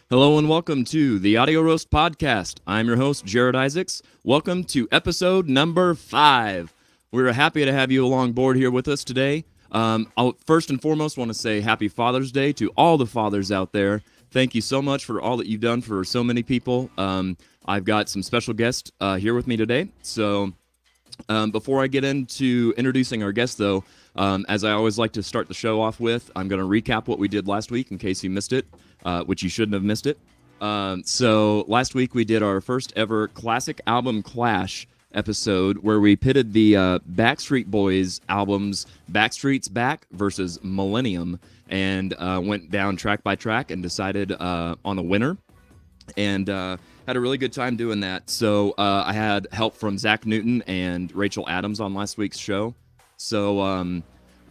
Hello and welcome to the Audio Roast Podcast. I'm your host, Jared Isaacs. Welcome to episode number 5. We're happy to have you along board here with us today. I'll first and foremost want to say Happy Father's Day to all the fathers out there. Thank you so much for all that you've done for so many people. I've got some special guests here with me today. So before I get into introducing our guest, though, as I always like to start the show off with, I'm going to recap what we did last week in case you missed it, which you shouldn't have missed it. So last week we did our first ever classic album clash episode where we pitted the Backstreet Boys albums Backstreet's Back versus Millennium and went down track by track and decided on a winner. And had a really good time doing that. So I had help from Zach Newton and Rachel Adams on last week's show. So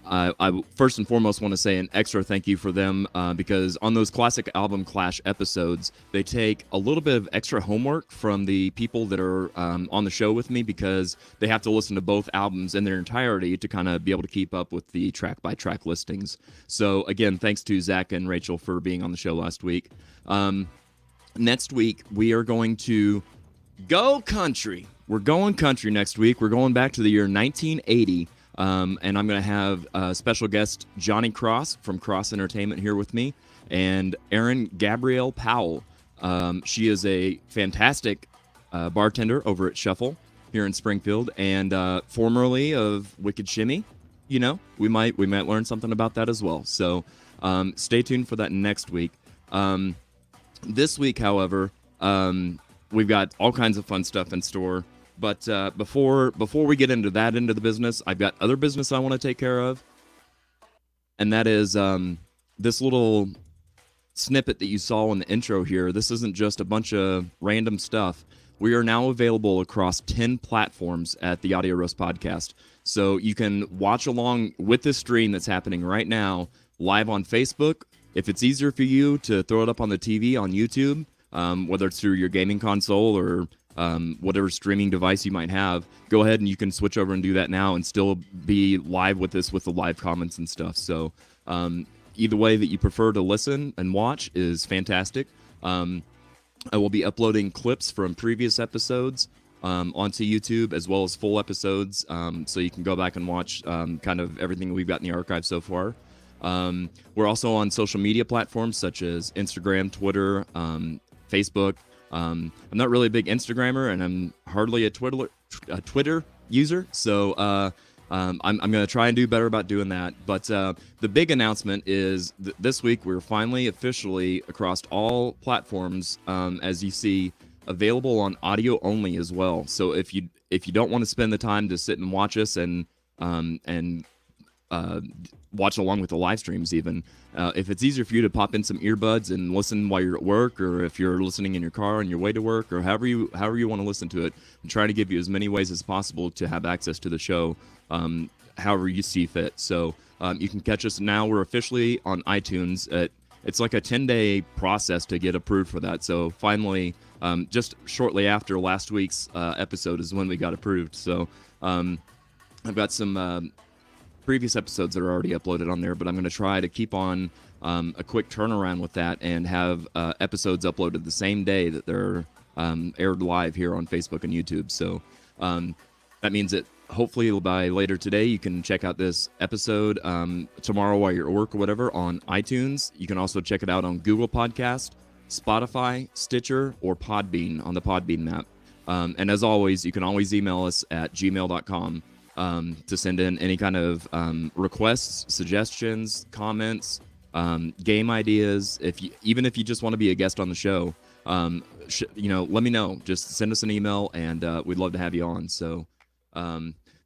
I first and foremost want to say an extra thank you for them because on those classic album clash episodes, they take a little bit of extra homework from the people that are on the show with me because they have to listen to both albums in their entirety to kind of be able to keep up with the track-by-track listings. So again, thanks to Zach and Rachel for being on the show last week. Next week, we are going to go country. We're going country next week. We're going back to the year 1980. And I'm going to have special guest Johnny Cross from Cross Entertainment here with me, and Erin Gabrielle Powell. She is a fantastic bartender over at Shuffle here in Springfield, and formerly of Wicked Shimmy. You know, we might learn something about that as well. So stay tuned for that next week. This week, however, we've got all kinds of fun stuff in store. But before we get into that end of the business, I've got other business I want to take care of. And that is this little snippet that you saw in the intro here. This isn't just a bunch of random stuff. We are now available across 10 platforms at the Audio Roast Podcast. So you can watch along with this stream that's happening right now live on Facebook. If it's easier for you to throw it up on the TV on YouTube, whether it's through your gaming console or whatever streaming device you might have, go ahead and you can switch over and do that now and still be live with this with the live comments and stuff. So either way that you prefer to listen and watch is fantastic. I will be uploading clips from previous episodes onto YouTube as well as full episodes, so you can go back and watch kind of everything we've got in the archive so far. We're also on social media platforms such as Instagram, Twitter, Facebook. I'm not really a big Instagrammer, and I'm hardly a Twitter user, so I'm going to try and do better about doing that. But the big announcement is this week we're finally officially across all platforms, as you see, available on audio only as well. So if you don't want to spend the time to sit and watch us and watch along with the live streams even. If it's easier for you to pop in some earbuds and listen while you're at work, or if you're listening in your car on your way to work, or however you want to listen to it, I'm trying to give you as many ways as possible to have access to the show, however you see fit. So you can catch us now. We're officially on iTunes. It's like a 10-day process to get approved for that. So finally, just shortly after last week's episode is when we got approved. So I've got some previous episodes that are already uploaded on there, but I'm going to try to keep on a quick turnaround with that and have episodes uploaded the same day that they're aired live here on Facebook and YouTube. So that means that hopefully by later today you can check out this episode tomorrow while you're at work or whatever on iTunes. You can also check it out on Google Podcast, Spotify, Stitcher, or Podbean on the Podbean map. And as always, you can always email us at gmail.com to send in any kind of requests, suggestions, comments, game ideas. Even if you just want to be a guest on the show, let me know. Just send us an email, and we'd love to have you on. So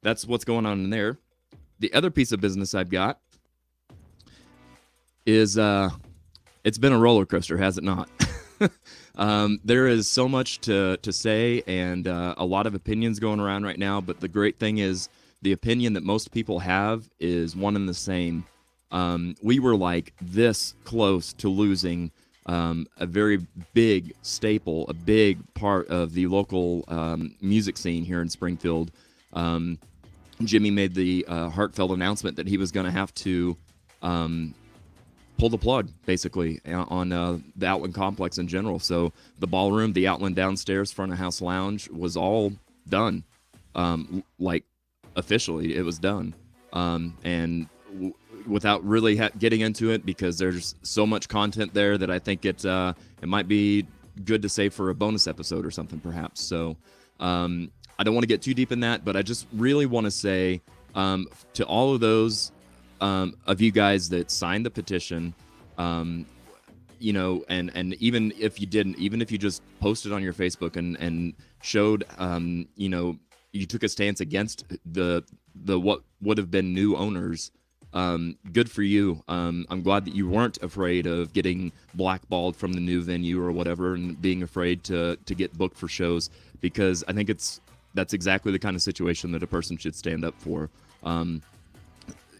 that's what's going on in there. The other piece of business I've got is it's been a roller coaster, has it not? There is so much to say and a lot of opinions going around right now, but the great thing is the opinion that most people have is one and the same. We were like this close to losing a very big staple, a big part of the local music scene here in Springfield. Jimmy made the heartfelt announcement that he was going to have to pull the plug basically on the Outland complex in general. So the ballroom, the Outland downstairs, front of house lounge was all done, like officially it was done, and without really getting into it, because there's so much content there that I think it might be good to save for a bonus episode or something perhaps. So I don't want to get too deep in that, but I just really want to say to all of those of you guys that signed the petition, you know, and even if you didn't, even if you just posted on your Facebook and showed, you know, you took a stance against the what would have been new owners, good for you. I'm glad that you weren't afraid of getting blackballed from the new venue or whatever, and being afraid to get booked for shows, because I think that's exactly the kind of situation that a person should stand up for.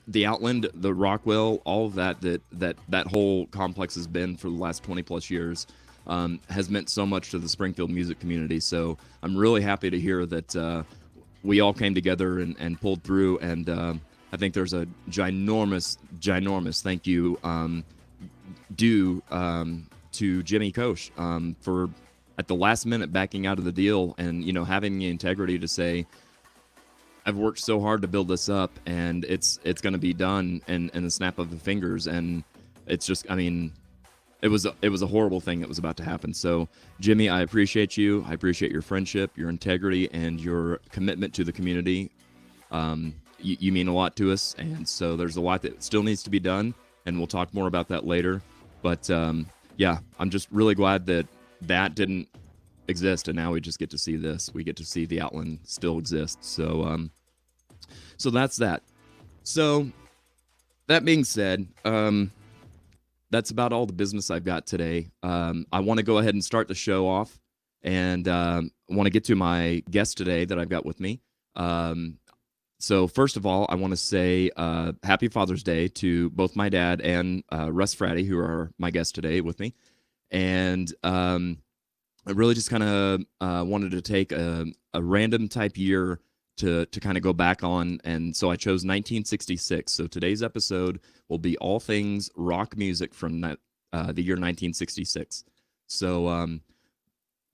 The Outland, the Rockwell, all of that whole complex has been for the last 20 plus years, has meant so much to the Springfield music community. So I'm really happy to hear that we all came together and pulled through. And I think there's a ginormous thank you due to Jimmy Koch for at the last minute backing out of the deal, and, you know, having the integrity to say, I've worked so hard to build this up, and it's going to be done in the snap of the fingers. And it's just, I mean, it was a horrible thing that was about to happen. So Jimmy, I appreciate you. I appreciate your friendship, your integrity, and your commitment to the community. You mean a lot to us, and so there's a lot that still needs to be done, and we'll talk more about that later. But yeah, I'm just really glad that didn't exist, and now we just get to see this. We get to see the Outland still exist. So so that's that. So that being said, that's about all the business I've got today. I want to go ahead and start the show off, and want to get to my guest today that I've got with me. So first of all, I want to say Happy Father's Day to both my dad and Russ Fratti, who are my guests today with me. And I really just kind of wanted to take a random type year to kind of go back on, and so I chose 1966. So today's episode will be all things rock music from the year 1966. So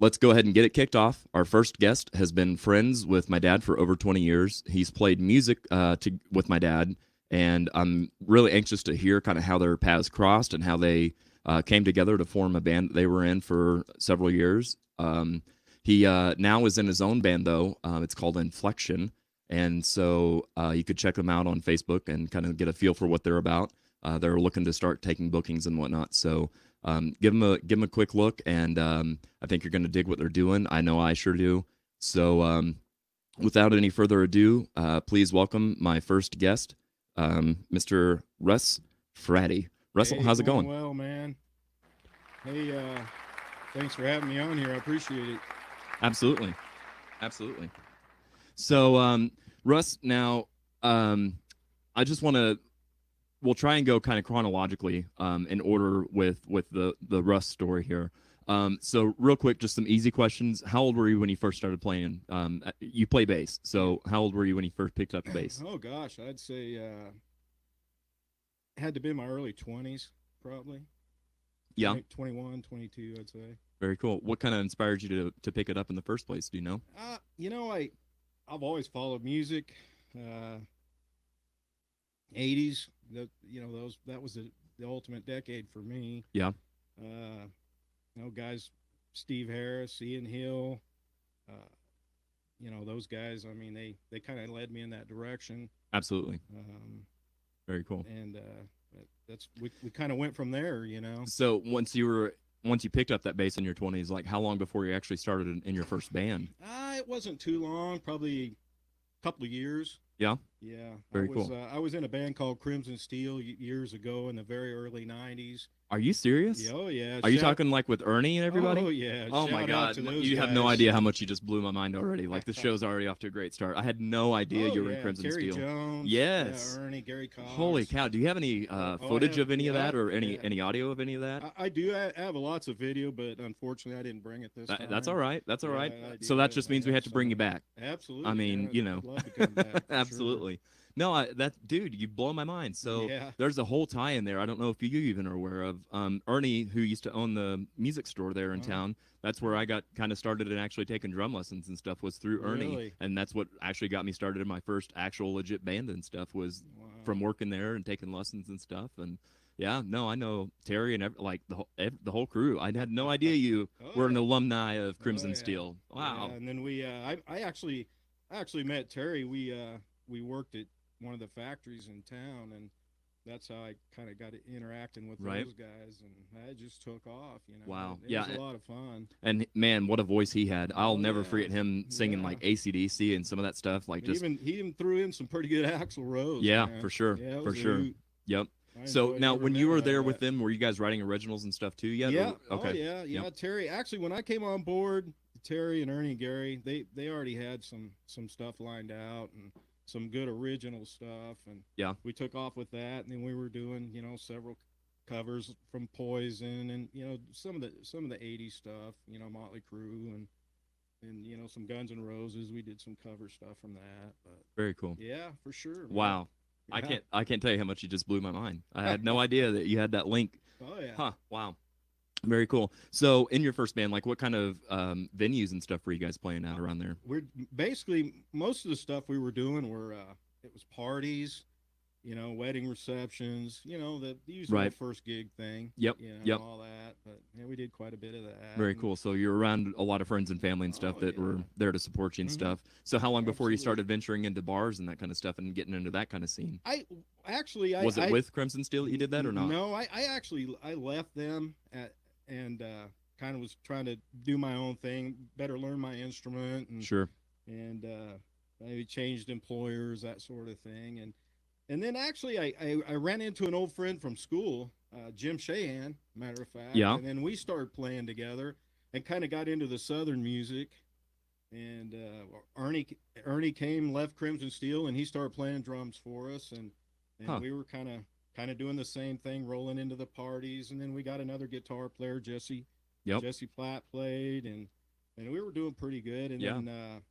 let's go ahead and get it kicked off. Our first guest has been friends with my dad for over 20 years. He's played music with my dad, and I'm really anxious to hear kind of how their paths crossed and how they came together to form a band that they were in for several years. He now is in his own band, though. It's called Inflection, and so you could check them out on Facebook and kind of get a feel for what they're about. They're looking to start taking bookings and whatnot. So give them a quick look, and I think you're going to dig what they're doing. I know I sure do. So without any further ado, please welcome my first guest, Mr. Russ Fratti. Russell, hey, how's it going? Well, man. Hey, thanks for having me on here. I appreciate it. Absolutely. So, Russ, now, I just want to, we'll try and go kind of chronologically in order with the Russ story here. So real quick, just some easy questions. How old were you when you first started playing? You play bass. So how old were you when you first picked up the bass? Oh, gosh. I'd say had to be in my early 20s, probably. Yeah. 21, 22, I'd say. Very cool. What kind of inspired you to pick it up in the first place? Do you know? You know, I've always followed music. 80s, that was the ultimate decade for me. Yeah. Guys, Steve Harris, Ian Hill, those guys. I mean, they kind of led me in that direction. Absolutely. Very cool. And we kind of went from there, So once you picked up that bass in your 20s, like how long before you actually started in your first band? It wasn't too long, probably a couple of years. Yeah. Yeah. Very cool. I was in a band called Crimson Steel years ago in the very early 90s. Are you serious? Yeah, oh, yeah. Are you talking like with Ernie and everybody? Oh, yeah. Oh, my God. You have no idea how much you just blew my mind already. Like, the show's already off to a great start. I had no idea you were in Crimson Terry Steel. Jones. Yes. Yeah, Ernie, Gary Cox. Holy cow. Do you have any footage of any of that, or any audio of any of that? I do. I have lots of video, but unfortunately I didn't bring it this time. That's all right. That's all right. So that just means we have to bring you back. Absolutely. I mean, I'd love to come back, absolutely. sure. No, dude, you blow my mind. So Yeah. there's a whole tie in there. I don't know if you even are aware of. Ernie, who used to own the music store there in Uh-huh. town, that's where I got kind of started in actually taking drum lessons and stuff was through Ernie, Really? and that's what actually got me started in my first actual legit band and stuff was Wow. from working there and taking lessons and stuff. And yeah, no, I know Terry and like the whole crew. I had no idea you Oh were an yeah. alumni of Oh Crimson yeah. Steel. Yeah. Wow. And then I actually met Terry. We worked at one of the factories in town, and that's how I kind of got it interacting with Right. those guys, and that just took off. Wow. It was Yeah. a lot of fun. And man, what a voice he had! I'll Oh never yeah. forget him singing Yeah. like AC/DC and some of that stuff. Like just He even threw in some pretty good Axl Rose, yeah, man. for sure, Yeah, it for was a sure. hoot. Yep. I So enjoyed now, every when you minute were out of there with that. them, were you guys writing originals and stuff too yet? Yeah. Or Oh okay. yeah. Yep. Yeah. Terry. Actually, when I came on board, Terry and Ernie and Gary, they already had some stuff lined out and some good original stuff, and Yeah. we took off with that. And then we were doing several covers from Poison, and some of the '80s stuff. Motley Crue and some Guns N' Roses. We did some cover stuff from that, but Very cool. yeah, for sure, man. Wow. I Yeah. can't I can't tell you how much you just blew my mind. I had no idea that you had that link. Oh yeah. Huh. Wow. Very cool. So in your first band, like what kind of venues and stuff were you guys playing at around there? We're basically most of the stuff we were doing were it was parties, wedding receptions, the usual Right. first gig thing, Yep. Yep. all that. But yeah, we did quite a bit of that. Very cool. So you're around a lot of friends and family and stuff Oh that yeah. were there to support you and Hmm. stuff. So how long before you Absolutely. started venturing into bars and that kind of stuff and getting into that kind of scene? I actually Was it with Crimson Steel that you did that or not? no, I actually I left them at and kind of was trying to do my own thing, better learn my instrument Sure. and maybe changed employers, that sort of thing. And then actually, I ran into an old friend from school, Jim Shahan, matter of fact, Yeah. and then we started playing together and kind of got into the Southern music. And Ernie came, left Crimson Steel, and he started playing drums for us, and Huh. we were kind of doing the same thing, rolling into the parties. And then we got another guitar player, Yep. Jesse Platt played, and we were doing pretty good. And Yeah. then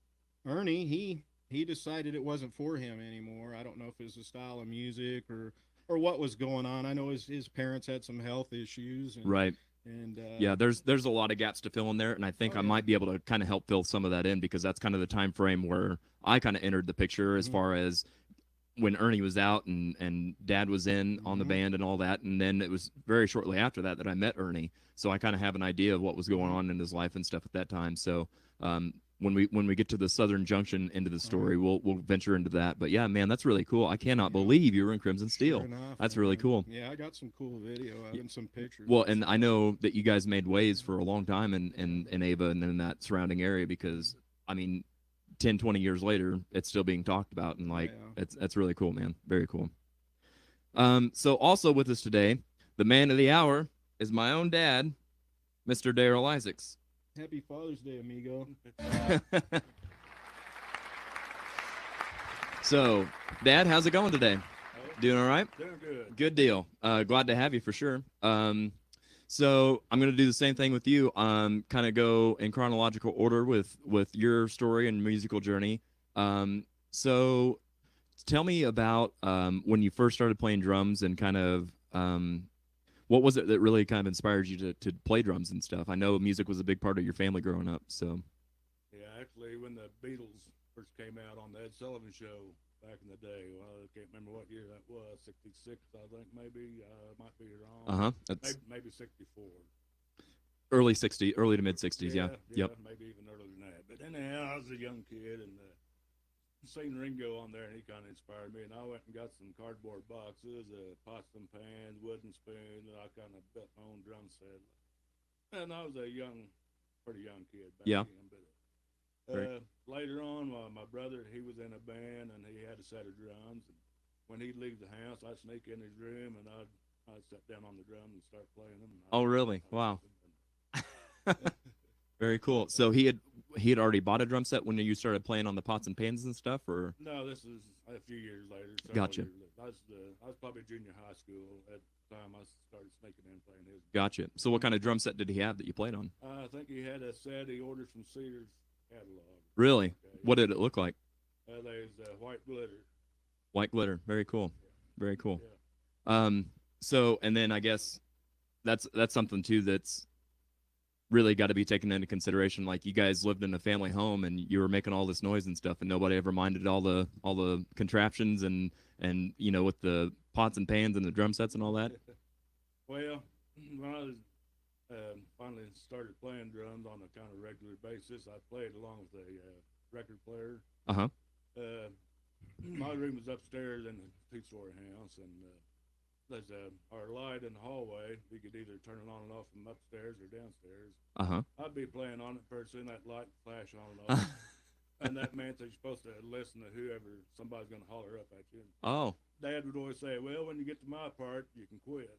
Ernie, he decided it wasn't for him anymore. I don't know if it was the style of music or what was going on. I know his parents had some health issues, and Right. and Yeah, there's a lot of gaps to fill in there, and I think oh I yeah. might be able to kind of help fill some of that in because that's kind of the time frame where I kind of entered the picture as Hmm. far as when Ernie was out and Dad was in on the Hmm. band and all that, and then it was very shortly after that that I met Ernie, so I kind of have an idea of what was going Hmm. on in his life and stuff at that time. So when we get to the Southern Junction into the Uh-huh. story, we'll venture into that. But yeah, man, that's really cool. I cannot Yeah. believe you were in Crimson Sure Steel. enough, That's really man. cool. Yeah, I got some cool video Y- and some pictures Well, and and I stuff. know that you guys made waves for a long time Yeah. in Ava and in that surrounding area because I mean 10, 20 years later, it's still being talked about and Oh like yeah. it's really cool, man. Very cool. So also with us today, the man of the hour is my own dad, Mr. Darrell Isaacs. Happy Father's Day, amigo. So, Dad, how's it going today? Oh, Doing all right? doing good. Good deal. Glad to have you for sure. So I'm gonna do the same thing with you. Kind of go in chronological order with your story and musical journey. So tell me about when you first started playing drums and kind of what was it that really kind of inspired you to play drums and stuff? I know music was a big part of your family growing up. So Yeah, actually, when the Beatles first came out on the Ed Sullivan Show back in the day, well, I can't remember what year that was, 66, I think, maybe. Might be wrong. that's Maybe 64. early '60s, early to mid '60s. Yeah. Yeah, Yep. maybe even earlier than that. But anyhow, I was a young kid and seen Ringo on there, and he kind of inspired me. And I went and got some cardboard boxes, pots and pans, wooden spoon, and I kind of built my own drum set. And I was pretty young kid back Yeah. then. But Right. later on, my brother, he was in a band, and he had a set of drums. And when he'd leave the house, I'd sneak in his room, and I'd sit down on the drum and start playing them. And Oh, really? I Wow. loved them. Very cool. So he had already bought a drum set when you started playing on the pots and pans and stuff, or No, this is a few years later. Gotcha. Years later. I was probably junior high school at the time I started sneaking in playing his. gotcha. So what kind of drum set did he have that you played on? I think he had a set he ordered from Cedar's catalog. Really? Okay, What did it look like? there's white glitter. White glitter. Very cool. Very cool. Yeah. So, and then I guess that's something too that's really got to be taken into consideration. Like you guys lived in a family home and you were making all this noise and stuff, and nobody ever minded all the contraptions and with the pots and pans and the drum sets and all that. Well, when I was finally started playing drums on a kind of regular basis, I played along with a record player. Uh-huh. My room was upstairs in the two-story house, and there's our light in the hallway. You could either turn it on and off from upstairs or downstairs. Uh-huh. I'd be playing on it pretty soon, that light flash on and off. And that meant that you're supposed to listen to whoever somebody's going to holler up at you. Oh. Dad would always say, well, when you get to my part, you can quit.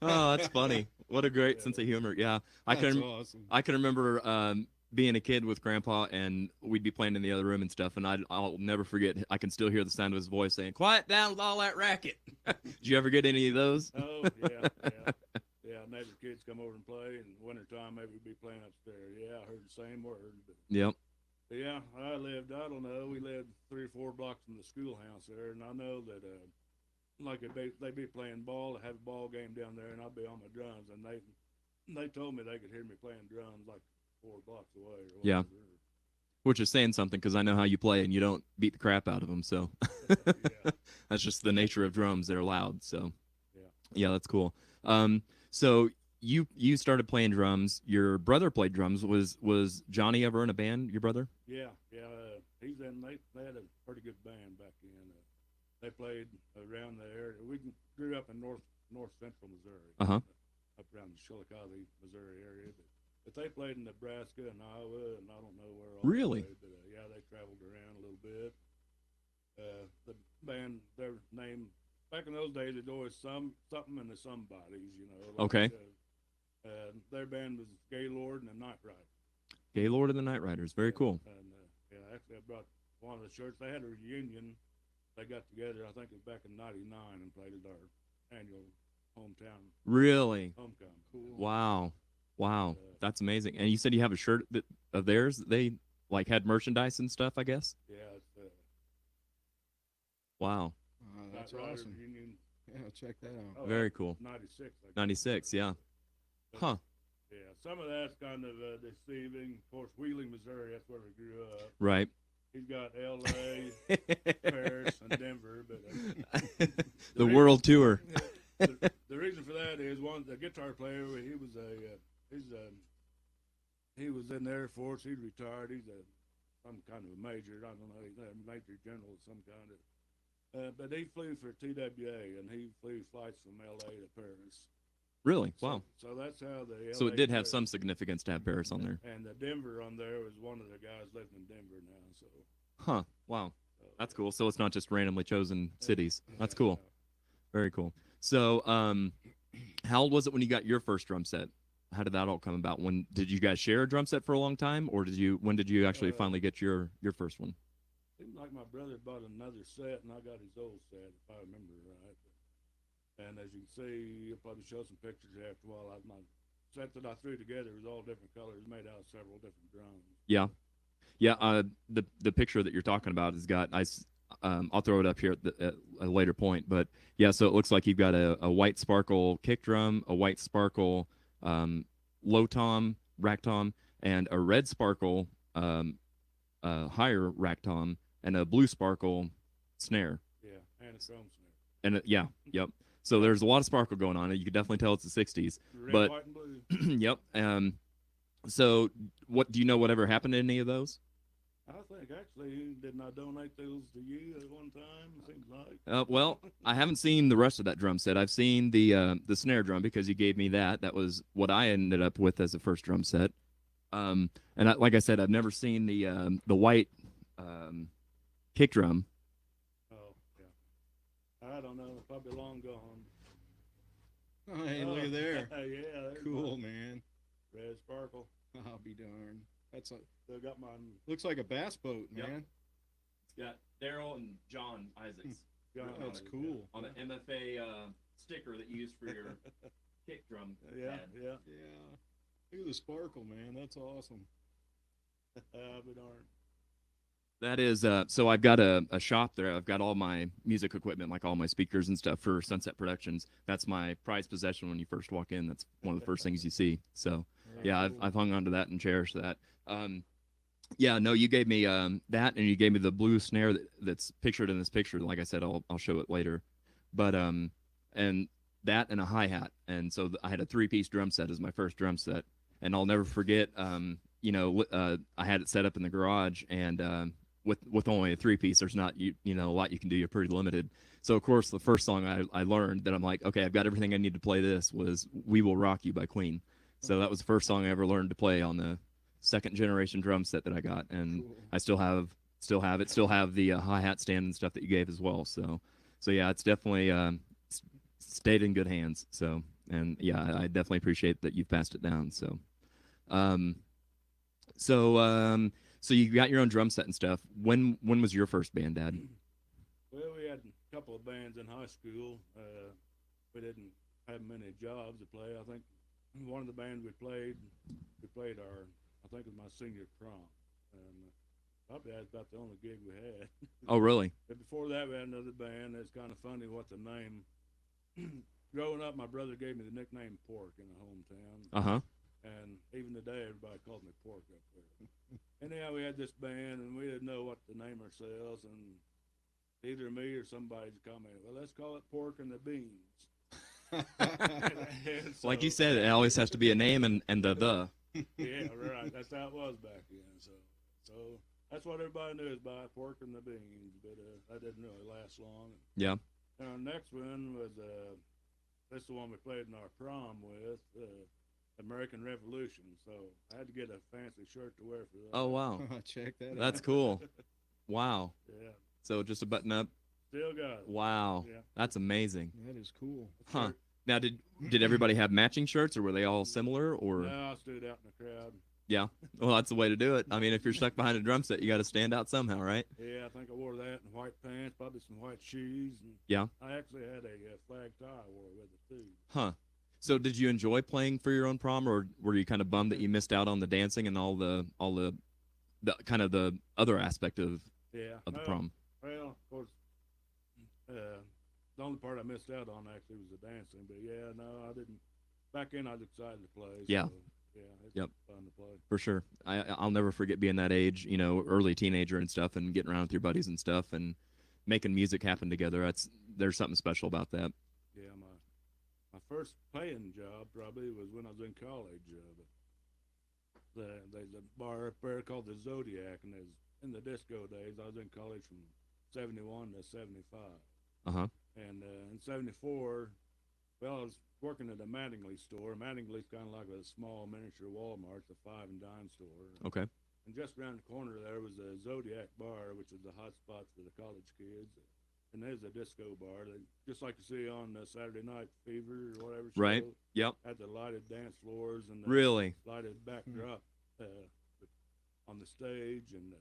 Oh, that's funny. What a great sense of humor. Yeah. That's awesome. I can remember being a kid with Grandpa, and we'd be playing in the other room and stuff, and I'll never forget. I can still hear the sound of his voice saying, "Quiet down with all that racket." Did you ever get any of those? Oh, yeah, yeah. Yeah, neighbor kids come over and play, and wintertime maybe we'd be playing upstairs. Yeah, I heard the same word. Yep. But yeah, we lived 3 or 4 blocks from the schoolhouse there, and I know that, like they'd be playing ball, have a ball game down there, and I'd be on my drums, and they told me they could hear me playing drums like 4 blocks away or whatever. Yeah. Which is saying something, because I know how you play, and you don't beat the crap out of them. So Yeah. that's just the nature of drums. They're loud. So Yeah. that's cool. So you started playing drums. Your brother played drums. Was Johnny ever in a band? Your brother? Yeah. They had a pretty good band back then. They played around the area. We grew up in north central Missouri. Uh-huh. Up around the Chillicothe, Missouri area. But they played in Nebraska and Iowa, and I don't know where all. Really? They played, but yeah, they traveled around a little bit. The band, their name back in those days, it always something in the somebodies, Like, Okay. their band was Gaylord and the Night Riders. Gaylord and the Night Riders. Very cool. And actually, I brought one of the shirts. They had a reunion. They got together, I think it was back in '99, and played at our annual hometown Really? homecoming. Cool. Wow. That's amazing. And you said you have a shirt of theirs. They like had merchandise and stuff, I guess. Yeah, it's Wow. That's Night Riders awesome. reunion. Yeah, check that out. Oh, Very cool. '96. 96. Yeah. Huh. Yeah, some of that's kind of deceiving. Of course, Wheeling, Missouri, that's where we grew up. Right. He's got L.A., Paris, and Denver. But The world tour. the reason for that is the guitar player. He was in the Air Force. He's retired. He's some kind of a major. I don't know. He's a major general of some kind of. But he flew for TWA, and he flew flights from L.A. to Paris. Really? Wow. So that's how the. So LA it did have player- some significance to have Paris on there. And the Denver on there was one of the guys living in Denver now. So. Huh. Wow. That's cool. So it's not just randomly chosen cities. That's cool. Very cool. So, how old was it when you got your first drum set? How did that all come about? When did you guys share a drum set for a long time, or when did you actually finally get your first one? Seemed like my brother bought another set, and I got his old set, if I remember right. And as you can see, you'll probably show some pictures after a while. My set that I threw together was all different colors, made out of several different drums. Yeah. The picture that you're talking about has got I'll throw it up here at a later point, but yeah. So it looks like you've got a white sparkle kick drum, a white sparkle low tom, rack tom, and a red sparkle higher rack tom, and a blue sparkle snare. Yeah, and a chrome snare. And yep. So there's a lot of sparkle going on, and you can definitely tell it's the '60s. Red, But white, and blue. yep. So what do you know? Whatever happened to any of those? I think actually, didn't I donate those to you at one time? It seems like. Well, I haven't seen the rest of that drum set. I've seen the snare drum because you gave me that. That was what I ended up with as a first drum set. And like I said, I've never seen the white kick drum. Oh, yeah. I don't know. Probably long gone. Oh, hey, look at there. Yeah. there's Cool, mine. man. Red sparkle. I'll be darned. Still got mine. Looks like a bass boat, Yep. man. It's got Darrell and John Isaacs Got written That's on it, cool. on an MFA sticker that you use for your kick drum. Yeah, pad. Yeah. Look at the sparkle, man. That's awesome. I'll be darned. That is, so I've got a shop there. I've got all my music equipment, like all my speakers and stuff for Sunset Productions. That's my prized possession when you first walk in. That's one of the first things you see. So, Very yeah, cool. I've hung on to that and cherished that. Yeah, no, you gave me that, and you gave me the blue snare that's pictured in this picture. Like I said, I'll show it later, but and that and a hi hat, and so I had a 3-piece drum set as my first drum set, and I'll never forget. I had it set up in the garage, and with only a 3-piece, there's not a lot you can do. You're pretty limited. So of course, the first song I learned that I'm like, okay, I've got everything I need to play this was "We Will Rock You" by Queen. So that was the first song I ever learned to play on the second generation drum set that I got, and Cool. I still have it. Still have the hi hat stand and stuff that you gave as well. So yeah, it's definitely stayed in good hands. So and yeah, I definitely appreciate that you've passed it down. Um, so you got your own drum set and stuff. When was your first band, Dad? Well, we had a couple of bands in high school. We didn't have many jobs to play. I think one of the bands we played our, I think it was my senior prom. And probably that's about the only gig we had. Oh, really? But before that, we had another band. It's kind of funny what the name. Growing up, my brother gave me the nickname Pork in the hometown. Uh-huh. And even today, everybody calls me Pork up there. Anyhow, we had this band, and we didn't know what to name ourselves. And either me or somebody commented, well, let's call it Pork and the Beans. And so, Like you said, it always has to be a name and the. Yeah, right. That's how it was back then. So that's what everybody knew is by Pork and the Beans. But that didn't really last long. Yeah. And our next one was this is the one we played in our prom with, American Revolution. So I had to get a fancy shirt to wear for that. Oh, wow. Check that out. That's cool. Wow. Yeah, So just a button up. still got it. Wow. Yeah. That's amazing. That is cool. Huh. Now, did everybody have matching shirts, or were they all similar? Or No, I stood out in the crowd. yeah, well, that's the way to do it. I mean, if you're stuck behind a drum set, you got to stand out somehow, right? Yeah, I think I wore that and white pants, probably some white shoes. And Yeah. I actually had a flag tie I wore with it too. Huh. So, did you enjoy playing for your own prom, or were you kind of bummed that you missed out on the dancing and all the kind of the other aspect of Yeah. the prom? Well, of course, the only part I missed out on actually was the dancing. But yeah, no, I didn't. Back then, I was excited to play. Yeah. So, yeah, it's Yep. fun to play. For sure. I'll never forget being that age, early teenager and stuff, and getting around with your buddies and stuff, and making music happen together. There's something special about that. Yeah, my first paying job probably was when I was in college. There's a bar up there called the Zodiac, and there's in the disco days. I was in college from '71 to '75, Uh huh. and in '74, well, I was working at a Mattingly store. Mattingly's kind of like a small miniature Walmart, a five and dime store. Okay. And just around the corner there was a Zodiac bar, which is the hot spot for the college kids. And there's a disco bar, that, just like you see on Saturday Night Fever or whatever show. Right. Yep. Had the lighted dance floors and the Really. lighted backdrop on the stage. And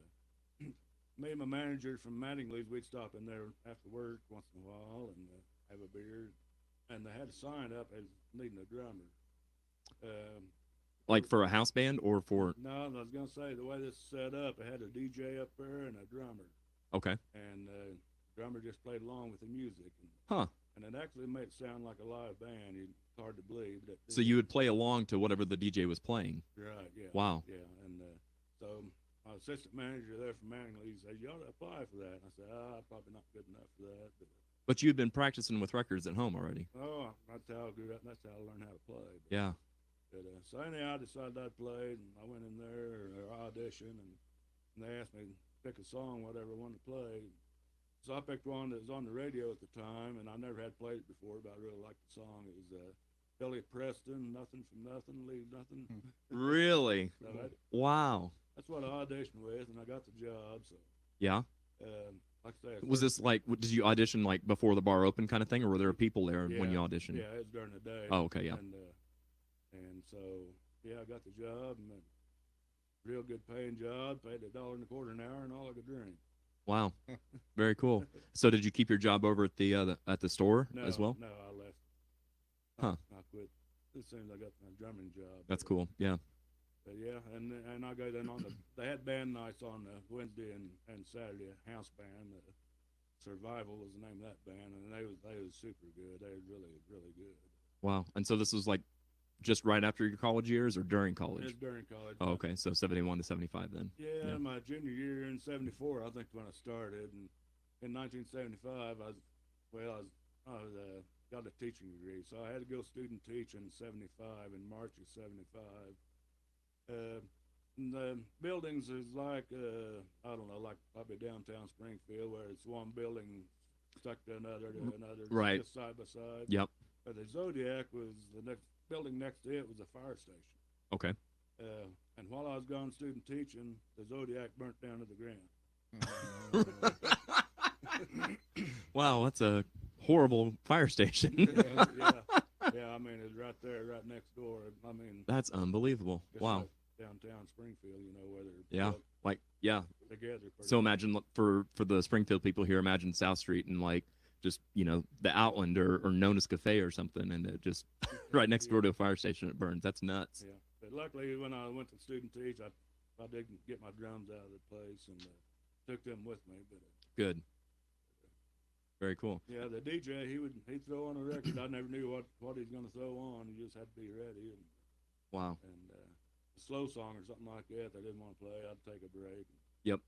me and my manager from Mattingly's, we'd stop in there after work once in a while and have a beer. And they had a sign up as needing a drummer. Like for a house band or for? No, I was gonna say the way this is set up, it had a DJ up there and a drummer, Okay. and drummer just played along with the music. Huh. And it actually made it sound like a live band. It's hard to believe that. So you would play along to whatever the DJ was playing. Right? Yeah. Wow. Yeah, and so my assistant manager there from Mattingly said, "You ought to apply for that." And I said, "I'm probably not good enough for that." But you'd been practicing with records at home already. Oh, that's how I grew up. That's how I learned how to play. But, Yeah. But, so anyhow, I decided I'd play, and I went in there or audition, and they asked me to pick a song, whatever I wanted to play. So I picked one that was on the radio at the time, and I never had played it before, but I really liked the song. It was Billy Preston, "Nothing from Nothing, Leave Nothing." Really? So Wow. that's what I auditioned with, and I got the job. So Yeah. like I say, Was this like, did you audition like before the bar opened kind of thing, or were there people there when you Yeah, auditioned? Yeah, it was during the day. Oh, okay, yeah. And so yeah, I got the job, and real good paying job. Paid $1.25 an hour, and all I could drink. Wow. Very cool. So did you keep your job over at the store No, as well? No, I left. Huh. I quit as soon as I got my drumming job. That's cool. Yeah. But yeah, and I go then on they had band nights on Wednesday and Saturday. House band, Survival was the name of that band, and they was super good. They was really good. Wow. And so this was like just right after your college years or during It college? was during college. Oh, okay. So 71 to 75 then. Yeah, my junior year in '74, I think when I started, and in 1975, I got a teaching degree, so I had to go student teach in '75 in March of '75. And the buildings is like I don't know, like probably downtown Springfield, where it's one building stuck to another, Right. just side by side. Yep. But the Zodiac was the next building next to it was a fire station. Okay. And while I was gone student teaching, the Zodiac burnt down to the ground. Wow, that's a horrible fire station. Yeah. I mean, it's right there, right next door. I mean, That's unbelievable. just Wow. like downtown Springfield, where they're Yeah. built Like, yeah. together. pretty So much. imagine for the Springfield people here, imagine South Street and like just, the Outland or Nonus Cafe or something, and it just right next door to a fire station, it burns. That's nuts. Yeah, but luckily when I went to student teach, I did get my drums out of the place and took them with me. But Good. Very cool. yeah, the DJ he'd throw on a record. I never knew what he's gonna throw on. You just had to be ready. Wow. And a slow song or something like that they didn't want to play, I'd take a break. Yep.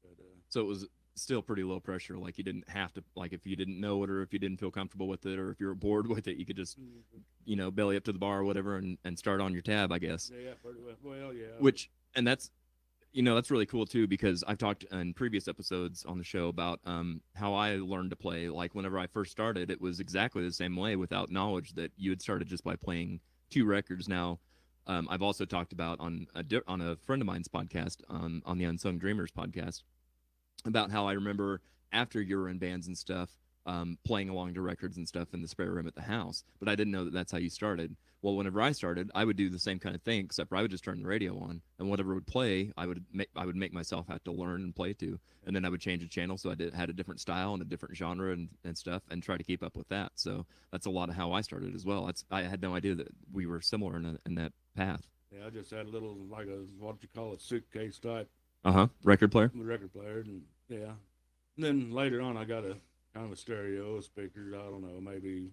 But So it was still pretty low pressure. Like you didn't have to, like if you didn't know it or if you didn't feel comfortable with it or if you were bored with it, you could just, belly up to the bar or whatever and start on your tab, I guess. yeah, pretty well, yeah. And that's really cool too, because I've talked in previous episodes on the show about how I learned to play. Like whenever I first started, it was exactly the same way without knowledge that you had started just by playing 2 records. Now, I've also talked about on a friend of mine's podcast, on the Unsung Dreamers podcast, about how I remember after you were in bands and stuff, playing along to records and stuff in the spare room at the house. But I didn't know that that's how you started. Well, whenever I started, I would do the same kind of thing, except for I would just turn the radio on, and whatever would play, I would make myself have to learn and play to, and then I would change the channel so had a different style and a different genre and stuff, and try to keep up with that. So that's a lot of how I started as well. I had no idea that we were similar in that path. Yeah, I just had a little like a what you call it suitcase type Record player. record player, and yeah. And then later on, I got a kind of a stereo speaker. I don't know, maybe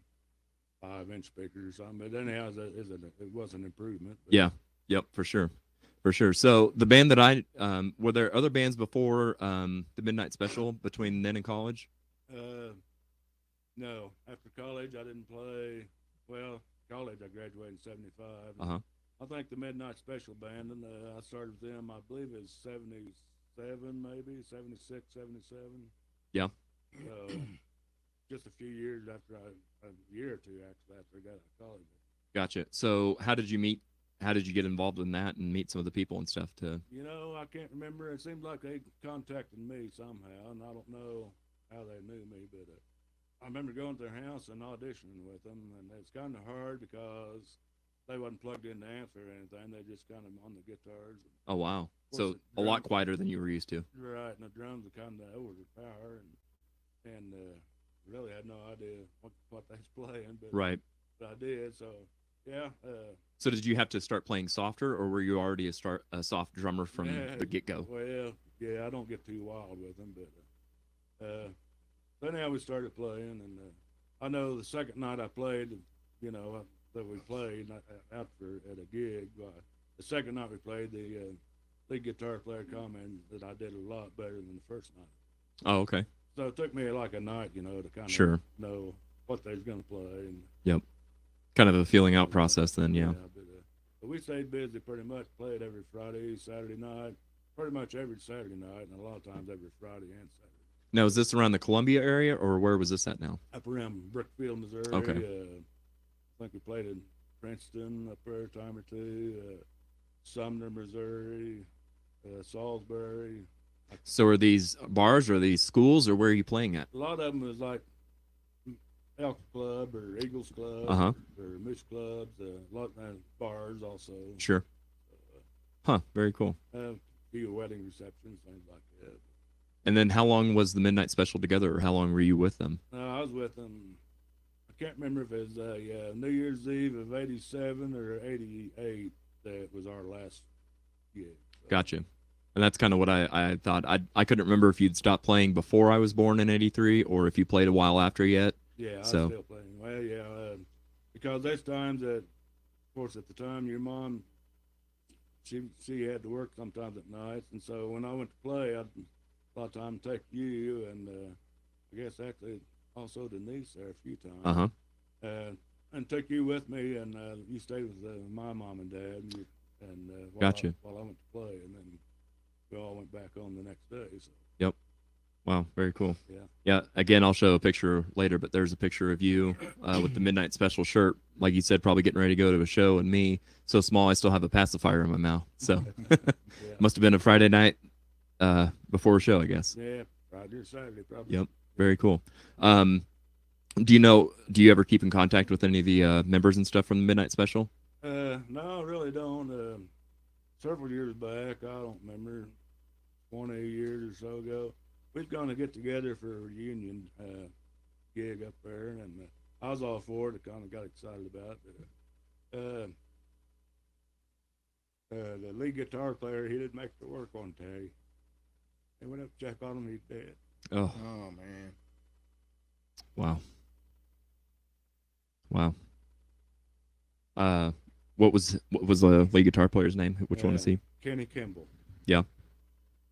5-inch speaker or something. But anyhow, it was an improvement. But Yeah. Yep. For sure. So the band that were there other bands before the Midnight Special between then and college? No, after college, I didn't play. Well, college, I graduated in '75. I think the Midnight Special band, and I started with them, I believe it was 77, maybe 76, 77. Yeah. So just a few years after a year or two actually after I got out of college. Gotcha. So how did you meet? How did you get involved in that and meet some of the people and stuff to? I can't remember. It seemed like they contacted me somehow, and I don't know how they knew me, but I remember going to their house and auditioning with them, and it's kind of hard because they wasn't plugged in the amps or anything. They just kind of on the guitars. Oh wow! Of So course, a lot quieter than you were used to. Right, and the drums are kind of overpower, and really had no idea what they was playing, but Right. But I did. So yeah. So did you have to start playing softer, or were you already a soft drummer from the get go? Well, yeah, I don't get too wild with them, but then anyhow we started playing, and I know the second night I played, that we played out at a gig. The second night we played, the lead guitar player commented that I did a lot better than the first night. Oh, okay. So it took me like a night, to kind of Sure. know what they was going to play. And, Yep. Kind of a feeling out process then, yeah. But we stayed busy pretty much, played every Friday, Saturday night, pretty much every Saturday night, and a lot of times every Friday and Saturday. Now, is this around the Columbia area, or where was this at now? Up around Brookfield, Missouri. Okay. I think we played in Princeton up there a time or two, Sumner, Missouri, Salisbury. So are these bars, or are these schools, or where are you playing at? A lot of them was like Elk Club or Eagles Club or Moose Clubs, a lot of bars also. Sure. Huh, very cool. A few wedding receptions, things like that. And then how long was the Midnight Special together, or how long were you with them? I was with them, I can't remember if it was New Year's Eve of '87 or '88 that was our last gig. So. Gotcha. And that's kind of what I thought. I couldn't remember if you'd stopped playing before I was born in '83 or if you played a while after yet. Yeah, I So was still playing. Well, yeah, because there's times that, of course, at the time your mom, she had to work sometimes at nights, and so when I went to play, I'd a lot of time take you and I guess actually also Denise there a few times. uh-huh. And took you with me, and you stayed with my mom and dad, and Gotcha. while I went to play, and then we all went back on the next day. So Yep. Wow, very cool. yeah, Yeah, again, I'll show a picture later, but there's a picture of you with the Midnight Special shirt, like you said, probably getting ready to go to a show, and me, so small, I still have a pacifier in my mouth. So yeah, must have been a Friday night before a show, I guess. yeah, Friday or Saturday probably. Yep, very cool. Do you ever keep in contact with any of the members and stuff from the Midnight Special? No, I really don't. Several years back, I don't remember, 20 years or so ago, we was going to get together for a reunion gig up there, and I was all for it. I kind of got excited about it. The lead guitar player, he didn't make it to work one day. They went up to check on him, he's dead. Oh, Oh man. wow. Wow. What was the lead guitar player's name? Which one is he? Kenny Kimball. Yeah.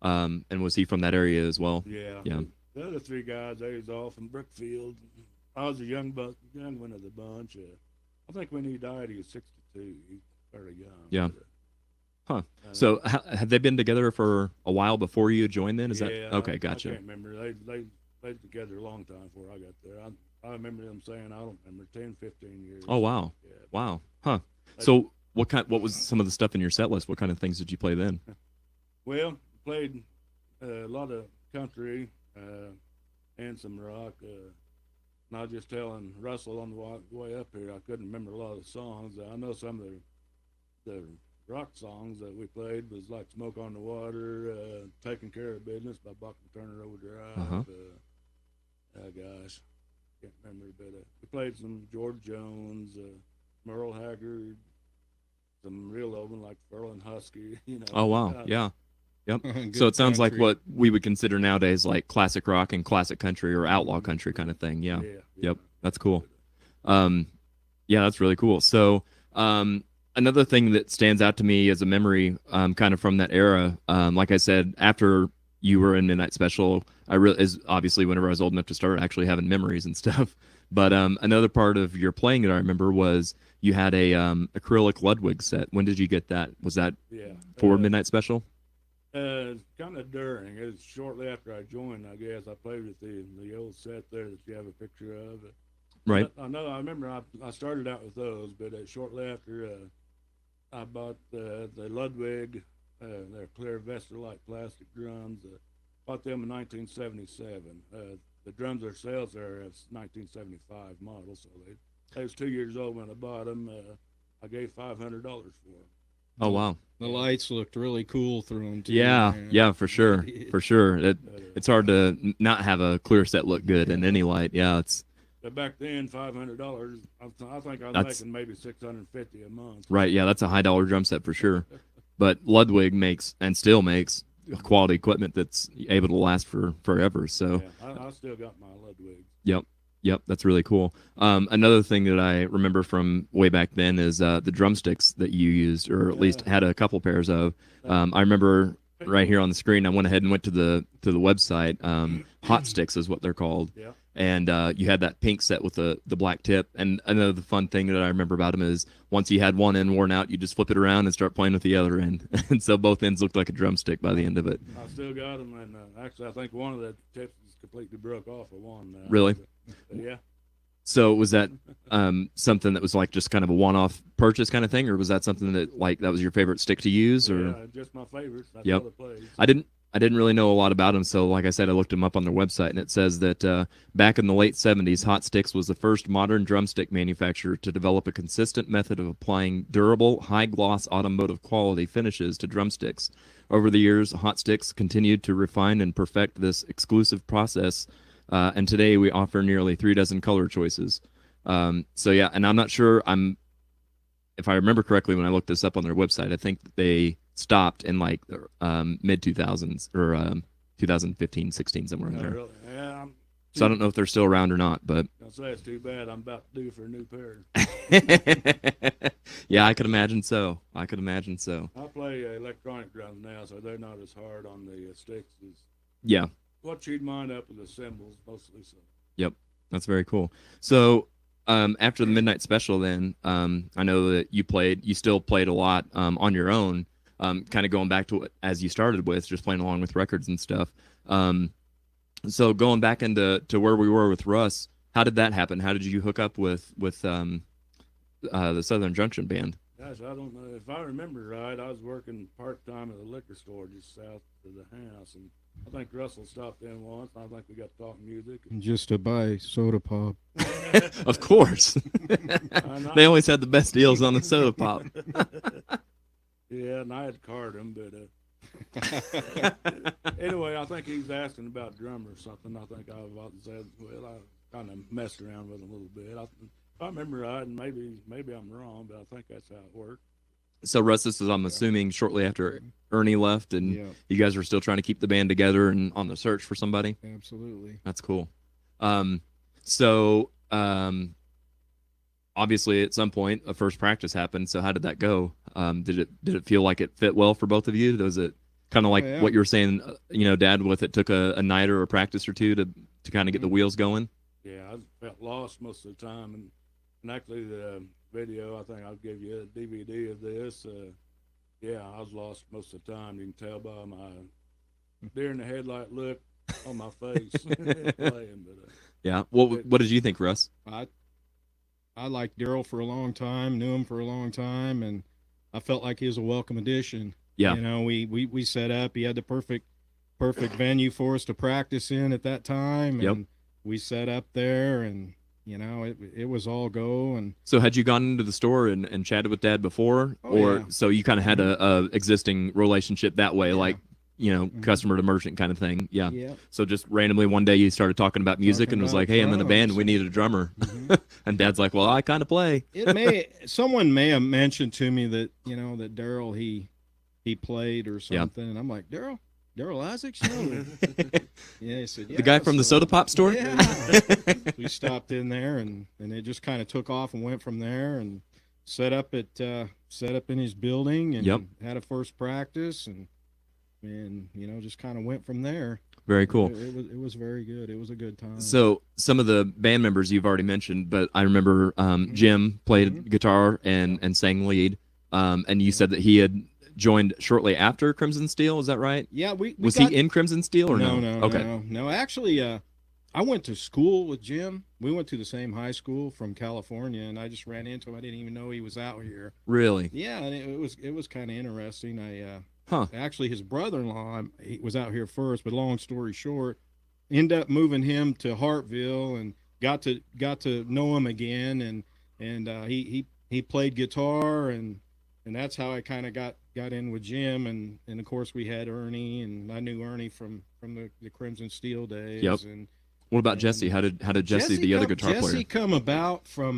And was he from that area as well? Yeah. Yeah. The other three guys, they was all from Brookfield. I was the young one of the bunch. I think when he died, he was 62. He's fairly young. Yeah. But, Huh. So had they been together for a while before you joined then? Is yeah, that okay? Gotcha. I can't remember. They played together a long time before I got there. I remember them saying, I don't remember, 10, 15 years. Oh wow. Yeah. Wow. Huh. So what was some of the stuff in your set list? What kind of things did you play then? Well, played a lot of country and some rock. And I was just telling Russell on the way up here, I couldn't remember a lot of the songs. I know some of the rock songs that we played was like "Smoke on the Water," "Taking Care of Business" by Buck and Turner Overdrive. Uh-huh. Gosh, can't remember, but we played some George Jones, Merle Haggard, some real old one like Ferlin Husky. You know. Oh wow. Yeah. Yep. Good So it sounds like country. what we would consider nowadays like classic rock and classic country or outlaw country kind of thing. Yeah. Yep. That's cool. Yeah, that's really cool. So, another thing that stands out to me as a memory, kind of from that era, like I said, after you were in Midnight Special, is obviously whenever I was old enough to start actually having memories and stuff. But another part of your playing that I remember was you had a acrylic Ludwig set. When did you get that? Was that for Midnight Special? Kind of during. It was shortly after I joined, I guess. I played with the old set there that you have a picture of. Right. I know. I remember I started out with those, but shortly after I bought the Ludwig, their clear Vestalite plastic drums. Bought them in 1977. The drums themselves are a 1975 model, so they was 2 years old when I bought them. I gave $500 for them. Oh wow. The lights looked really cool through them too. Yeah, man. yeah, for sure, for sure. It's hard to not have a clear set look good in any light. Yeah, it's But back then, $500. I think I was That's- making maybe $650 a month. right. Yeah, that's a high dollar drum set for sure. But Ludwig makes and still makes quality equipment that's able to last for forever. So Yeah, I still got my Ludwig. Yep, that's really cool. Another thing that I remember from way back then is the drumsticks that you used, or at least had a couple pairs of. I remember right here on the screen. I went ahead and went to the website. Hot Sticks is what they're called. Yeah. And you had that pink set with the black tip. And another fun thing that I remember about them is once you had one end worn out, you just flip it around and start playing with the other end. And so both ends looked like a drumstick by the end of it. I still got them, and actually, I think one of the tips is completely broke off of one now. Really? But yeah. So was that something that was like just kind of a one-off purchase kind of thing, or was that something that like that was your favorite stick to use? Or Yeah, just my favorites. That's Yep. all it plays. I didn't really know a lot about them, so like I said, I looked them up on their website, and it says that back in the late 70s, Hot Sticks was the first modern drumstick manufacturer to develop a consistent method of applying durable, high-gloss automotive quality finishes to drumsticks. Over the years, Hot Sticks continued to refine and perfect this exclusive process, and today we offer nearly 36 color choices. So yeah, and I'm not sure, if I remember correctly when I looked this up on their website, I think that they stopped in like mid 2000s or 2015, 16, somewhere in Yeah, there. really. Yeah, So I don't know if they're still around or not, but I'll say it's too bad. I'm about to due for a new pair. yeah, I could imagine so. I could imagine so. I play electronic drums now, so they're not as hard on the sticks as Yeah. what you'd mind up with the cymbals, mostly. So Yep. That's very cool. So after the midnight special, then I know that you still played a lot on your own, kind of going back to what as you started with, just playing along with records and stuff. So going back into where we were with Russ, how did that happen? How did you hook up with the Southern Junction Band? gosh, I don't know if I remember right. I was working part time at a liquor store just south of the house, and I think Russell stopped in once. And I think we got to talk music. Just to buy soda pop. Of course, they always had the best deals on the soda pop. Yeah, and I had to card him, but anyway, I think he was asking about drummer or something. I think I said, well, I kind of messed around with him a little bit. If I remember right, and maybe I'm wrong, but I think that's how it worked. So Russ, this is I'm assuming shortly after Ernie left, and Yeah. you guys were still trying to keep the band together and on the search for somebody. Absolutely. That's cool. So obviously at some point a first practice happened. So how did that go? Did it feel like it fit well for both of you? Was it kind of like yeah. what you were saying, Dad, with it took a night or a practice or two to kind of get the wheels going? Yeah, I felt lost most of the time, and actually the video, I think I'll give you a DVD of this. Yeah, I was lost most of the time. You can tell by my deer in the headlight look on my face playing. But Yeah. What did you think, Russ? I liked Darrell for a long time, knew him for a long time, and I felt like he was a welcome addition. Yeah. You know, we set up. He had the perfect venue for us to practice in at that time, and Yep. we set up there, and it was all go. And So had you gone into the store and chatted with Dad before, Oh, or yeah. so you kind of had a existing relationship that way, Yeah. like customer to merchant kind of thing? Yeah. yeah, So just randomly one day you started talking about music Talking and was about like, "Hey, I'm in a band. drums. We need a drummer." Mhm. And Dad's like, "Well, I kind of play." someone may have mentioned to me that that Darrell he played or Yeah. something, and I'm like, Darrell Isaacs, yeah. He said, yeah, The guy from the so- soda pop store. Yeah. We stopped in there, and it just kind of took off and went from there, and set up in his building, and Yep. had a first practice, and just kind of went from there. Very cool. It was very good. It was a good time. So some of the band members you've already mentioned, but I remember Jim played guitar and sang lead, and you said that he had joined shortly after Crimson Steel. Is that right? Yeah, we Was got, he in Crimson Steel or no? No, Okay. no. Actually, I went to school with Jim. We went to the same high school from California, and I just ran into him. I didn't even know he was out here. Really? Yeah, and it was kind of interesting. Huh. Actually, his brother-in-law, he was out here first, but long story short, ended up moving him to Hartville, and got to know him again, and he played guitar, and that's how I kind of got in with Jim, and of course we had Ernie, and I knew Ernie from the Crimson Steel days. Yep. And What about Jesse? How did Jesse, the other guitar Jesse player? come about from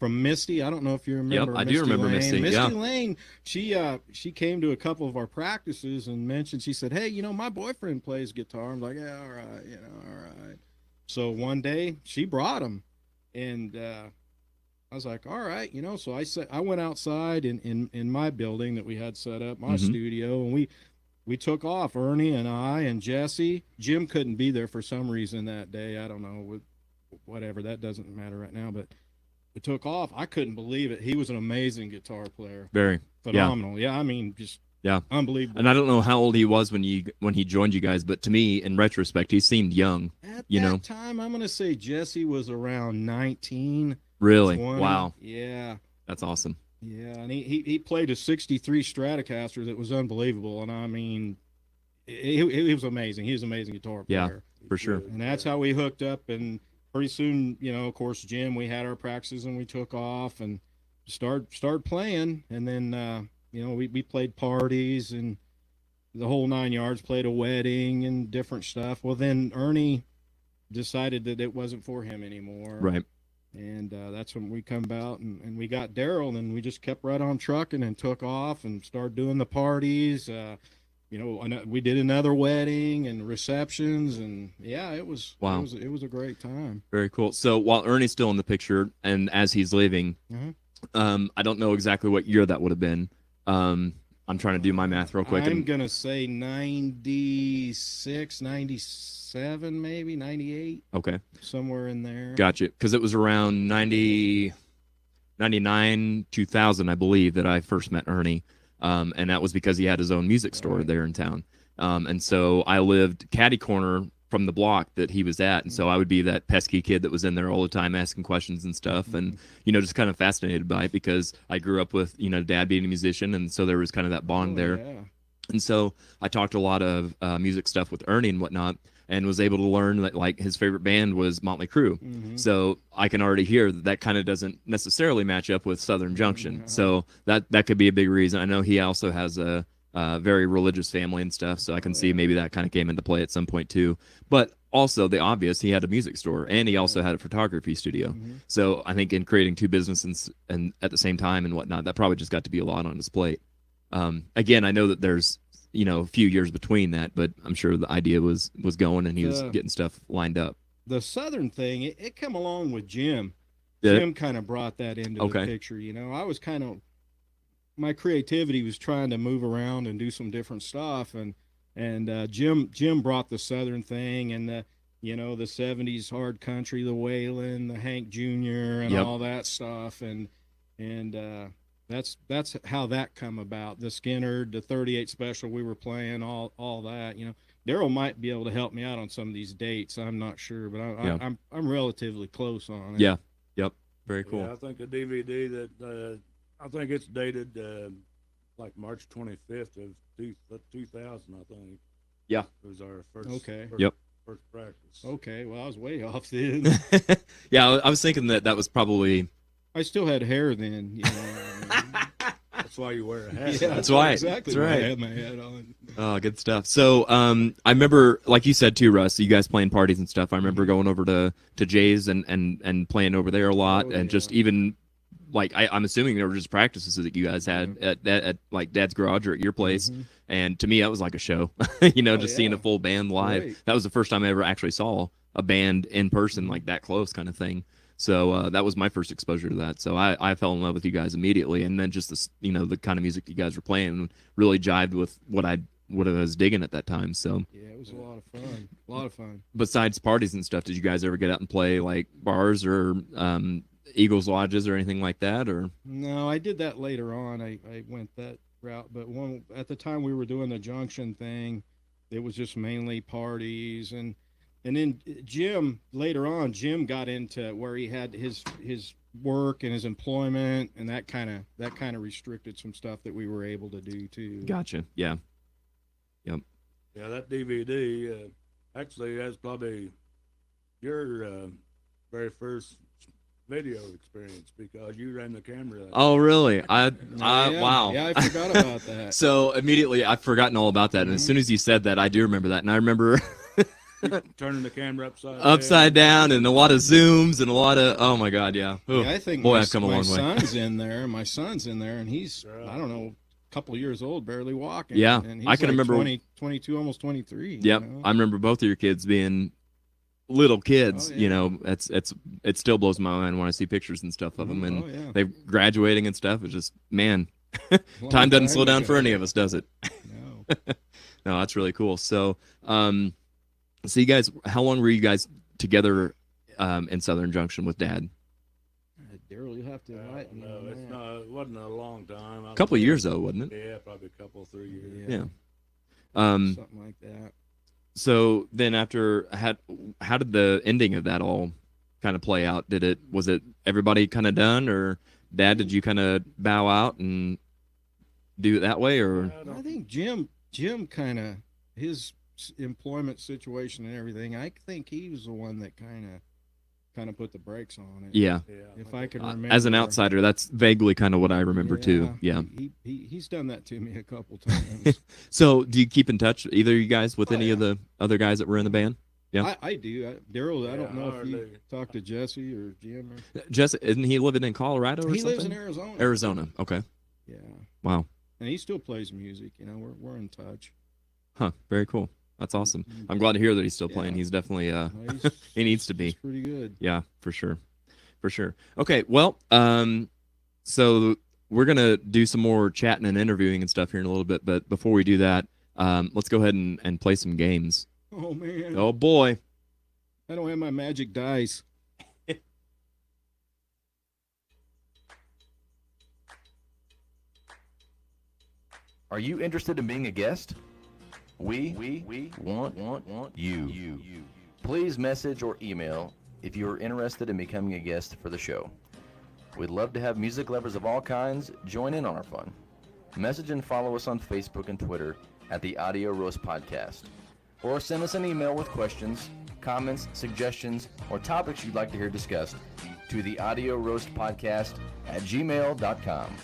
Misty. I don't know if you remember. Yep, I do remember Lane. Misty, Misty yeah. Lane. She came to a couple of our practices and mentioned. She said, "Hey, my boyfriend plays guitar." I'm like, "Yeah, all right, all right." So one day she brought him, and I was like, "All right, So I went outside in my building that we had set up, my studio, and we took off. Ernie and I and Jesse. Jim couldn't be there for some reason that day. I don't know, whatever. That doesn't matter right now, but. We took off. I couldn't believe it. He was an amazing guitar player. Very Phenomenal. Yeah, I mean, just unbelievable. And I don't know how old he was when he joined you guys, but to me, in retrospect, he seemed young. At you that know? time, I'm going to say Jesse was around 19. Really? 20. Wow. Yeah. That's awesome. Yeah, and he played a 63 Stratocaster that was unbelievable, and I mean, he was amazing. He was an amazing guitar player. Yeah, for sure. And that's how we hooked up, and pretty soon, of course, Jim, we had our practices, and we took off and started playing, and then we played parties and the whole 9 yards, played a wedding and different stuff. Well, then Ernie decided that it wasn't for him anymore. Right. And that's when we come out and we got Darrell, and we just kept right on trucking and took off and started doing the parties. We did another wedding and receptions, and yeah, Wow. it was a great time. Very cool. So while Ernie's still in the picture and as he's leaving, I don't know exactly what year that would have been. I'm trying to do my math real quick. I'm going to say 96, 97, maybe 98. Okay. Somewhere in there. Gotcha. Because it was around 90, 99, 2000, I believe, that I first met Ernie. And that was because he had his own music store there in town. And so I lived catty corner from the block that he was at. And so I would be that pesky kid that was in there all the time asking questions and stuff. And, just kind of fascinated by it because I grew up with, dad being a musician. And so there was kind of that bond there. Yeah. And so I talked a lot of music stuff with Ernie and whatnot, and was able to learn that like his favorite band was Motley Crue. So I can already hear that kind of doesn't necessarily match up with Southern Junction. So that could be a big reason. I know he also has a very religious family and stuff, so I can see maybe that kind of came into play at some point too. But also the obvious, he had a music store and he also had a photography studio. So I think in creating two businesses and at the same time and whatnot, that probably just got to be a lot on his plate. Again, I know that there's a few years between that, but I'm sure the idea was going and he was getting stuff lined up. The Southern thing, it come along with Jim. Did it? Jim kind of brought that into the picture. I was my creativity was trying to move around and do some different stuff, and Jim brought the Southern thing and the 70s hard country, the Waylon, the Hank Jr. and all that stuff, and that's how that come about. The Skinner, the 38 special we were playing, all that. Darrell might be able to help me out on some of these dates. I'm not sure, but I'm relatively close on it. Yeah. Yep. Very cool. Yeah, I think the DVD that I think it's dated like March 25th of 2000. I think. Yeah. It was our first. Okay. First practice. Okay. Well, I was way off then. Yeah, I was thinking that was probably. I still had hair then. That's why you wear a hat. Yeah, that's right. Exactly. That's right. I had my hat on. Oh, good stuff. So, I remember, like you said too, Russ, you guys playing parties and stuff. I remember going over to Jay's and playing over there a lot, and just even like I'm assuming there were just practices that you guys had at like Dad's garage or at your place. And to me, that was like a show. Seeing a full band live. Right. That was the first time I ever actually saw a band in person, like that close, kind of thing. So that was my first exposure to that. So I fell in love with you guys immediately, and then just the kind of music you guys were playing really jived with what I was digging at that time. So yeah, it was a lot of fun. A lot of fun. Besides parties and stuff, did you guys ever get out and play like bars or Eagles lodges or anything like that? Or no, I did that later on. I went that route, but at the time we were doing the Junction thing, it was just mainly parties. And then Jim got into where he had his work and his employment, and that kind of restricted some stuff that we were able to do too. Gotcha. Yeah. Yep. Yeah, that DVD actually that's probably your very first video experience because you ran the camera. Oh, really? Yeah. Wow. Yeah, I forgot about that. So immediately I've forgotten all about that, and as soon as you said that, I do remember that, and I remember. Turning the camera upside down and a lot of zooms and a lot of oh my god, yeah. Ooh, I think boy, I've come a long way. son's in there. My son's in there, and he's I don't know, a couple of years old, barely walking. Yeah, and he's I can like remember 22, almost 23. Yep, I remember both of your kids being little kids. Oh, yeah. It still blows my mind when I see pictures and stuff of them, and they're graduating and stuff. It's just man, time doesn't slow down for any of us, does it? No. No, that's really cool. So, so you guys, how long were you guys together in Southern Junction with Dad? Darrell, you'll have to enlighten me. No, it wasn't a long time. A couple of years though, wasn't it? Yeah, probably a couple, 3 years. Yeah. Something like that. So then after, how did the ending of that all kind of play out? Was it everybody kind of done, or Dad, did you kind of bow out and do it that way, or? I think Jim kind of, his employment situation and everything, I think he was the one that kind of put the brakes on it. Yeah. If I could remember. As an outsider, that's vaguely kind of what I remember too. Yeah. He's done that to me a couple times. So do you keep in touch, either of you guys, with any of the other guys that were in the band? Yeah. I do. Darrell, I don't Yeah, know I if you do. talked to Jesse or Jim. Jesse, isn't he living in Colorado or He something? lives in Arizona. Arizona. Okay. Yeah. Wow. And he still plays music. You know, we're in touch. Huh. Very cool. That's awesome. I'm glad to hear that he's still Yeah. playing. He's definitely He's, he needs to be. He's pretty good. Yeah, for sure. For sure. Okay, well, so we're gonna do some more chatting and interviewing and stuff here in a little bit, but before we do that, let's go ahead and play some games. Oh man. Oh boy. I don't have my magic dice. Are you interested in being a guest? We want you. Please message or email if you are interested in becoming a guest for the show. We'd love to have music lovers of all kinds join in on our fun. Message and follow us on Facebook and Twitter at the Audio Roast Podcast. Or send us an email with questions, comments, suggestions, or topics you'd like to hear discussed to the Audio Roast Podcast at gmail.com.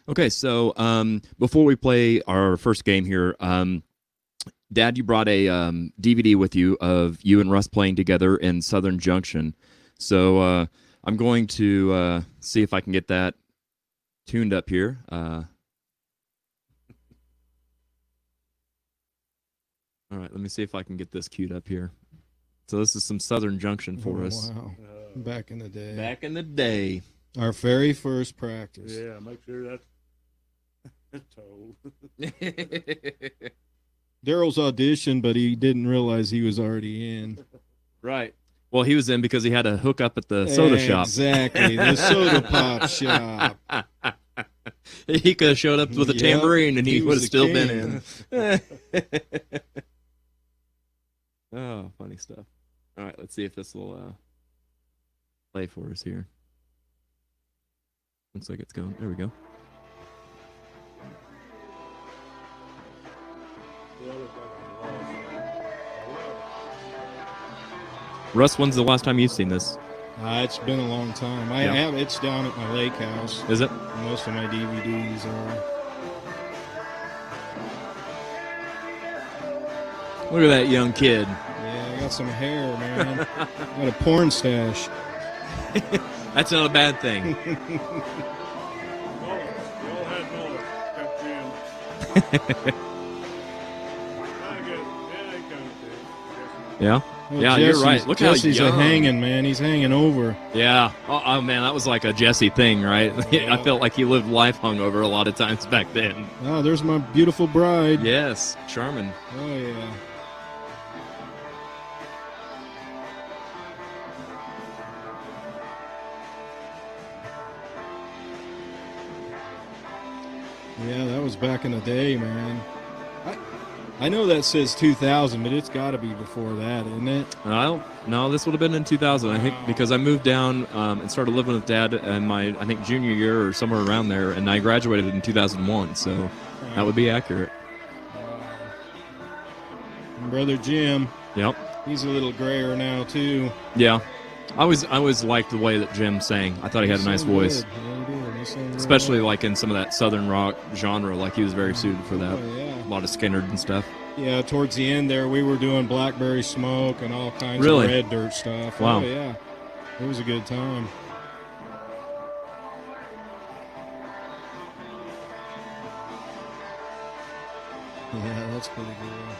Okay, so before we play our first game here, Dad, you brought a DVD with you of you and Russ playing together in Southern Junction. So I'm going to see if I can get that tuned up here. All right, let me see if I can get this queued up here. So this is some Southern Junction for us. Wow. Back in the day. Back in the day. Our very first practice. Yeah, make sure that's told. Darrell's audition, but he didn't realize he was already in. Right. Well, he was in because he had to hook up at the soda shop. Exactly, the soda pop shop. He could have showed up with a Yep, tambourine and he he would was have still the been king. in. Oh, funny stuff. All right, let's see if this will play for us here. Looks like it's going. There we go. Russ, when's the last time you've seen this? It's been a long time. I Yeah. have. It's down at my lake house. Is it? Most of my DVDs are. Look at that young kid. Yeah, I got some hair, man. Got a porn stash. That's not a bad thing. We all had Muller. Got Jim. I guess, yeah, they come to. Yeah? Well, Yeah, you're Jesse's- right. Look how Jesse's young. a hanging, man. He's hanging over. Yeah. Oh, man, that was like a Jesse thing, right? Yeah. I felt like he lived life hungover a lot of times back then. Oh, there's my beautiful bride. Yes, charming. Oh, yeah. Yeah, that was back in the day, man. I know that says 2000, but it's got to be before that, isn't it? No, this would have been in 2000, I think, because I moved down and started living with Dad in my, I think, junior year or somewhere around there, and I graduated in 2001, so that would be accurate. And Brother Jim, Yep. he's a little grayer now, too. Yeah. I always liked the way that Jim sang. I thought he had a nice sang voice, good. Yeah, he did. He sang real especially well. like in some of that Southern rock genre. Like he was very suited for that. Oh, yeah. A lot of Skinner and stuff. Yeah, towards the end there, we were doing Blackberry Smoke and all kinds Really? of red dirt stuff. Wow. Oh, yeah. It was a good time. Yeah, that's pretty good.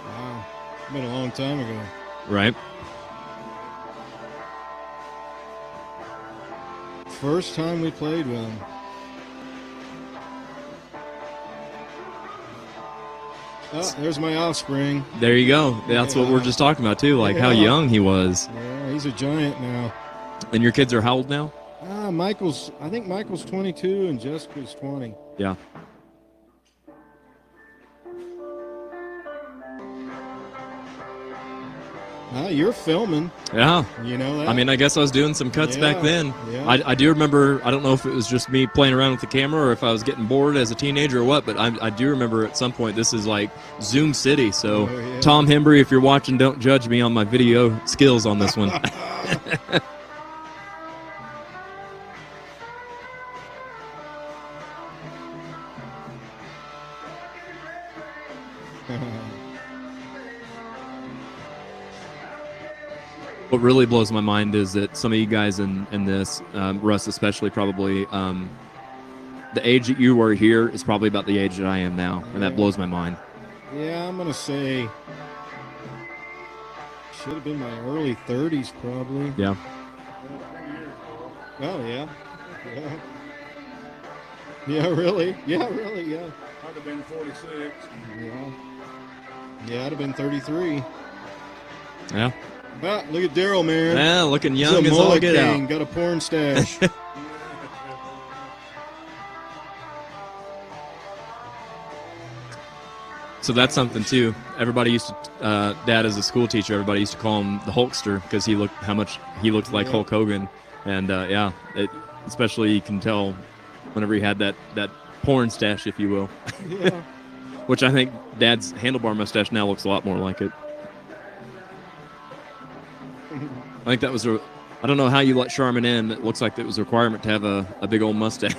Wow. Been a long time ago. Right. First time we played with him. Oh, there's my offspring. There you go. That's what we're just talking about too. Like how Yeah. young he was. Yeah, he's a giant now. And your kids are how old now? I think Michael's 22 and Jessica's 20. Yeah. You're filming. Yeah. You know that? I mean, I guess I was doing some cuts back then. Yeah. I do remember, I don't know if it was just me playing around with the camera or if I was getting bored as a teenager or what, but I do remember at some point this is like Zoom City. So, yeah. Tom Hembry, if you're watching, don't judge me on my video skills on this one. What really blows my mind is that some of you guys in this, Russ especially probably, the age that you were here is probably about the age that I am now, and that blows my mind. Yeah, I'm going to say should have been my early 30s probably. Yeah. Oh, yeah. Yeah. Yeah, really? Yeah, really, yeah. I'd have been 46. Yeah, I'd have been 33. Yeah. Ah, look at Darrell, man. Yeah, looking He's young a as all mullet get king, out. got a porn stash. So that's something too. Everybody used to, Dad as a school teacher, everybody used to call him the Hulkster because he looked like Hulk Hogan, and especially you can tell whenever he had that porn stash, if you will. Yeah. Which I think Dad's handlebar mustache now looks a lot more like it. I think that was I don't know how you let Charmin in. It looks like it was a requirement to have a big old mustache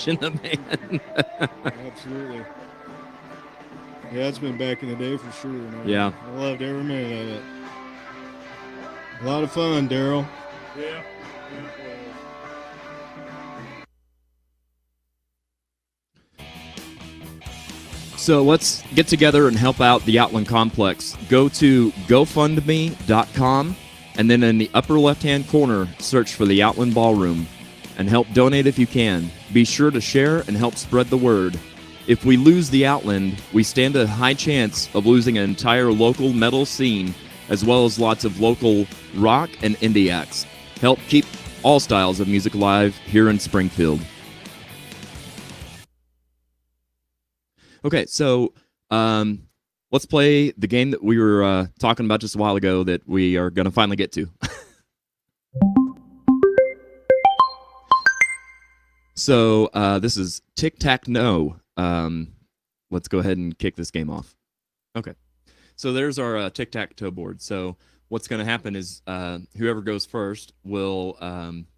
in the band. Absolutely. Yeah, it's been back in the day for sure, man. Yeah. I loved every minute of it. A lot of fun, Darrell. Yeah. So let's get together and help out the Outland Complex. Go to GoFundMe.com, and then in the upper left-hand corner, search for the Outland Ballroom, and help donate if you can. Be sure to share and help spread the word. If we lose the Outland, we stand a high chance of losing an entire local metal scene, as well as lots of local rock and indie acts. Help keep all styles of music alive here in Springfield. Okay, so let's play the game that we were talking about just a while ago that we are going to finally get to. So this is Tic-Tac-No. Let's go ahead and kick this game off. Okay, so there's our tic-tac-toe board. So what's going to happen is whoever goes first will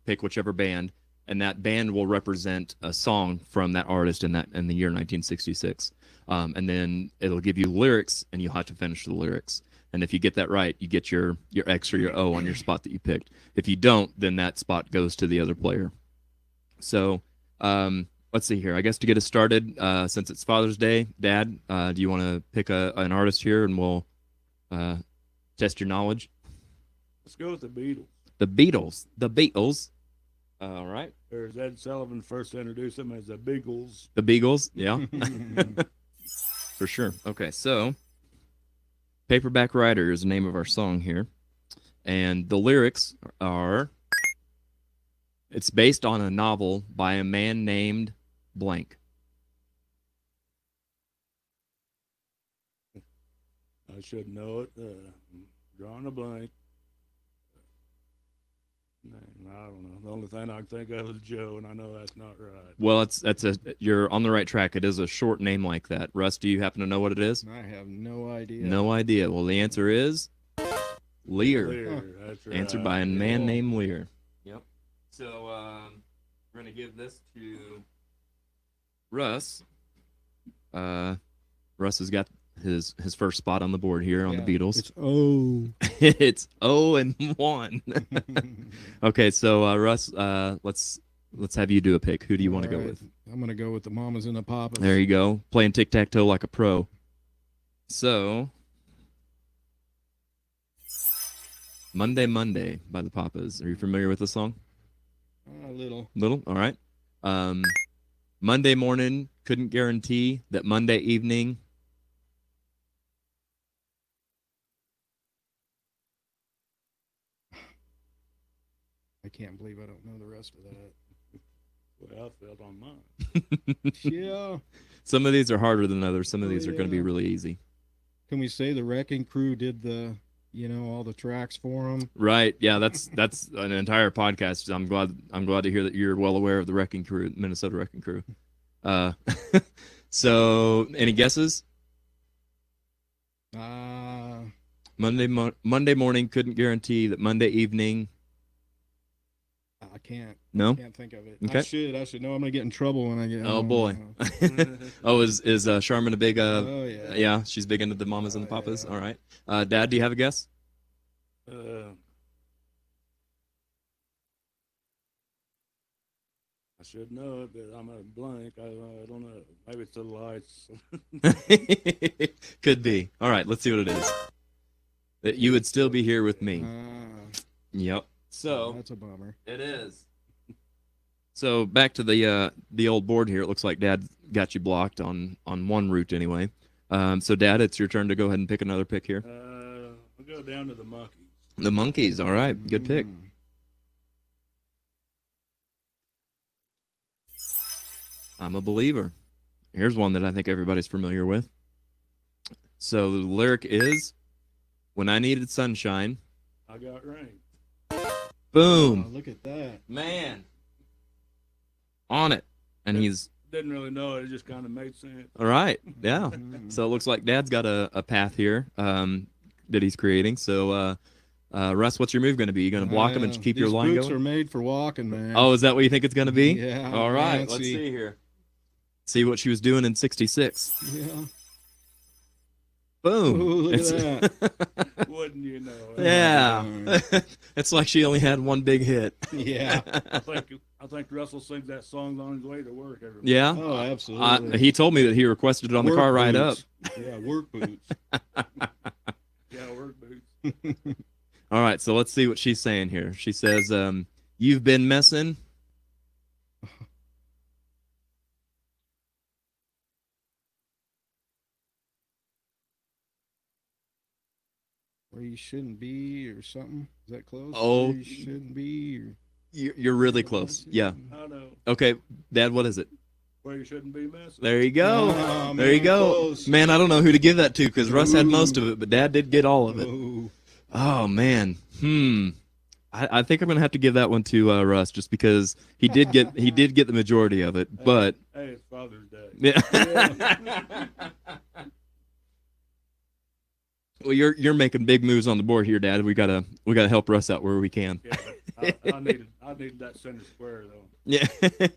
pick whichever band, and that band will represent a song from that artist in the year 1966. And then it'll give you lyrics, and you'll have to finish the lyrics. And if you get that right, you get your X or your O on your spot that you picked. If you don't, then that spot goes to the other player. So let's see here. I guess to get us started, since it's Father's Day, Dad, do you want to pick an artist here, and we'll test your knowledge? Let's go with the Beatles. The Beatles. The Beatles. All right. Or as Ed Sullivan first introduced them as the Beagles. The Beagles, yeah. For sure. Okay, so Paperback Writer is the name of our song here. And the lyrics are, it's based on a novel by a man named blank. I should know it. Drawing a blank. I don't know. The only thing I can think of is Joe, and I know that's not right. Well, you're on the right track. It is a short name like that. Russ, do you happen to know what it is? I have no idea. No idea. Well, the answer is Lear. Lear, that's right. Answered by a man named Lear. Yep. So we're going to give this to Russ. Russ has got his first spot on the board here on the Beatles. It's O. It's 0-1. Okay, so Russ, let's have you do a pick. Who do you want to go with? I'm going to go with the Mamas and the Papas. There you go. Playing tic-tac-toe like a pro. So, Monday Monday by the Papas. Are you familiar with the song? A little. Little? All right. Monday morning, couldn't guarantee that Monday evening. I can't believe I don't know the rest of that. Well, I felt on mine. Yeah. Some of these are harder than others. Some of these are going to be yeah. really easy. Can we say the Wrecking Crew did the all the tracks for them. Right. Yeah, that's an entire podcast. I'm glad to hear that you're well aware of the Wrecking Crew, Minnesota Wrecking Crew. Uh, so any guesses? Monday morning, couldn't guarantee that Monday evening. I can't. No? I can't think of it. Okay. I should know I'm gonna get in trouble when I get. Oh boy. Oh, is Charmin a big Oh yeah. yeah, she's big into the mamas and the papas. Yeah. All right. Dad, do you have a guess? I should know it, but I'm a blank. I don't know. Maybe it's the lights. Could be. All right, let's see what it is. That you would still be here with me. Yep. So That's a bummer. it is. So back to the old board here. It looks like Dad got you blocked on one route anyway. So Dad, it's your turn to go ahead and pick another pick here. I'll go down to the monkeys. The Monkeys. All right, good pick. Mm. I'm a believer. Here's one that I think everybody's familiar with. So the lyric is, "When I needed sunshine, I got rain. boom, Oh, look at that. man, on it." And he's Didn't really know it. It just kind of made sense. all right. Yeah. Mm. So it looks like Dad's got a path here that he's creating. So Russ, what's your move going to be? You going to block him and keep your line These boots going? are made for walking, man. Oh, is that what you think it's going to be? Yeah. All right. Let's fancy. see here. See what she was doing in '66. Yeah. Boom. Ooh, look at that. Wouldn't you know it? Yeah. It's like she only had one big hit. Yeah. I think Russell sings that song on his way to work every morning. Yeah. Oh, absolutely. He told me that he requested it on the Work car ride up. boots. Yeah, work boots. Yeah, work boots. All right, so let's see what she's saying here. She says, "You've been messing." Where you shouldn't be, or something. Is that close? Oh. Where you shouldn't be, or You're really close. Yeah. I know. Okay, Dad, what is it? Where you shouldn't be messing. There you go. Oh, There you man, go. close. Man, I don't know who to give that to because Russ had most of it, but Dad did get all of it. Oh. Oh man. I think I'm gonna have to give that one to Russ just because he did get the majority of it. But Hey, it's Father's Day. yeah. Well, you're making big moves on the board here, Dad. We gotta help Russ out where we can. Yeah, but I needed that center square though. Yeah.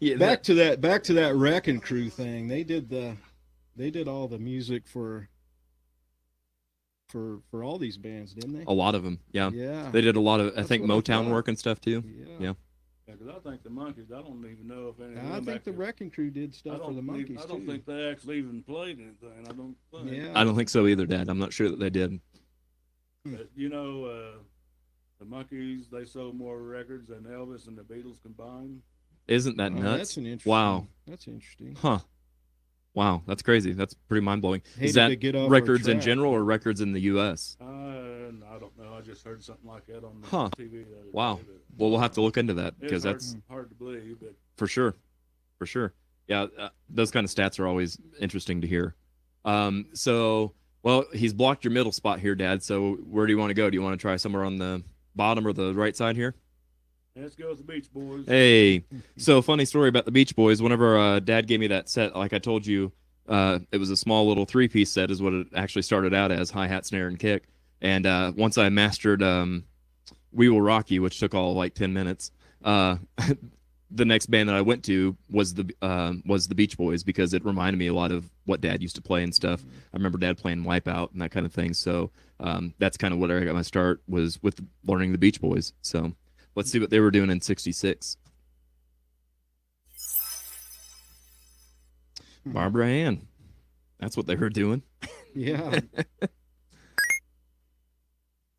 Yeah. Back to that Wrecking Crew thing. They did all the music for all these bands, didn't they? A lot of them. Yeah. Yeah. They did a lot of I That's think what I Motown thought. work and stuff too. Yeah. Yeah. Yeah, because I think the Monkeys. I don't even know if any. of I them think the actually- Wrecking Crew did I stuff for don't the believe- Monkeys I don't too. think they actually even played anything. I don't think. Yeah. I don't think so either, Dad. I'm not sure that they did. But, the Monkeys, they sold more records than Elvis and the Beatles combined. Isn't that Oh, nuts? that's an interesting. Wow. That's interesting. Huh. Wow, that's crazy. That's pretty mind blowing. Hated Is that to get off our records in track. general or records in the U.S.? I don't know. I just heard something like that on the Huh. TV. The other Wow. day, but Well, we'll have to look into that it's because hard, that's hard to believe. But for sure. For sure. Yeah, those kind of stats are always interesting to hear. Well, he's blocked your middle spot here, Dad. So where do you want to go? Do you want to try somewhere on the bottom or the right side here? let's go with the Beach Boys. Hey, so funny story about the Beach Boys. Whenever Dad gave me that set, like I told you, it was a small little 3-piece set is what it actually started out as, hi-hat, snare, and kick. And once I mastered We Will Rock You, which took all like 10 minutes, the next band that I went to was the Beach Boys because it reminded me a lot of what Dad used to play and stuff. I remember Dad playing Wipeout and that kind of thing. So that's kind of what I got my start was with learning the Beach Boys. So let's see what they were doing in '66. Barbara Ann. That's what they were doing. Yeah.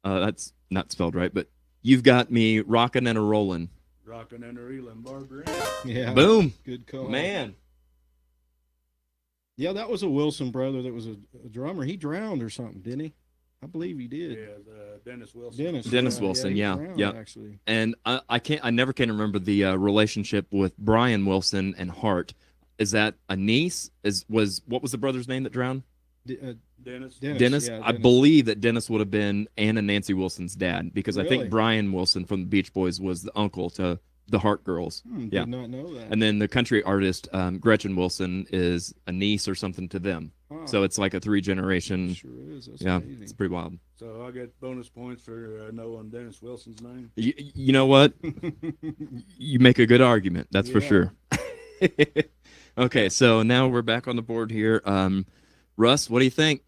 That's not spelled right, but You've Got Me Rockin' and a Rollin'. Rockin' and a Reelin' Barbara. Yeah. Boom. Good call. Man. Yeah, that was a Wilson brother that was a drummer. He drowned or something, didn't he? I believe he Yeah, did. Dennis Wilson. Dennis Wilson, he yeah, drowned, yeah. Actually. And I never can remember the relationship with Brian Wilson and Hart. Is that a niece? What was the brother's name that drowned? Dennis. Dennis, yeah, I Dennis. believe that Dennis would have been Ann and Nancy Wilson's dad, because I Really? think Brian Wilson from the Beach Boys was the uncle to the Hart girls. Yeah. Did not know that. And then the country artist Gretchen Wilson is a niece or something to them. Huh. So it's like a 3-generation. Sure is. That's Yeah, amazing. it's pretty wild. So I get bonus points for knowing Dennis Wilson's name. You know what? You make a good argument. That's for Yeah. sure. Okay, so now we're back on the board here. Russ, what do you think?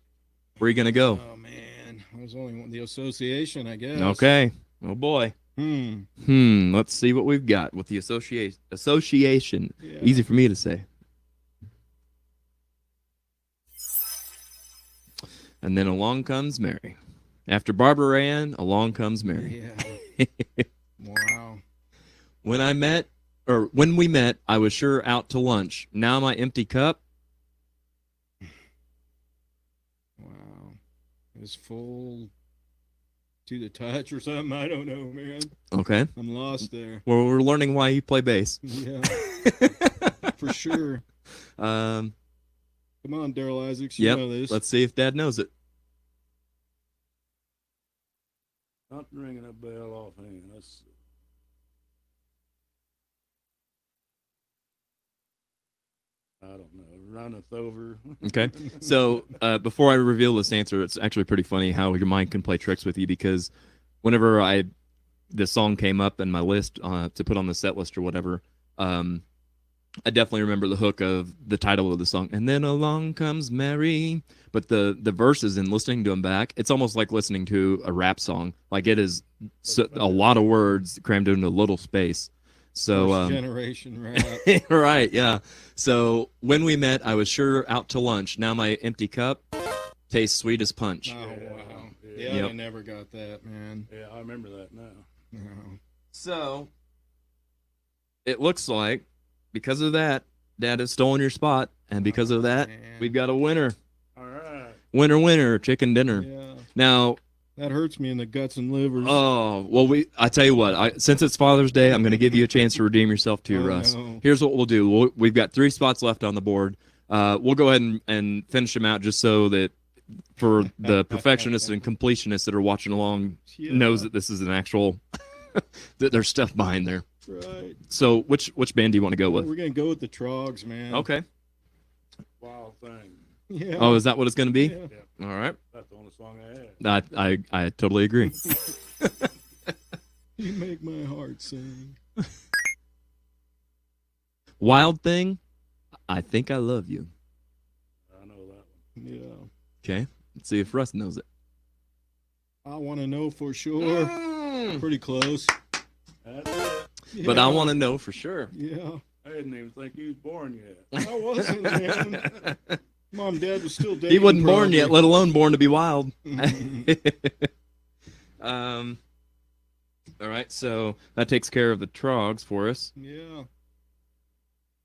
Where are you gonna go? Oh man, I was only the association, I guess. Okay. Oh boy. Let's see what we've got with the association. Yeah. Easy for me to say. And then along comes Mary. After Barbara Ann, along comes Mary. Yeah. Wow. When we met, I was sure out to lunch. Now my empty cup. Wow. It's full to the touch or something. I don't know, man. Okay. I'm lost there. Well, we're learning why you play bass. Yeah. For sure. Um, Come on, Darrell Isaacs. You yep. know this. Let's see if Dad knows it. Not ringing a bell offhand. Let's see. I don't know. Runneth over. Okay. So before I reveal this answer, it's actually pretty funny how your mind can play tricks with you, because whenever the song came up in my list to put on the set list or whatever, I definitely remember the hook of the title of the song, and then along comes Mary. But the verses and listening to them back, it's almost like listening to a rap song. Like it is a lot of words crammed into a little space. So First generation rap. right, yeah. So when we met, I was sure out to lunch. Now my empty cup tastes sweet as punch. Oh, Yeah. wow. Yeah. Yeah, Yep. I never got that, man. Yeah, I remember that now. No. So it looks like because of that, Dad has stolen your spot, and because of that, Man. we've got a winner. All right. Winner, chicken dinner. Yeah. Now, That hurts me in the guts and livers. oh well, I tell you what. Since it's Father's Day, I'm going to give you a chance to redeem yourself too, Oh, Russ. no. Here's what we'll do. We've got 3 spots left on the board. We'll go ahead and finish them out, just so that for the perfectionists and completionists that are watching along Yeah. knows that this is an actual that there's stuff behind there. Right. So which band do you want to go with? We're gonna go with the Trogs, man. Okay. Wild thing. Yeah. Oh, is that what it's going to be? Yeah. All right. That's the only song I had. I totally agree. You make my heart sing. Wild Thing, I Think I Love You. I know that one. Yeah. Okay. Let's see if Russ knows it. I want to know for sure. Pretty close. That's it. But Yeah. I want to know for sure. Yeah. I didn't even think he was born yet. I wasn't, man. Mom and Dad was still dating. He wasn't born yet, probably. let alone born to be wild. All right, so that takes care of the Trogs for us. Yeah.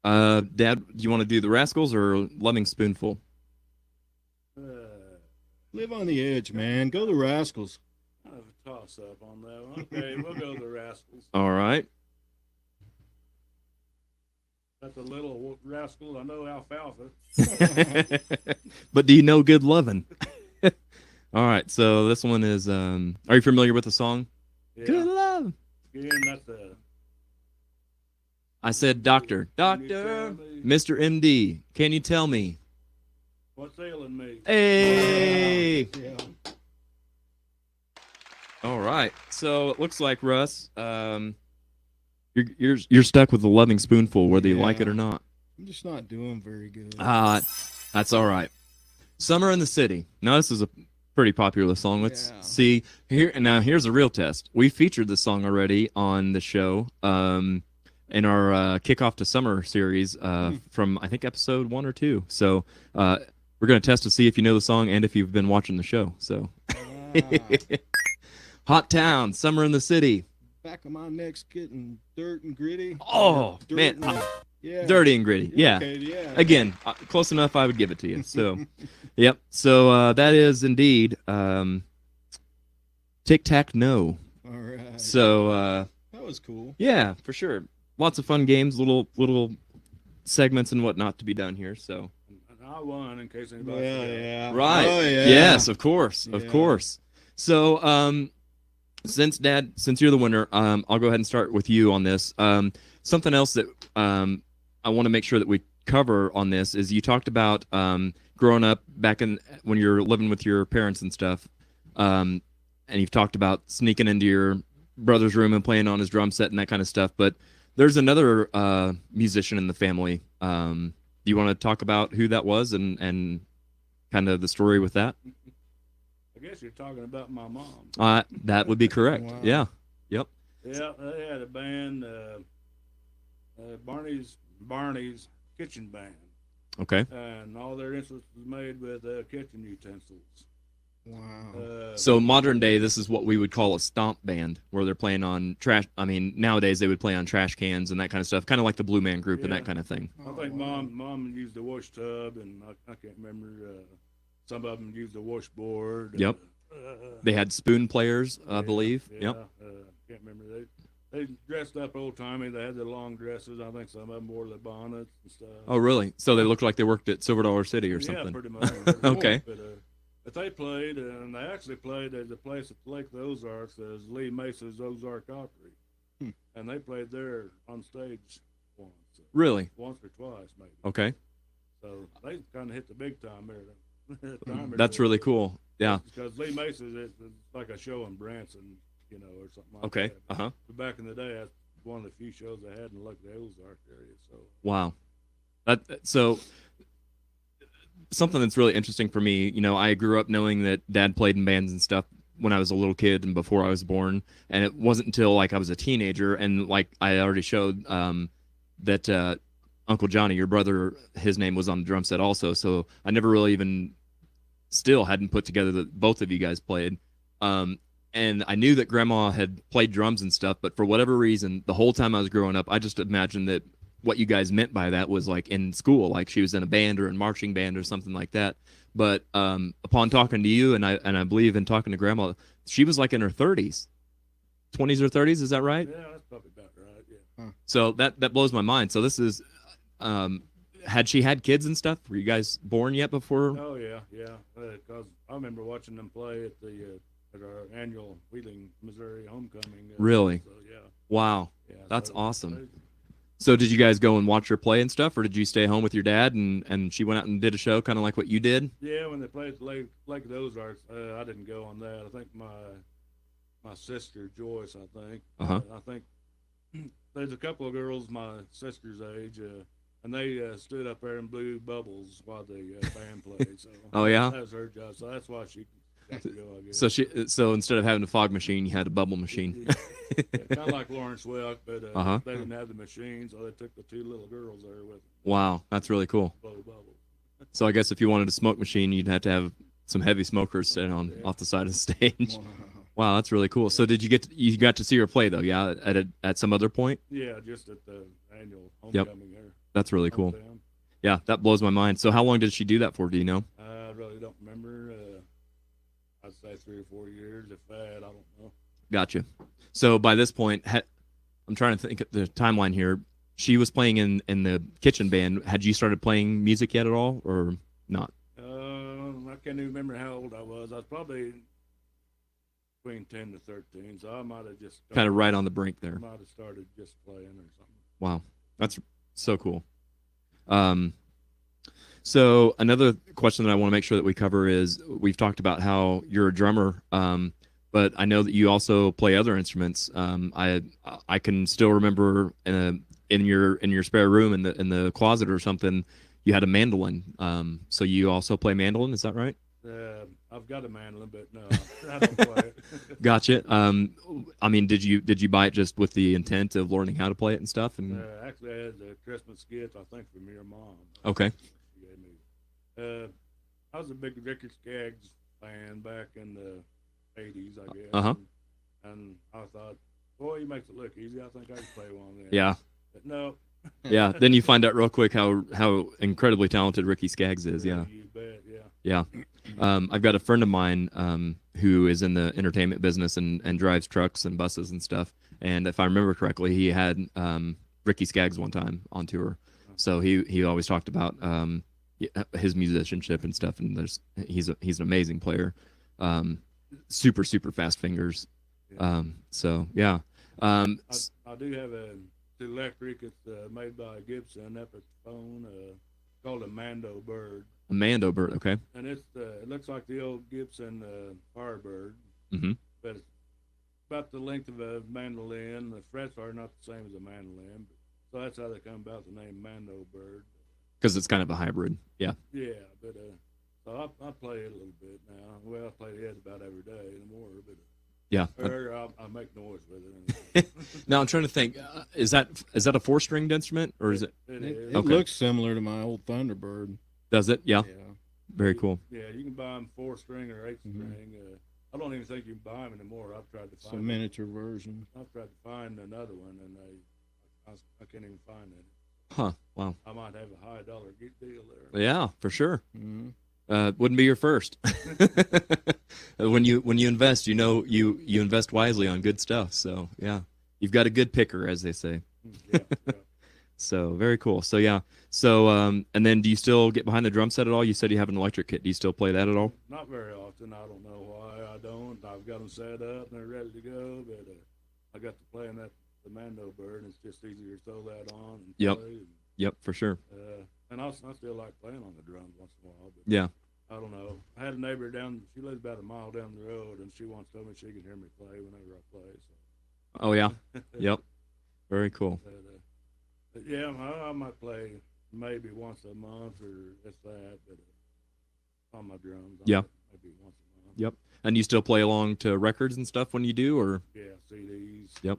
Dad, do you want to do the Rascals or Loving Spoonful? Live on the edge, man. Go the Rascals. I have a toss up on that one. Okay, we'll go the Rascals. All right. That's a little rascal. I know alfalfa. But do you know Good Lovin'? All right, so this one is, are you familiar with the song? Yeah. Good Love. Again, that's a. I said, Doctor, Can you tell me Mr. MD, can you tell me? what's ailing me? Hey! Yeah. All right, so it looks like, Russ, you're stuck with the Loving Spoonful, whether you like it Yeah. or not. I'm just not doing very good. That's all right. Summer in the City. Now, this is a pretty popular song. Let's Yeah. see here. Now, here's a real test. We featured this song already on the show in our kickoff to summer series from, I think, episode 1 or 2. So we're going to test to see if you know the song and if you've been watching the show. So, Hot Town, Summer in the City. Back of my neck's getting dirt and gritty. Oh, Dirt man. and- yeah. Dirty and Gritty. Yeah. Okay, yeah. Again, close enough, I would give it to you. So, yep. So that is indeed Tic Tac No. All right. So, that was cool. yeah, for sure. Lots of fun games, little segments and whatnot to be done here. So, I won in case anybody. Yeah, forgot. yeah. Right. Oh, yeah. Yes, of course. Of Yeah. course. So, since you're the winner, I'll go ahead and start with you on this. Something else that I want to make sure that we cover on this is you talked about growing up back in when you're living with your parents and stuff, and you've talked about sneaking into your brother's room and playing on his drum set and that kind of stuff. But there's another musician in the family. Do you want to talk about who that was and kind of the story with that? I guess you're talking about my mom. That would be correct. Wow. Yeah. Yep. Yeah, they had a band, Barney's Kitchen Band, Okay. and all their instruments was made with kitchen utensils. Wow. So modern day, this is what we would call a stomp band, where they're playing on trash. I mean, nowadays they would play on trash cans and that kind of stuff, kind of like the Blue Man Group and Yeah. that kind of thing. I think mom used the wash tub, and I can't remember. Some of them used the washboard. Yep. They had spoon players, I believe. Yeah, Yep. Can't remember. They dressed up old timey. They had the long dresses. I think some of them wore the bonnets and stuff. Oh, really? So they looked like they worked at Silver Dollar City or Yeah, something. pretty much. Okay. But they played, and they actually played at the place at Lake of the Ozarks, as Lee Mace's Ozark Opry. And they played there on stage once. Really? Once or twice, maybe. Okay. So they kind of hit the big time there. That's really cool. Yeah. Because Lee Mace's it's like a show in Branson, or something like Okay. that. Uh-huh. But back in the day, that's one of the few shows I had in Lake of the Ozark area. So. Wow. So something that's really interesting for me, I grew up knowing that Dad played in bands and stuff when I was a little kid and before I was born, and it wasn't until like I was a teenager and like I already showed that Uncle Johnny, your brother, his name was on the drum set also, so I never really even still hadn't put together that both of you guys played. And I knew that Grandma had played drums and stuff, but for whatever reason, the whole time I was growing up, I just imagined that what you guys meant by that was like in school, like she was in a band or a marching band or something like that. But upon talking to you, and I believe in talking to Grandma, she was like in her 30s, 20s or 30s. Is that right? Yeah, that's probably about right. Yeah. So that blows my mind. So this is, had she had kids and stuff? Were you guys born yet before? Oh yeah. Because I remember watching them play at the at our annual Wheeling, Missouri homecoming. Really? So, yeah. Wow, Yeah. that's so, awesome. So did you guys go and watch her play and stuff, or did you stay home with your dad and she went out and did a show, kind of like what you did? Yeah, when they played at Lake of the Ozarks, I didn't go on that. I think my sister Joyce, Uh-huh. I think there's a couple of girls my sister's age, and they stood up there and blew bubbles while the band played. So Oh, yeah? that was her job. So that's why she got to go, I guess. So instead of having a fog machine, you had a bubble machine. Kind of like Lawrence Welk, but Uh-huh. they didn't have the machine, so they took the two little girls there with them, Wow, that's really cool. blow bubbles. So I guess if you wanted a smoke machine, you'd have to have some heavy smokers sitting on off the side of the stage. Wow, that's really cool. So did you got to see her play though? Yeah, at some other point. Yeah, just at the annual homecoming there. That's really cool. Hometown. Yeah, that blows my mind. So how long did she do that for? Do you know? I really don't remember. I'd say 3 or 4 years, if that. I don't know. Gotcha. So by this point, I'm trying to think of the timeline here. She was playing in the kitchen band. Had you started playing music yet at all, or not? I can't even remember how old I was. I was probably between 10 to 13, so I might have just Kind of right on the brink there. Might have started just playing or something. Wow, that's so cool. So another question that I want to make sure that we cover is we've talked about how you're a drummer, but I know that you also play other instruments. I can still remember in your spare room in the closet or something, you had a mandolin. So you also play mandolin, is that right? I've got a mandolin, but no, I don't play it. Gotcha. I mean, did you buy it just with the intent of learning how to play it and stuff? And Actually, I had the Christmas gift, I think, from your mom. okay. She gave me. I was a big Ricky Skaggs fan back in the 80s, I guess. Uh-huh. And I thought, boy, he makes it look easy. I think I could play one of them. Yeah. But no. Yeah. Then you find out real quick how incredibly talented Ricky Skaggs is. Yeah. You bet, yeah. Yeah. I've got a friend of mine who is in the entertainment business and drives trucks and buses and stuff. And if I remember correctly, he had Ricky Skaggs one time on tour. So he always talked about his musicianship and stuff. And he's an amazing player. Super fast fingers. So yeah. I do have an electric. It's made by Gibson up at the phone. Called a Mando Bird. A Mando Bird, okay. And it looks like the old Gibson Firebird, but it's about the length of a mandolin. The frets are not the same as a mandolin, so that's how they come about the name Mando Bird. Because it's kind of a hybrid, yeah. Yeah, but so I play it a little bit now. Well, I play it about every day anymore, but yeah, I make noise with it. Now I'm trying to think. Is that a 4-stringed instrument or is it? It looks similar to my old Thunderbird. Does it? Yeah. Yeah. Very cool. Yeah, you can buy them 4-string or 8-string. I don't even think you can buy them anymore. I've tried to find It's a miniature version. I've tried to find another one, and I can't even find it. Huh. Wow. I might have a high dollar deal there. Yeah, for sure. Mm-hmm. Wouldn't be your first. When you invest, you invest wisely on good stuff. So yeah, you've got a good picker, as they say. Yeah. So very cool. So yeah. So and then do you still get behind the drum set at all? You said you have an electric kit. Do you still play that at all? Not very often. I don't know why I don't. I've got them set up and they're ready to go, but I got to playing the Mando Bird, and it's just easier to throw that on. And Yep. play and, Yep, for sure. And I still like playing on the drums once in a while. But Yeah. I don't know. I had a neighbor she lives about a mile down the road, and she once told me she could hear me play whenever I play. So. Oh yeah. Yep. Very cool. But yeah, I might play maybe once a month or if that, but on my drums. Yeah. Maybe once a month. Yep. And you still play along to records and stuff when you do, or? Yeah, CDs. Yep.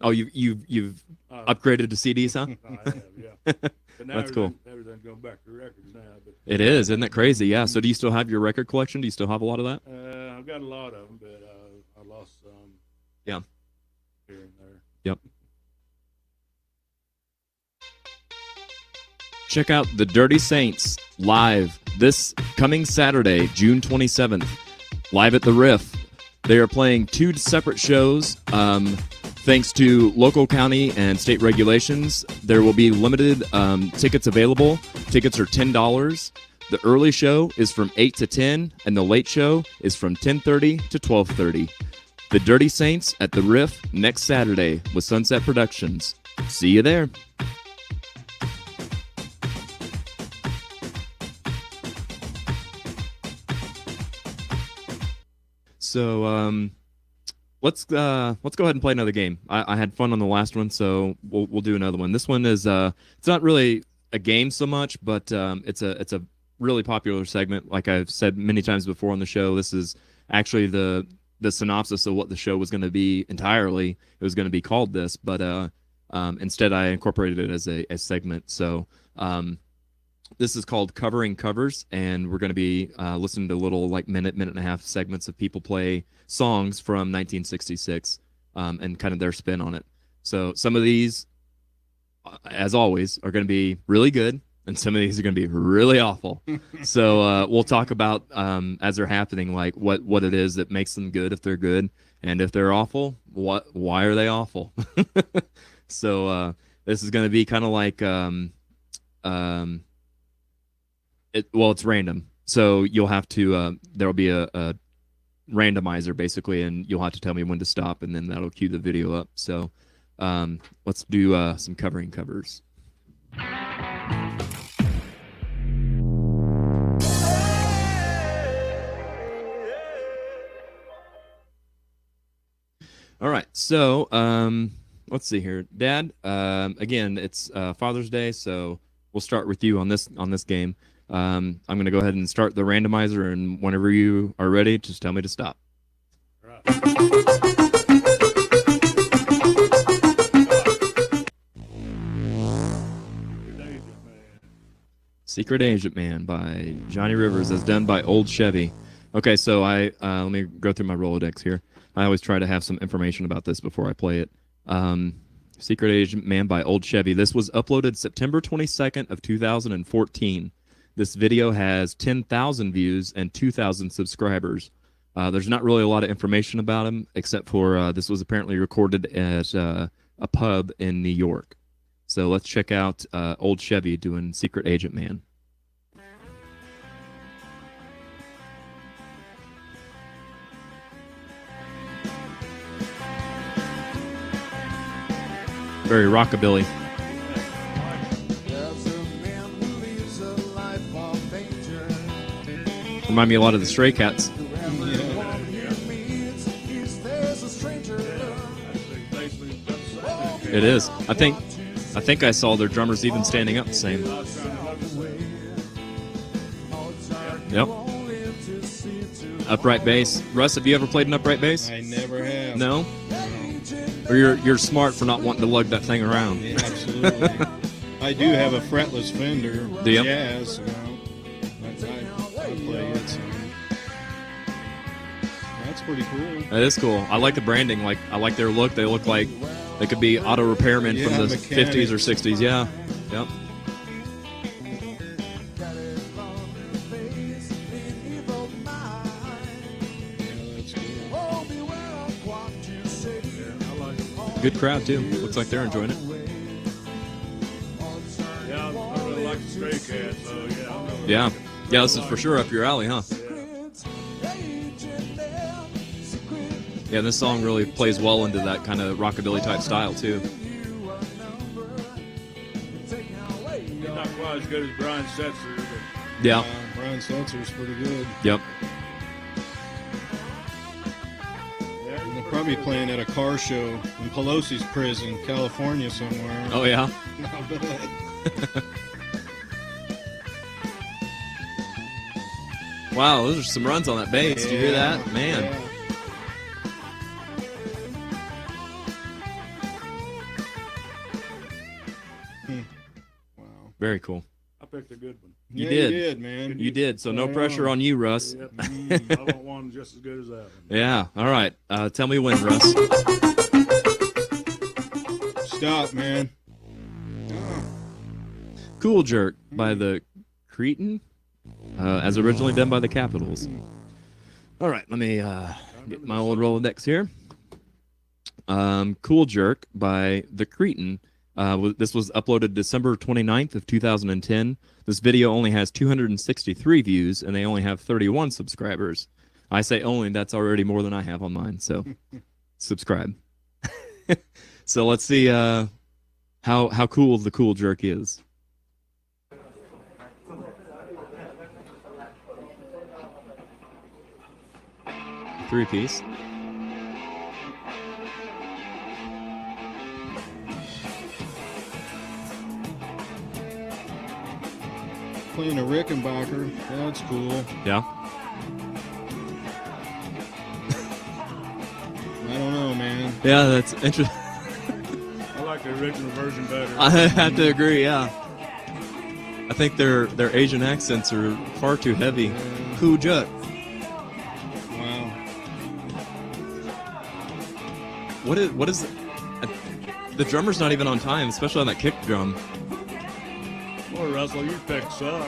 Oh, you've upgraded to CDs, huh? I have, yeah. But now That's cool. Everything's going back to records now. But It is, isn't that crazy? Yeah. So do you still have your record collection? Do you still have a lot of that? I've got a lot of them, but I lost some. Yeah. Here and there. Yep. Check out the Dirty Saints live this coming Saturday, June 27th, live at the Riff. They are playing 2 separate shows. Thanks to local, county, and state regulations, there will be limited tickets available. Tickets are $10. The early show is from 8 to 10, and the late show is from 10:30 to 12:30. The Dirty Saints at the Riff next Saturday with Sunset Productions. See you there. So let's go ahead and play another game. I had fun on the last one, so we'll do another one. This one is it's not really a game so much, but it's a really popular segment. Like I've said many times before on the show, this is actually the synopsis of what the show was going to be entirely. It was going to be called this, but instead I incorporated it as a segment. So this is called Covering Covers, and we're going to be listening to little like minute and a half segments of people play songs from 1966 and kind of their spin on it. So some of these, as always, are going to be really good, and some of these are going to be really awful. So we'll talk about as they're happening, like what it is that makes them good if they're good, and if they're awful, why are they awful? So this is going to be kind of like it's random. So you'll have to there'll be a randomizer basically, and you'll have to tell me when to stop, and then that'll cue the video up. So let's do some covering covers. All right, so let's see here, Dad. Again, it's Father's Day, so we'll start with you on this game. I'm going to go ahead and start the randomizer, and whenever you are ready, just tell me to stop. Right. Secret Agent Man by Johnny Rivers, as done by Old Chevy. Okay, so let me go through my Rolodex here. I always try to have some information about this before I play it. Secret Agent Man by Old Chevy. This was uploaded September 22nd of 2014. This video has 10,000 views and 2,000 subscribers. There's not really a lot of information about him, except for this was apparently recorded at a pub in New York. So let's check out Old Chevy doing Secret Agent Man. very rockabilly. Remind me a lot of the Stray Cats. It is. I think I saw their drummers even standing up the same. Yep. Upright bass. Russ, have you ever played an upright bass? I never have. No? Or you're smart for not wanting to lug that thing around. Yeah, absolutely. I do have a fretless Fender. Do you? Jazz, I play it. So. That's pretty cool. That is cool. I like the branding. Like I like their look. They look like they could be auto repairmen from the mechanic. 50s or 60s. Yeah. Yep. Good crowd too. Looks like they're enjoying it. Yeah, I really like the Stray Cats, so yeah. I'm gonna Yeah. Yeah, this is for sure up your alley, huh? Yeah, this song really plays well into that kind of rockabilly type style too. He's not quite as good as Brian Setzer, but Yeah. Brian Setzer's pretty good. Yep. yeah, And they're probably playing at a car show in Pelosi's prison, California somewhere. Oh yeah. I bet. Wow, those are some runs on that bass. Did you hear that? Man. Yeah. Wow. Very cool. I picked a good one. You Yeah, did. You did, man. You did. So no Right pressure on you, Russ. Yep. I want one just as good as that one. Yeah. All right. Tell me when, Russ. Stop, man. Cool Jerk by the Cretan, as originally done by the Capitals. All right, let me get my old Rolodex here. Cool Jerk by the Cretan. This was uploaded December 29th of 2010. This video only has 263 views, and they only have 31 subscribers. I say only, that's already more than I have on mine, so subscribe. So let's see how cool the Cool Jerk is. Three-piece. Playing a Rickenbacker. That's cool. Yeah. I don't know, man. Yeah, that's interesting. I like the original version better. I have to agree, yeah. I think their Asian accents are far too heavy. Yeah. Cool Jerk. Wow. What is the drummer's not even on time, especially on that kick drum. Boy, Russell, you picked up.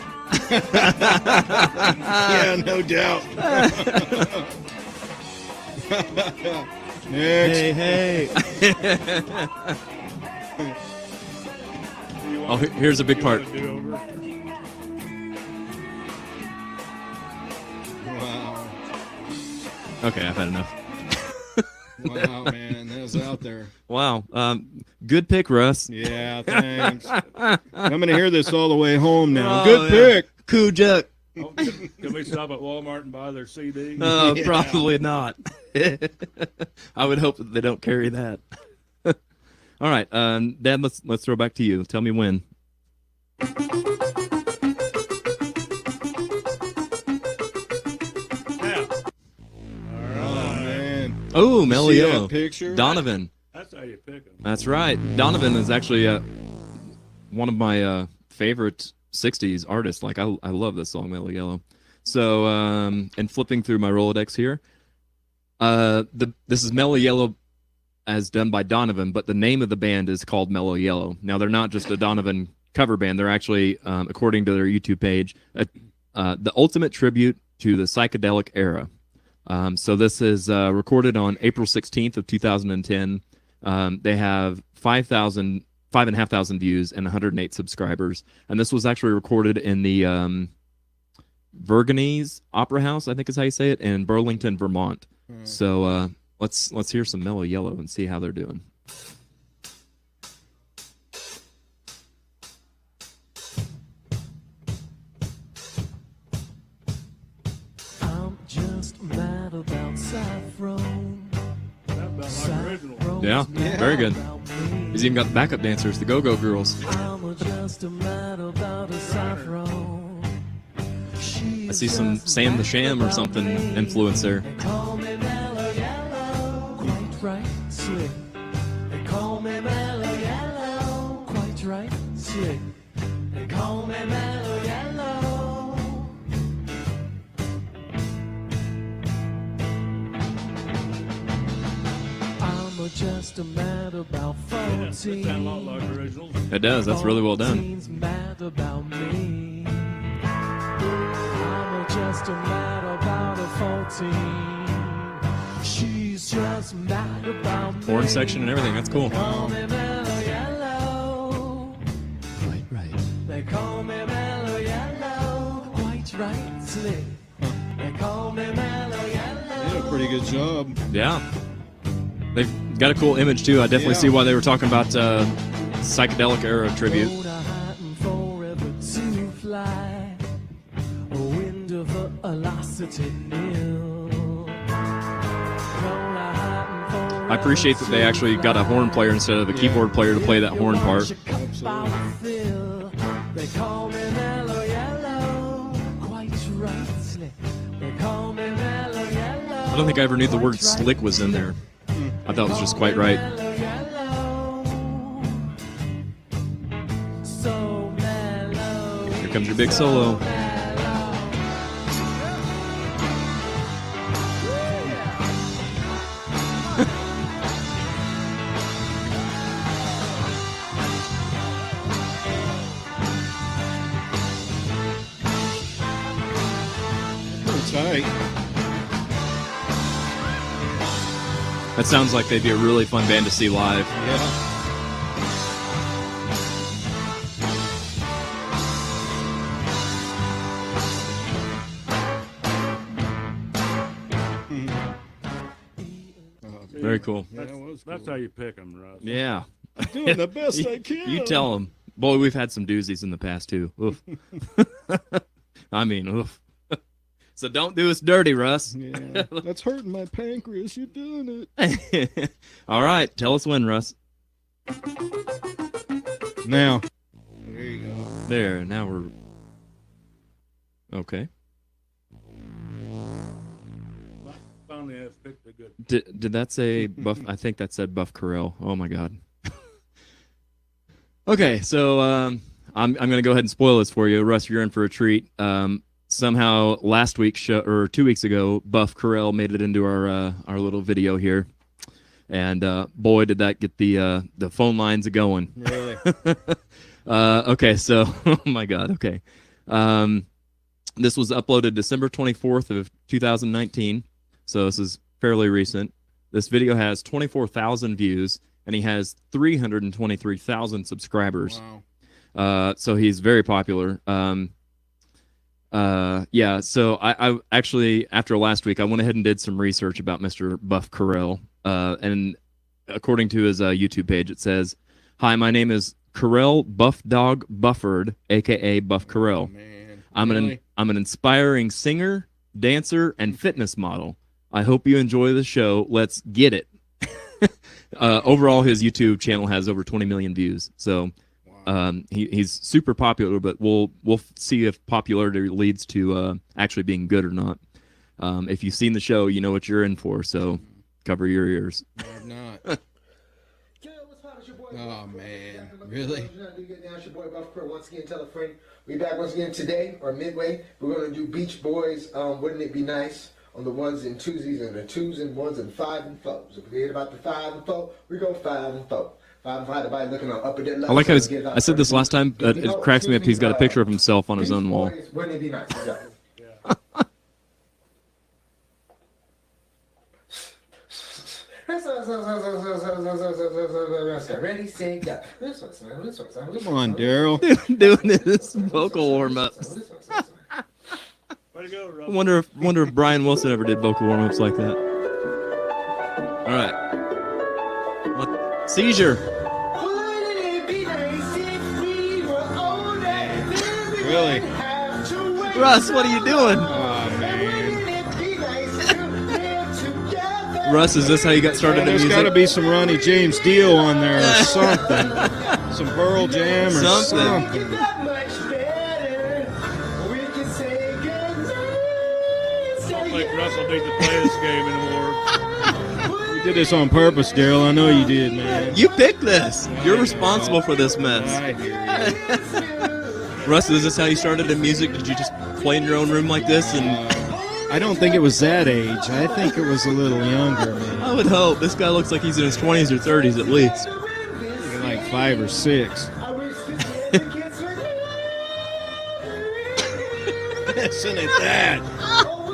Yeah, no doubt. Next. Hey. Oh, here's a big part. Wow. Okay, I've had enough. Wow, man. That was out there. Wow. Good pick, Russ. Yeah, thanks. I'm going to hear this all the way home now. Oh, Good yeah. pick. Cool Jerk. Oh, can we stop at Walmart and buy their CD? No, Yeah. probably not. I would hope that they don't carry that. All right, Dad, let's throw back to you. Tell me when. Yeah. Oh, man. Oh, Mellow See Yellow. that picture? Donovan. That's how you pick them. That's right. Donovan is actually one of my favorite 60s artists. Like, I love this song, Mellow Yellow. So, and flipping through my Rolodex here, this is Mellow Yellow as done by Donovan, but the name of the band is called Mellow Yellow. Now, they're not just a Donovan cover band. They're actually, according to their YouTube page, the ultimate tribute to the psychedelic era. So this is recorded on April 16th of 2010. They have 5,500 views and 108 subscribers. And this was actually recorded in the Vergennes Opera House, I think is how you say it, in Burlington, Vermont. So let's hear some Mellow Yellow and see how they're doing. That felt like original. Yeah, very good. He's even got the backup dancers, the Go-Go Girls. I see some Sam the Sham or something influence there. Just a mad about Yeah, 14. that sound a lot like originals. It does. That's really well done. 14's mad about me. I'm just a mad about a 14. She's just mad about me. Horn section and everything. That's cool. Call me Mellow Yellow. Right. They call me Mellow Yellow. Quite right, Slick. They call me Mellow Yellow. Did a pretty good job. Yeah. They've got a cool image, too. I definitely Yeah. see why they were talking about psychedelic era tribute. Road a hiding forever to fly. A wind of velocity nil. I appreciate that they actually got a horn player instead of the keyboard player to play that horn part. They call me Mellow Yellow. Quite rightly. They call me Mellow Yellow. I don't think I ever knew the word slick was in there. I thought it was just quite right. So mellow. Here comes your big solo. Pretty tight. That sounds like they'd be a really fun band to see live. Yeah. Very cool. Yeah, that was That's cool. how you pick them, Russ. Yeah. Doing the best I can. You tell them. Boy, we've had some doozies in the past, too. Oof. I mean, oof. So don't do us dirty, Russ. Yeah, that's hurting my pancreas. You're doing it. All right. Tell us when, Russ. Now. There you go. There. Now we're... Okay. Finally have picked a good. Did that say Buff? I think that said Buff Carell. Oh, my God. Okay, so I'm going to go ahead and spoil this for you. Russ, you're in for a treat. Somehow last week or 2 weeks ago, Buff Carell made it into our little video here, and boy, did that get the phone lines going. Really? Okay, so oh my God, okay, this was uploaded December 24th of 2019, so this is fairly recent. This video has 24,000 views, and he has 323,000 subscribers. Wow. So he's very popular. Yeah, so I actually, after last week, I went ahead and did some research about Mr. Buff Carell. And according to his YouTube page, it says, "Hi, my name is Carell Buff Dog Bufford, aka Buff Carell. Man. I'm Really? an inspiring singer, dancer, and fitness model. I hope you enjoy the show. Let's get it." Overall, his YouTube channel has over 20 million views. So he's super popular, but we'll see if popularity leads to actually being good or not. If you've seen the show, you know what you're in for. So cover your ears. I have not. Oh, man. Really? It's your boy Buff Crow. Once again, tell a friend. We back once again today, or midway. We're going to do Beach Boys, Wouldn't It Be Nice, on the ones and twosies, and the twos and ones and 5 and 4. So if we forget about the 5 and 4, we go 5 and 4. 5 and 5, everybody looking on upper dead level. I like how I said this last time, but it cracks me up. He's got a picture of himself on his own wall. Wouldn't it be nice? Exactly. Ready, set, go. Come on, Darrell. Doing this vocal warm-ups. Way to go, Russ. I wonder if Brian Wilson ever did vocal warm-ups like that. All right. Seizure. Really? Russ, what are you doing? Oh, man. Russ, is this how you got started in There's music? got to be some Ronnie James Dio on there or something. Some Pearl Jam or something. That much better. We can say goodnight. I don't think Russell needs to play this game anymore. You did this on purpose, Darrell. I know you did, man. You picked this. You're responsible for this mess. I hear you. Russ, is this how you started in music? Did you just play in your own room like this? And I don't think it was that age. I think it was a little younger, man. I would hope. This guy looks like he's in his 20s or 30s at least. Like 5 or 6. Listen at that.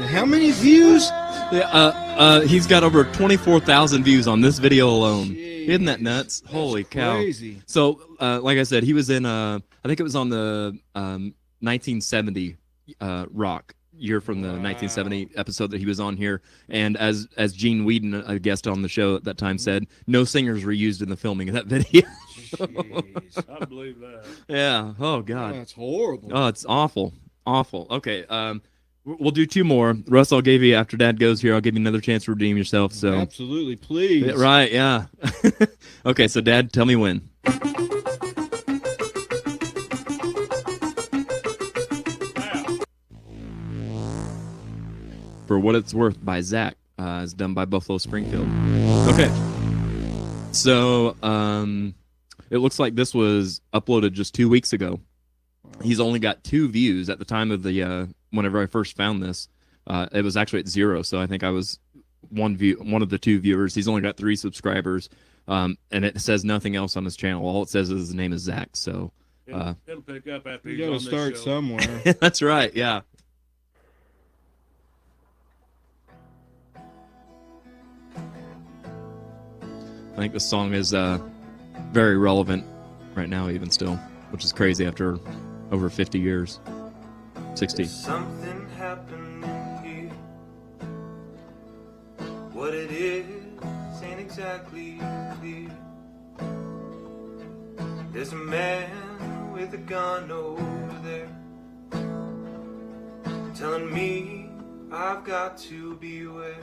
How many views? Yeah, he's got over 24,000 views on this video alone. Isn't that nuts? Holy cow. Crazy. So, like I said, he was in, I think it was on the 1970 rock year from the 1970 episode that he was on here. And as Gene Whedon, a guest on the show at that time, said, no singers were used in the filming of that video. I believe that. Yeah. Oh, God. That's horrible. Oh, it's awful. Awful. Okay. We'll do 2 more. Russ, I'll give you, after Dad goes here, I'll give you another chance to redeem yourself. So Absolutely, please. Yeah, right, yeah. Okay, so Dad, tell me when. For What It's Worth by Zach. Is done by Buffalo Springfield. Okay. So, it looks like this was uploaded just 2 weeks ago. He's only got 2 views at the time of the whenever I first found this. It was actually at 0, so I think I was one of the 2 viewers. He's only got 3 subscribers, and it says nothing else on his channel. All it says is his name is Zach. So It'll pick up after You he's got on to this start show. somewhere. that's right. Yeah. I think the song is very relevant right now, even still, which is crazy after over 50 years. 60. Something happening here. What it is ain't exactly clear. There's a man with a gun over there, telling me I've got to beware.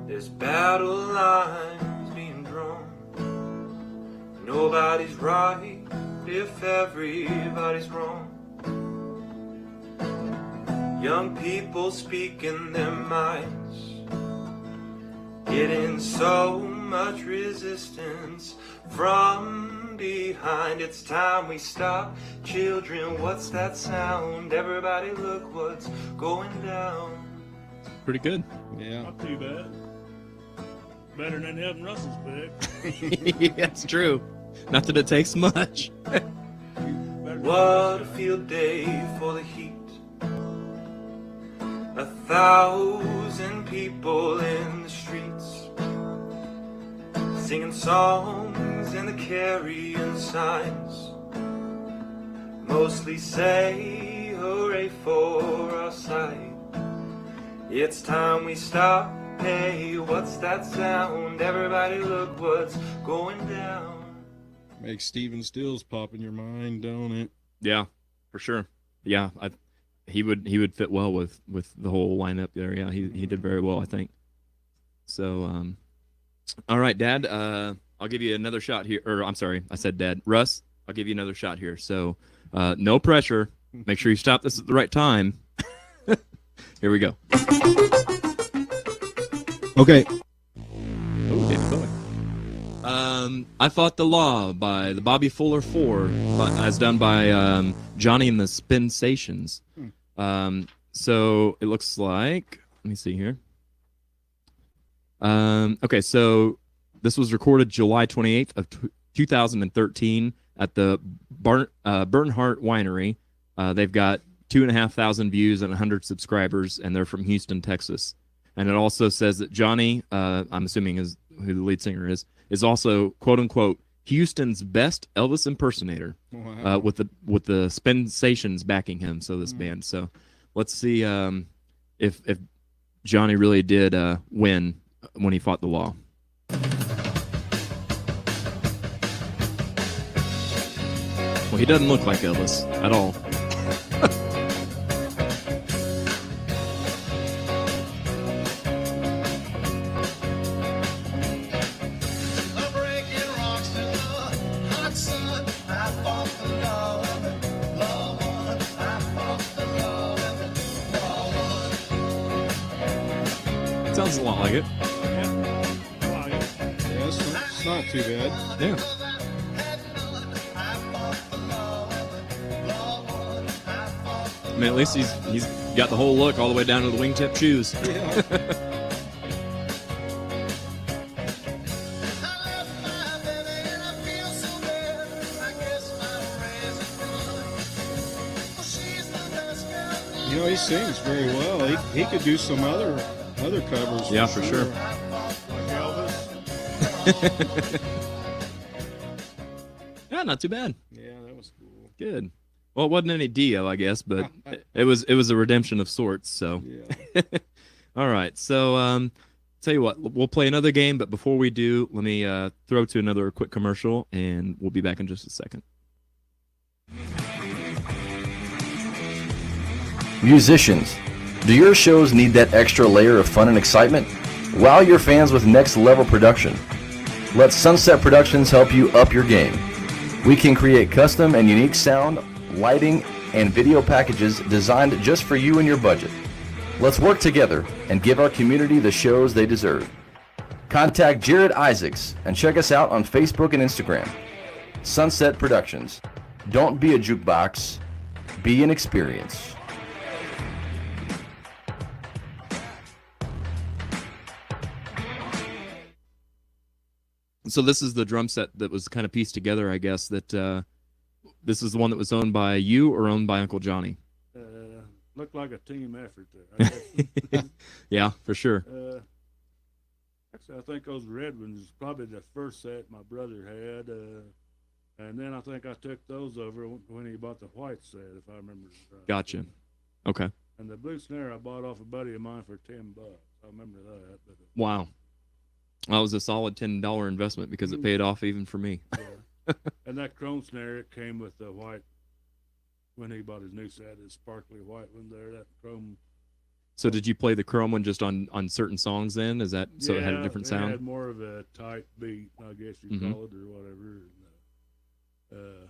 There's battle lines being drawn. Nobody's right if everybody's wrong. Young people speaking their minds, getting so much resistance from behind. It's time we stop. Children, what's that sound? Everybody look what's going down. Pretty good. Yeah. Not too bad. Better than having Russell's pick. That's true. Not that it takes much. Better than What a field day for the heat. 1,000 people in the streets, singing songs and the carrying signs, mostly say hooray for our side. It's time we stop. Hey, what's that sound? Everybody look what's going down. Makes Stephen Stills pop in your mind, don't it? Yeah, for sure. Yeah, he would fit well with the whole lineup there. Yeah, he did very well, I think. So, all right, Dad. I'll give you another shot here. Or I'm sorry, I said Dad. Russ, I'll give you another shot here. So, no pressure. Make sure you stop this at the right time. Here we go. Okay. Oh, David Bowie. I Fought the Law by the Bobby Fuller 4, as done by Johnny and the Spinsations. So it looks like, let me see here. Okay, so this was recorded July 28th of 2013 at the Bernhardt Winery. They've got 2,500 views and 100 subscribers, and they're from Houston, Texas. And it also says that Johnny, I'm assuming is who the lead singer is also, quote unquote, Houston's best Elvis impersonator. Wow. With the Spinsations backing him. So this band. So let's see if Johnny really did win when he fought the law. Well, he doesn't look like Elvis at all. Sounds a lot like it. Yeah, it's not too bad. Yeah. I mean, at least he's got the whole look all the way down to the wingtip shoes. Yeah. You know, he sings very well. He could do some other covers. Yeah, for sure. Like Elvis. Yeah, not too bad. Yeah, that was cool. Good. Well, it wasn't any Dio, I guess, but it was a redemption of sorts. So, Yeah. all right. So, tell you what, we'll play another game, but before we do, let me throw to another quick commercial, and we'll be back in just a second. Musicians, do your shows need that extra layer of fun and excitement? Wow your fans with next level production. Let Sunset Productions help you up your game. We can create custom and unique sound, lighting, and video packages designed just for you and your budget. Let's work together and give our community the shows they deserve. Contact Jared Isaacs and check us out on Facebook and Instagram. Sunset Productions. Don't be a jukebox, be an experience. So this is the drum set that was kind of pieced together, I guess, that this is the one that was owned by you or owned by Uncle Johnny? Looked like a team effort there. I guess. Yeah, for sure. Actually, I think those red ones is probably the first set my brother had. And then I think I took those over when he bought the white set, if I remember right. Gotcha. Okay. And the blue snare I bought off a buddy of mine for $10. I remember that. But, Wow. That was a solid $10 investment because it paid off even for me. yeah. And that chrome snare, it came with the white, when he bought his new set, his sparkly white one there, that chrome. So did you play the chrome one just on certain songs then? Is that so yeah, it had a different sound? It had more of a tight beat, I guess you call it, or whatever. And,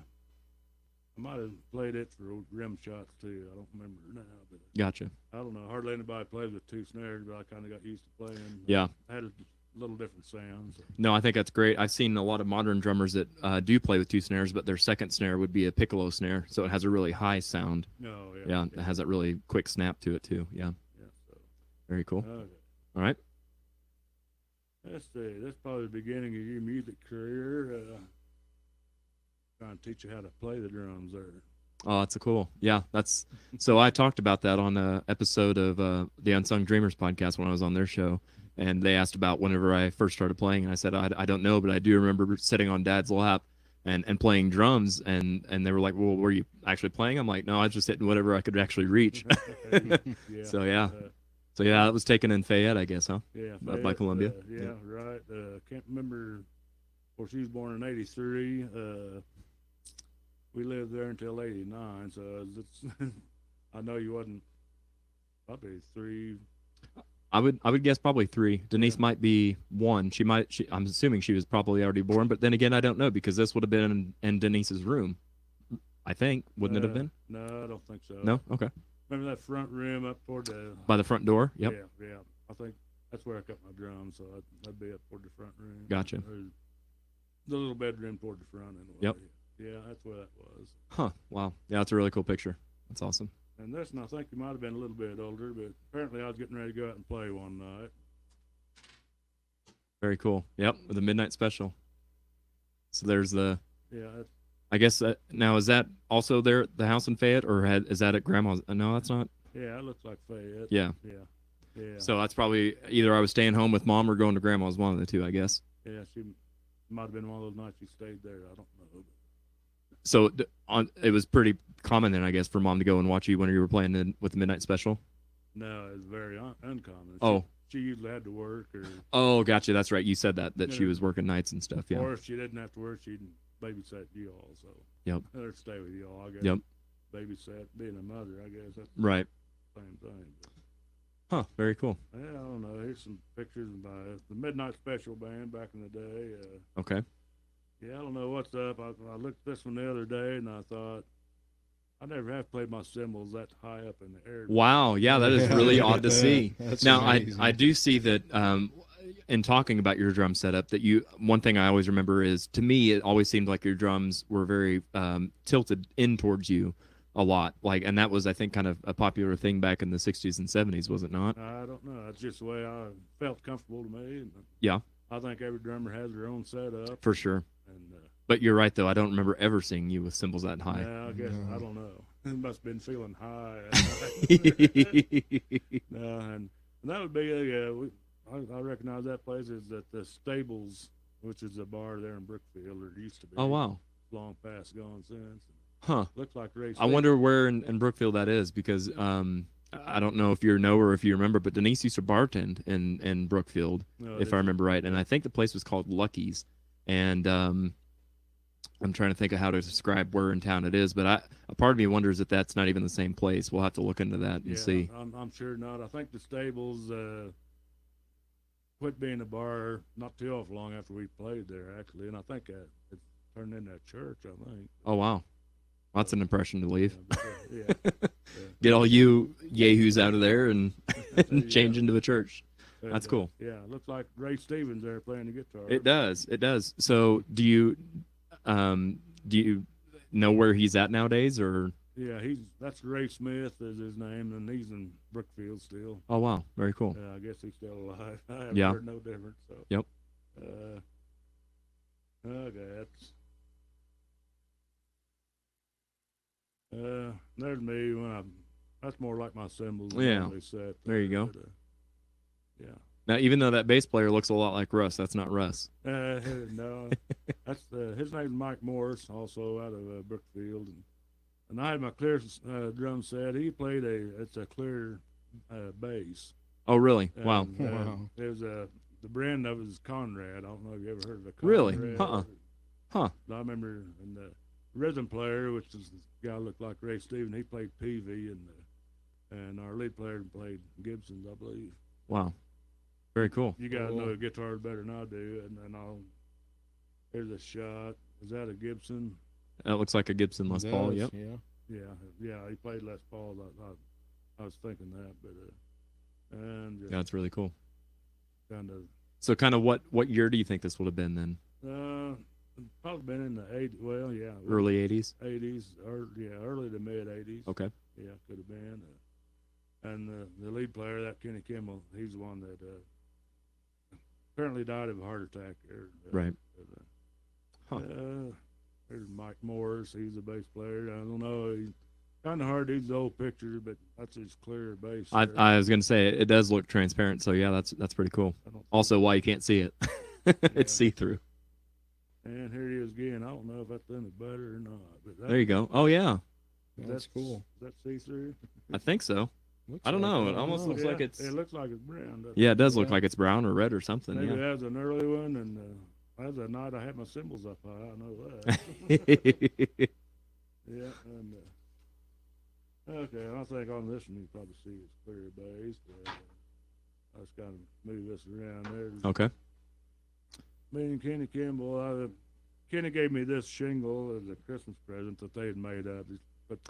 I might have played it for rim shots too. I don't remember now, but Gotcha. I don't know. Hardly anybody plays with two snares, but I kind of got used to playing. Yeah. I had a little different sound. So. No, I think that's great. I've seen a lot of modern drummers that do play with two snares, but their second snare would be a piccolo snare, so it has a really high sound. No, Yeah, it has that really quick snap to it too. Yeah. So. Very cool. Okay. All right. Let's see. That's probably the beginning of your music career. Trying to teach you how to play the drums there. Oh, that's a cool. Yeah, that's so I talked about that on an episode of the Unsung Dreamers podcast when I was on their show, and they asked about whenever I first started playing, and I said I don't know, but I do remember sitting on Dad's lap and playing drums, and they were like, well, were you actually playing? I'm like, no, I was just hitting whatever I could actually reach. Yeah. So yeah, it was taken in Fayette, I guess, huh? Yeah, Up by Columbia. Yeah, right. Can't remember. Well, she was born in '83. We lived there until '89, so it's, I know you wasn't probably 3. I would guess probably 3. Denise might be 1. I'm assuming she was probably already born, but then again, I don't know because this would have been in Denise's room. I think, wouldn't it have been? No, I don't think so. No. Okay. Remember that front room up toward the By the front door. Yep. Yeah. I think that's where I cut my drums, so I'd be up toward the front room. Gotcha. Or the little bedroom toward the front anyway. Yep. Yeah, that's where that was. Huh. Wow. Yeah, that's a really cool picture. That's awesome. And this, and I think you might have been a little bit older, but apparently I was getting ready to go out and play one night. Very cool. Yep. With the midnight special. So there's the. Yeah. I guess now is that also there at the house in Fayette, or is that at Grandma's? No, that's not. Yeah, it looks like Fayette. Yeah. Yeah. So that's probably either I was staying home with Mom or going to Grandma's, one of the two, I guess. Yeah, she might have been one of those nights she stayed there. I don't know. So it was pretty common then, I guess, for Mom to go and watch you when you were playing with the midnight special. No, it was very uncommon. She usually had to work, or oh, gotcha. That's right. You said that she was working nights and stuff. Yeah. Or if she didn't have to work, she'd babysat you all, so Yep. or stay with you all. I guess. Yep. Babysat, being a mother, I guess that's Right. the same thing. Huh. Very cool. But, yeah, I don't know. Here's some pictures by the Midnight Special Band back in the day. Okay. Yeah, I don't know what's up. I looked at this one the other day, and I thought, I never have played my cymbals that high up in the air. Wow. Yeah, that is Yeah, really look odd at to that. see. That's Now, amazing. I do see that in talking about your drum setup, that one thing I always remember is, to me, it always seemed like your drums were very tilted in towards you a lot. And that was, I think, kind of a popular thing back in the 60s and 70s, was it not? I don't know. That's just the way I felt comfortable to me. And Yeah, I think every drummer has their own setup. for sure. And But you're right, though. I don't remember ever seeing you with cymbals that high. yeah, I guess I don't know. It must have been feeling high. No, and that would be I recognize that place is at the Stables, which is a bar there in Brookfield, or it used to be. Oh, wow. Long past gone since. Huh. Looks like Ray. I wonder where in Brookfield that is, because I don't know if you know or if you remember, but Denise used to bartend in Brookfield, if I remember right. And I think the place was called Lucky's. And I'm trying to think of how to describe where in town it is, but a part of me wonders if that's not even the same place. We'll have to look into that and see. I'm sure not. I think the Stables quit being a bar not too awful long after we played there, actually, and I think it turned into a church. I think. Oh, wow. That's an impression to leave. Yeah. Get all you yahoos out of there and change into a church. That's cool. Yeah, it looks like Ray Stevens there playing the guitar. It does. It does. So do you know where he's at nowadays, or? Yeah, that's Ray Smith is his name, and he's in Brookfield still. Oh, wow. Very cool. I guess he's still alive. I haven't Yeah. heard no different. So. Yep. Okay, there's me when that's more like my cymbals. Yeah. Set There you go. But, yeah. Now, even though that bass player looks a lot like Russ, that's not Russ. No, that's his name's Mike Morris, also out of Brookfield, and I had my clear drum set. He played it's a clear bass. Oh, really? Wow. And, Wow. It was the brand of it is Conrad. I don't know if you ever heard of a Conrad. Really? Huh. I remember, and the rhythm player, which is the guy who looked like Ray Stevens, he played Peavy, and our lead player played Gibson's, I believe. Wow. Very cool. You gotta Cool. know guitars better than I do, and here's a shot. Is that a Gibson? That looks like a Gibson Les Paul. Does, Yep. Yeah. Yeah. He played Les Paul. I was thinking that, but and Yeah, it's really cool. kind of So, kind of what year do you think this would have been then? probably been in the 80s. Well, yeah, Early 80s? 80s, or early to mid 80s. Okay. Yeah, could have been. And the lead player, that Kenny Kimmel, he's the one that apparently died of a heart attack. Right. Huh. There's Mike Morris. He's a bass player. I don't know. He's kind of hard to use the old picture, but that's his clear bass. there. I was going to say, it does look transparent, so yeah, that's pretty cool. I don't- Also, why you can't see it. It's see-through. And here he is again. I don't know if that's any better or not. But There you go. Oh, yeah. That's cool. Is that see-through? I think so. Looks I don't like know. it. It almost looks like it's... It looks like it's brown. doesn't Yeah, it does look Yeah. like it's brown or red or something. Maybe Yeah. that's an early one, and that's a night I had my cymbals up high. I know that. Yeah, and okay, I think on this one you probably see it's clear bass. I just kind of move this around there. Okay. Me and Kenny Kimball, Kenny gave me this shingle as a Christmas present that they had made up.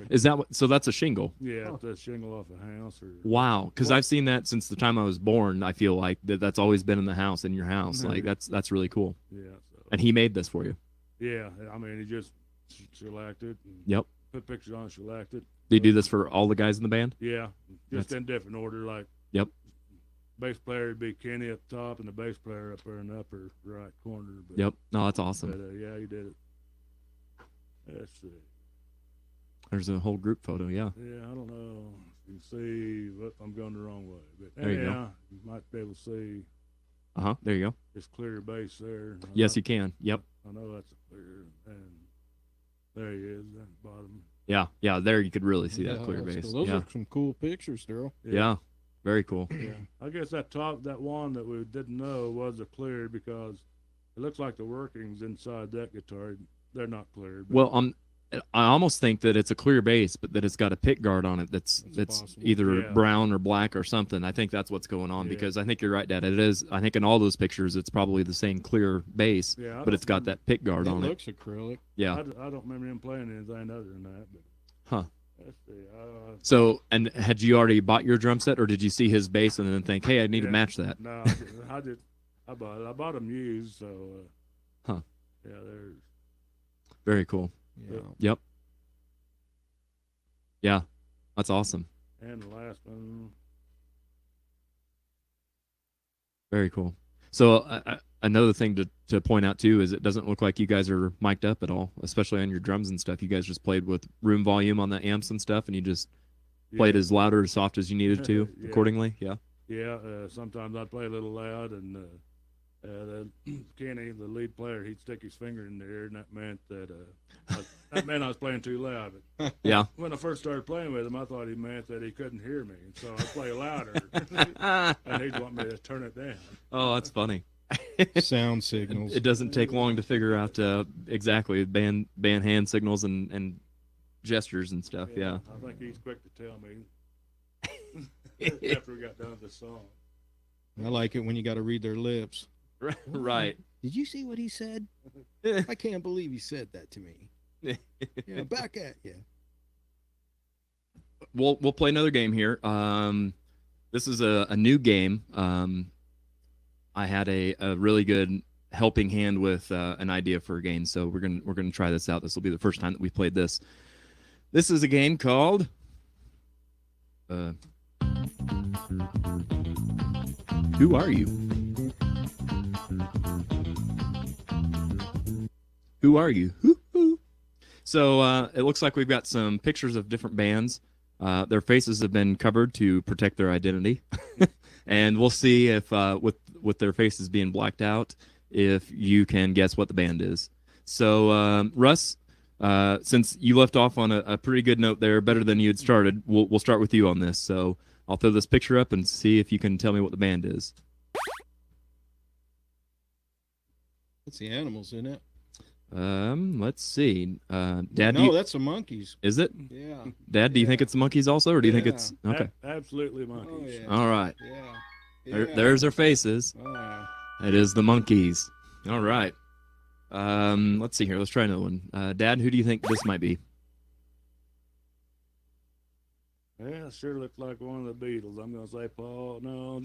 Is that what? So that's a shingle. Yeah, it's a shingle off a house. Or Wow. Because I've seen that since the time I was born. I feel like that's always been in the house, in your house. Like that's really cool. yeah, so And he made this for you. yeah. I mean, he just shellacked it. And Yep. Put pictures on, shellacked it. Did you do this for all the guys in the band? Yeah, just That's- in different order. Like Yep. bass player would be Kenny up top, and the bass player up there in the upper right corner. But, Yep. No, that's awesome. But yeah, he did it. Let's see. There's a whole group photo. Yeah. Yeah, I don't know if you can see, but I'm going the wrong way. But There you go. yeah, you might be able to see There you go. this clear bass there. Yes, you can. Yep. I know that's a clear, and there he is at the bottom. Yeah. Yeah. There you could really see that Yeah, clear that's bass. cool. Those Yeah. are some cool pictures, Darrell. Yeah. Very cool. Yeah, I guess that one that we didn't know was a clear because it looks like the workings inside that guitar. they're not clear. But Well, I almost think that it's a clear base, but that it's got a pick guard on it that's possible. either Yeah. brown or black or something. I think that's what's going on Yeah. because I think you're right, Dad. It is. I think in all those pictures, it's probably the same clear base, Yeah, I but it's don't got that pick guard It on it. looks acrylic. Yeah. I don't remember him playing anything other than that. But Huh. let's see. So, and had you already bought your drum set, or did you see his bass and then think, "Hey, I need to Yeah. match that"? No, I bought them used, so. Huh. Yeah, there's. Very cool. Yeah. Yep. Yeah, that's awesome. And the last one. Very cool. So another thing to point out too is it doesn't look like you guys are mic'd up at all, especially on your drums and stuff. You guys just played with room volume on the amps and stuff, and you just played as loud or as soft as you needed to Yeah. accordingly. Yeah. Yeah, sometimes I'd play a little loud, and Kenny, the lead player, he'd stick his finger in the air, and that meant that I was playing too loud. But Yeah. when I first started playing with him, I thought he meant that he couldn't hear me, so I'd play louder, and he'd want me to turn it down. Oh, that's funny. Sound signals. It doesn't take long to figure out exactly band hand signals and gestures and stuff. Yeah. I think he's quick to tell me after we got done with the song. I like it when you got to read their lips. Right. Did you see what he said? I can't believe he said that to me. Yeah, back at you. We'll play another game here. This is a new game. I had a really good helping hand with an idea for a game, so we're gonna try this out. This will be the first time that we played this. This is a game called Who Are You? Who are you? Hoo-hoo. So it looks like we've got some pictures of different bands. Their faces have been covered to protect their identity, and we'll see if with their faces being blacked out, if you can guess what the band is. So Russ, since you left off on a pretty good note there, better than you had started, we'll start with you on this. So I'll throw this picture up and see if you can tell me what the band is. That's the animals, isn't it? Let's see. Dad, No, that's the monkeys. is it? Yeah. Dad, do you think Yeah. it's the Monkeys also, or do you think Yeah. it's okay? Absolutely Oh, monkeys. yeah. All right. Yeah. There's their faces. Oh, yeah. It is the Monkeys. All right. Let's see here. Let's try another one. Dad, who do you think this might be? Yeah, it sure looks like one of the Beatles. I'm gonna say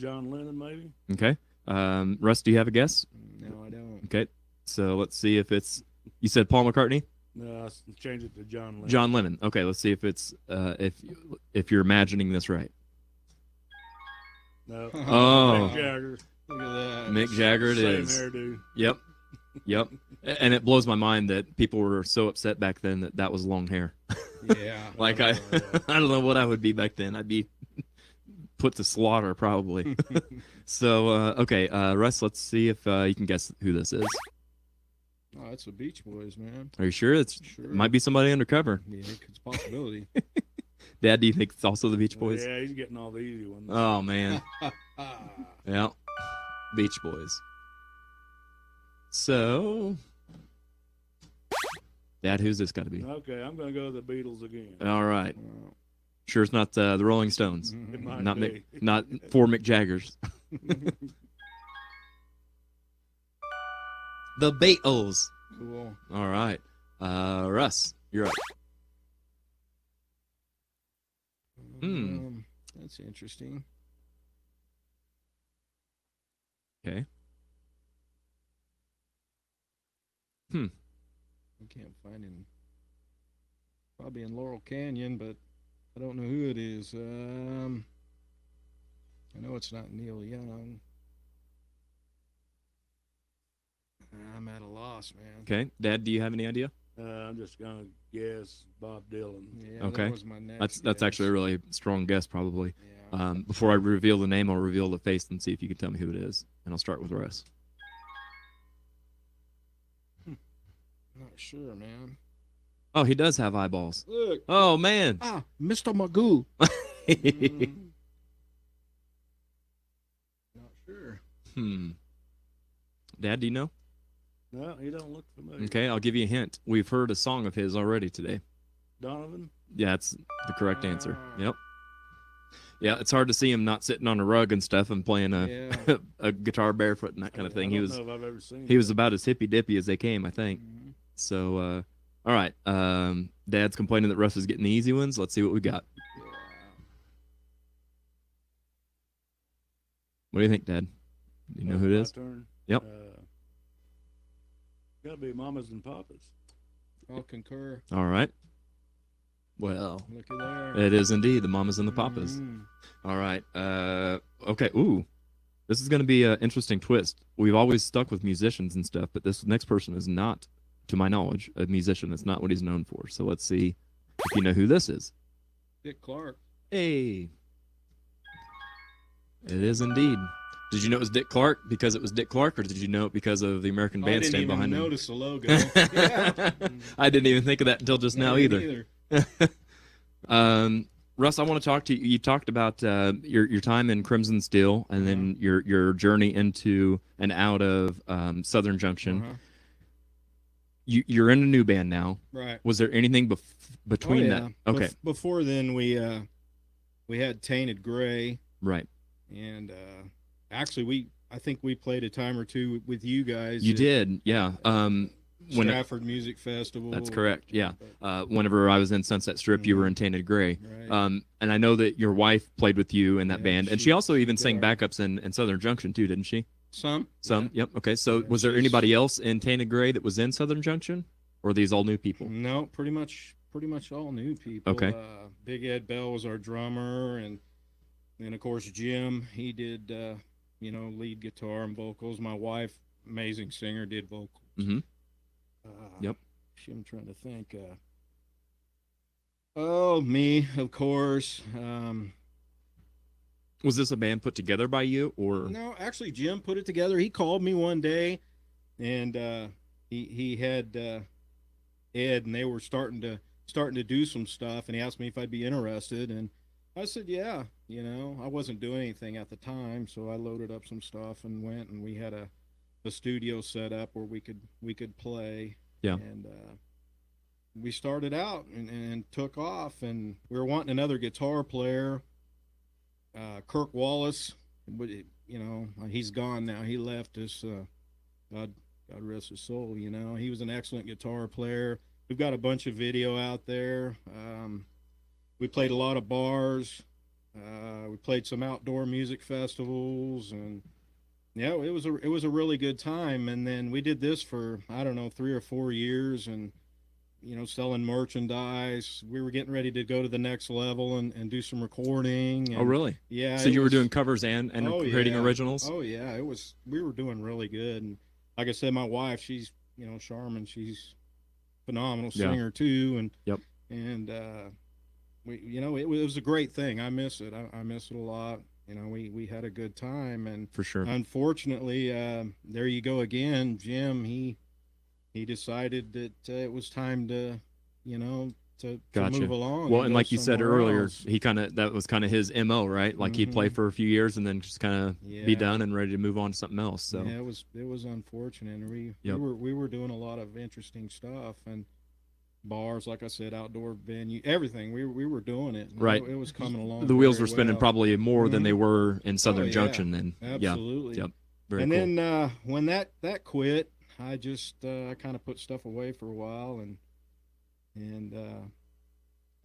John Lennon maybe. Okay. Russ, do you have a guess? No, I don't. Okay. So let's see if it's. You said Paul McCartney? No, I change it to John Lennon. John Lennon. Okay. Let's see if it's if you're imagining this right. No. Oh. Mick Jagger. Look at that. Mick Jagger it Same is. hairdo. Yep. Yep. And it blows my mind that people were so upset back then that was long hair. Yeah. Like I don't know what I would be back then. I'd be put to slaughter probably. So okay, Russ, let's see if you can guess who this is. Oh, that's the Beach Boys, man. Are you sure? It Sure. might be somebody undercover. Yeah, it's a possibility. Dad, do you think it's also the Beach Boys? Yeah, he's getting all the easy ones. Oh man. Yeah. Beach Boys. So Dad, who's this got to be? Okay, I'm gonna go with the Beatles again. All right. Wow. Sure it's not the Rolling Stones. It might Not be. not four Mick Jaggers. The Beatles. Cool. All right. Russ, you're up. That's interesting. Okay. I can't find him. Probably in Laurel Canyon, but I don't know who it is. I know it's not Neil Young. I'm at a loss, man. Okay. Dad, do you have any idea? I'm just gonna guess Bob Dylan. Yeah, Okay. that was my next That's guess. actually a really strong guess, probably. Yeah. Before I reveal the name, I'll reveal the face and see if you can tell me who it is. And I'll start with Russ. Not sure, man. Oh, he does have eyeballs. Look. Oh man. Mr. Magoo. Not sure. Dad, do you know? No, he don't look familiar. Okay, I'll give you a hint. We've heard a song of his already today. Donovan? Yeah, that's the correct answer. Yep. Yeah, it's hard to see him not sitting on a rug and stuff and playing a Yeah. a guitar barefoot and that kind of thing. I don't know if I've ever seen He was that. about as hippy dippy as they came, I think. Mhm. So, all right. Dad's complaining that Russ is getting the easy ones. Let's see what we got. Yeah. What do you think, Dad? Do you know who it My is? turn. Yep. Gotta be Mamas and Papas. I'll concur. All right. Well, Looky there. it is indeed the Mamas and the Papas. Mhm. All right. Okay. Ooh, this is going to be an interesting twist. We've always stuck with musicians and stuff, but this next person is not, to my knowledge, a musician. That's not what he's known for. So let's see if you know who this is. Dick Clark. Hey. It is indeed. Did you know it was Dick Clark because it was Dick Clark, or did you know it because of the American I Bandstand didn't even behind him? notice the logo. Yeah. I didn't even think of that until just now Me either. Russ, I want to talk to you. You talked about your time in Crimson Steel and then your journey into and out of Southern Junction. Uh-huh. You're in a new band now. Right. Was there anything between that? Okay. Before then, we had Tainted Gray, Right. and actually, I think we played a time or two with you guys. You at did, yeah. Stratford Music Festival. That's correct, yeah. Whenever I was in Sunset Strip, you were in Tainted Gray. Right. And I know that your wife played with you in that Yeah, band, and she- she also even sang yeah. backups in Southern Junction too, didn't she? Some. Some, Yeah. yep. Okay, so Yeah, was there she's- anybody else in Tainted Gray that was in Southern Junction, or are these all new people? No, pretty much all new people. Okay. Big Ed Bell was our drummer, and of course Jim. He did lead guitar and vocals. My wife, amazing singer, did vocals. Mm-hmm. Yep. Shit, I'm trying to think. Me, of course. Was this a band put together by you, or No, actually, Jim put it together. He called me one day, and he had Ed, and they were starting to do some stuff, and he asked me if I'd be interested, and I said, yeah. I wasn't doing anything at the time, so I loaded up some stuff and went, and we had a studio set up where we could play. Yeah. And we started out and took off, and we were wanting another guitar player. Kirk Wallace, but he's gone now. He left us. God rest his soul. He was an excellent guitar player. We've got a bunch of video out there. We played a lot of bars. We played some outdoor music festivals, and yeah, it was a really good time. And then we did this for, I don't know, 3 or 4 years, and selling merchandise. We were getting ready to go to the next level and do some recording. oh, really? Yeah. So you were doing covers and Oh, creating yeah. originals? Oh yeah, we were doing really good. And like I said, my wife, she's Charmin, she's phenomenal Yeah. singer too. And Yep. And it was a great thing. I miss it. I miss it a lot. We had a good time, and For sure. unfortunately, there you go again, Jim. He decided that it was time to Gotcha. move along. Well, and go like you said somewhere earlier, else. that was kind of his MO, right? Like he'd play Mhm. for a few years and then just kind of be Yeah. done and ready to move on to something else. So Yeah, it was unfortunate. And Yep. we were doing a lot of interesting stuff, and bars, like I said, outdoor venue, everything. We were doing it. Right. It was coming along. the wheels very were spinning well. probably more than they were in Southern yeah. Junction then. Absolutely. Yeah. Yep. Very And cool. then when that quit, I just I kind of put stuff away for a while, and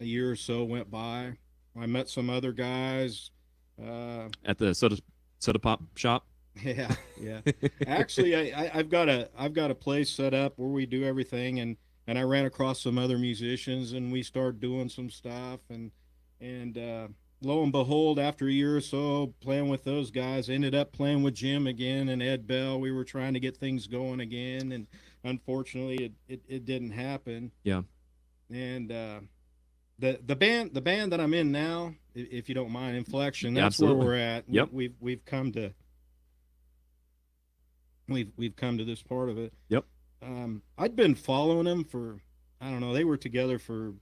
a year or so went by. I met some other guys. At the soda pop shop. Yeah, yeah. Actually, I've got a place set up where we do everything, and I ran across some other musicians, and we started doing some stuff, and lo and behold, after a year or so playing with those guys, ended up playing with Jim again and Ed Bell. We were trying to get things going again, and unfortunately, it didn't happen. Yeah. And the band that I'm in now, if you don't mind, Inflection, Yeah, that's absolutely. where we're at. Yep. We've come to this part of it. Yep. I'd been following them for, I don't know, they were together for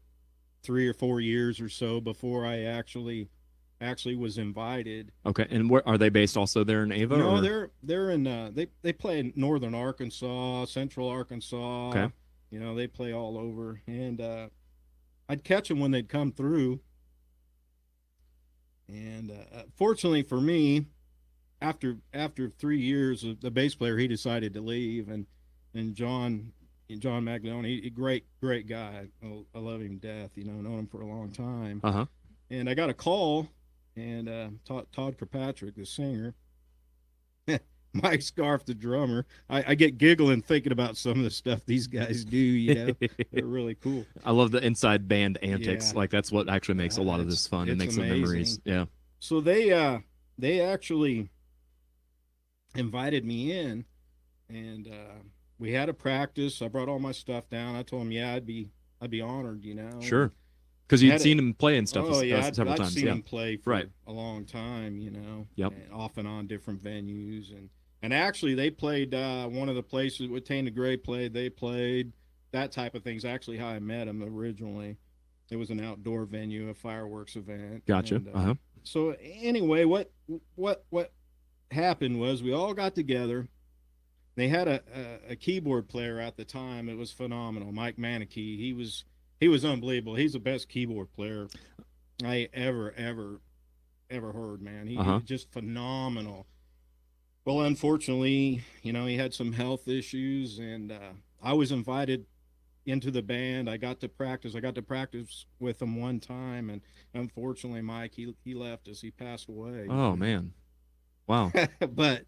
3 or 4 years or so before I actually actually was invited. Okay, and where are they based? Also there in Ava? No, or? they're in they play in northern Arkansas, central Arkansas. Okay. You know, they play all over, and I'd catch them when they'd come through. And fortunately for me, after 3 years, the bass player, he decided to leave, and John Maglione, he great guy. I love him to death. You know him for a long time. Uh-huh. And I got a call, and Todd Kirkpatrick, the singer, Mike Scarf, the drummer. I get giggling thinking about some of the stuff these guys do. You know, they're really cool. I love the inside band antics. Yeah. Like that's what actually makes a lot of this fun and makes the memories. Yeah. So they actually invited me in, and we had a practice. I brought all my stuff down. I told them, yeah, I'd be honored. You know. Sure. Because you'd seen him play and stuff several I'd times. seen Yeah. him play for Right. a long time, you know. Yep. And off and on different venues, and actually they played one of the places with Tainted Gray played. They played that type of things. Actually, how I met him originally. It was an outdoor venue, a fireworks event. Gotcha. And, so anyway, what happened was we all got together. They had a keyboard player at the time. It was phenomenal, Mike Manicky. He was unbelievable. He's the best keyboard player I ever heard, man. He was just phenomenal. Well, unfortunately, you know, he had some health issues, and I was invited into the band. I got to practice with him one time, and unfortunately, Mike, he left us. He passed away. Oh man. Wow. But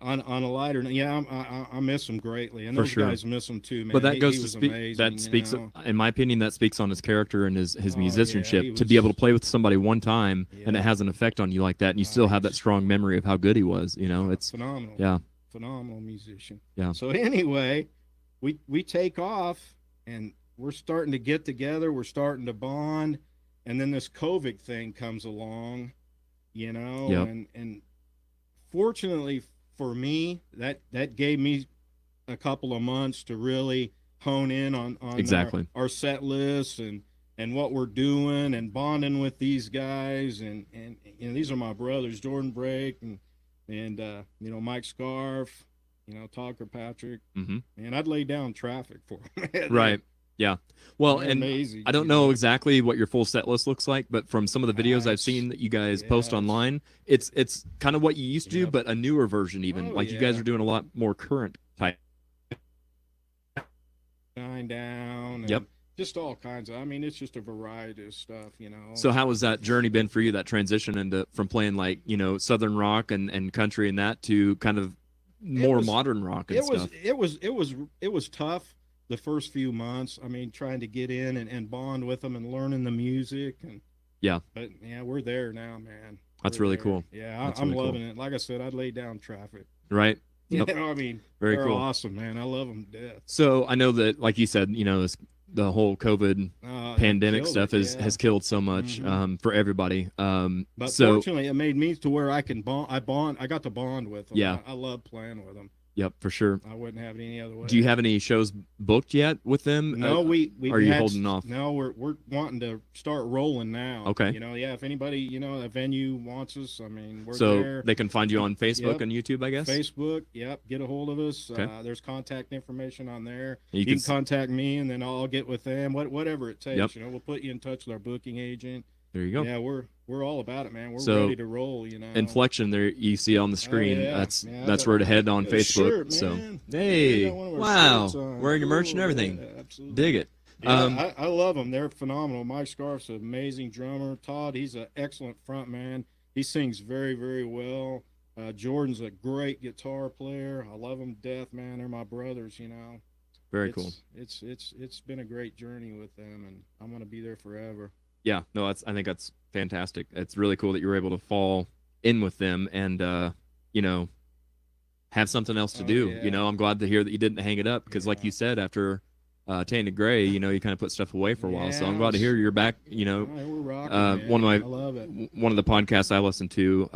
on a lighter note, yeah, I miss him greatly, and For those sure. guys miss him too, man. But that He goes to was speak. amazing, That you speaks, know? in my opinion, that speaks on his character and his Oh, musicianship. yeah, To be able to play with somebody one time and it Yeah. has an effect on you like that, and you still have that strong memory of how good he was. You know, it's phenomenal. yeah. Phenomenal musician. Yeah. So anyway, we take off, and we're starting to get together. We're starting to bond, and then this COVID thing comes along, you know, Yep. and fortunately for me, that gave me a couple of months to really hone in on Exactly. our set lists and what we're doing and bonding with these guys, and you know, these are my brothers, Jordan Brake and you know, Mike Scarf, you know, Todd Kirkpatrick, and I'd lay down traffic for them. Right. Yeah. Well, They're and amazing, I don't you know know. exactly what your full set list looks like, but from some of the videos I've It's- seen that you guys post yeah, online, it's kind of what you used to do, Yep. but a newer version even. Oh, Like you guys yeah. are doing a lot more current type. Shine Down, and Yep. just all kinds of. I mean, it's just a variety of stuff, you know. So how has that journey been for you? That transition into from playing like, you know, Southern rock and country and that to kind of more was- modern rock and it stuff. was tough the first few months. I mean, trying to get in and bond with them and learning the music, and Yeah. But yeah, we're there now, man. That's We're really there. cool. Yeah, That's I'm really cool. loving it. Like I said, I'd lay down traffic. Right. You Yep. know, I mean, Very they're cool. awesome, man. I love them to death. So I know that, like you said, you know, the whole COVID It pandemic killed stuff it, yeah. has killed so much for everybody. But So fortunately, it made me to where I can bond. I got to bond with them. Yeah. I love playing with them. yep, for sure. I wouldn't have it any other way. Do you have any shows booked yet with them? No, we are you holding off? No, we're wanting to start rolling now. Okay. You know, yeah. If anybody, you know, a venue wants us, I mean, we're So there. they can find you on Facebook Yep. and YouTube, I guess. Facebook, yep. Get a hold of us. Okay. There's contact information on there. You You can can contact me, and then I'll get with them. Whatever it takes. Yep. You know, we'll put you in touch with our booking agent. There you go. Yeah, we're all about it, man. We're So, ready to roll. You know. Inflection there you see on the screen. Oh, yeah. That's Yeah, I that's got- where to head on I got a Facebook. shirt, So man. hey, I got one of our wow, shirts on. wearing your merch and Cool, everything. yeah, absolutely. Dig it. Yeah, I love them. They're phenomenal. Mike Scarf's an amazing drummer. Todd, he's an excellent front man. He sings very, very well. Jordan's a great guitar player. I love them to death, man. They're my brothers, you know. Very cool. It's been a great journey with them, and I'm gonna be there forever. Yeah, no, I think that's fantastic. It's really cool that you were able to fall in with them and you know, have something else to Oh, do. yeah. You know, I'm glad to hear that you didn't hang it up because, like Yeah. you said, after Tainted Gray, you know, you kind of put stuff away for a while. So I'm Yeah, glad to hear you're back. You know, All right, we're rocking, man. one of my I love it. one of the podcasts I listen to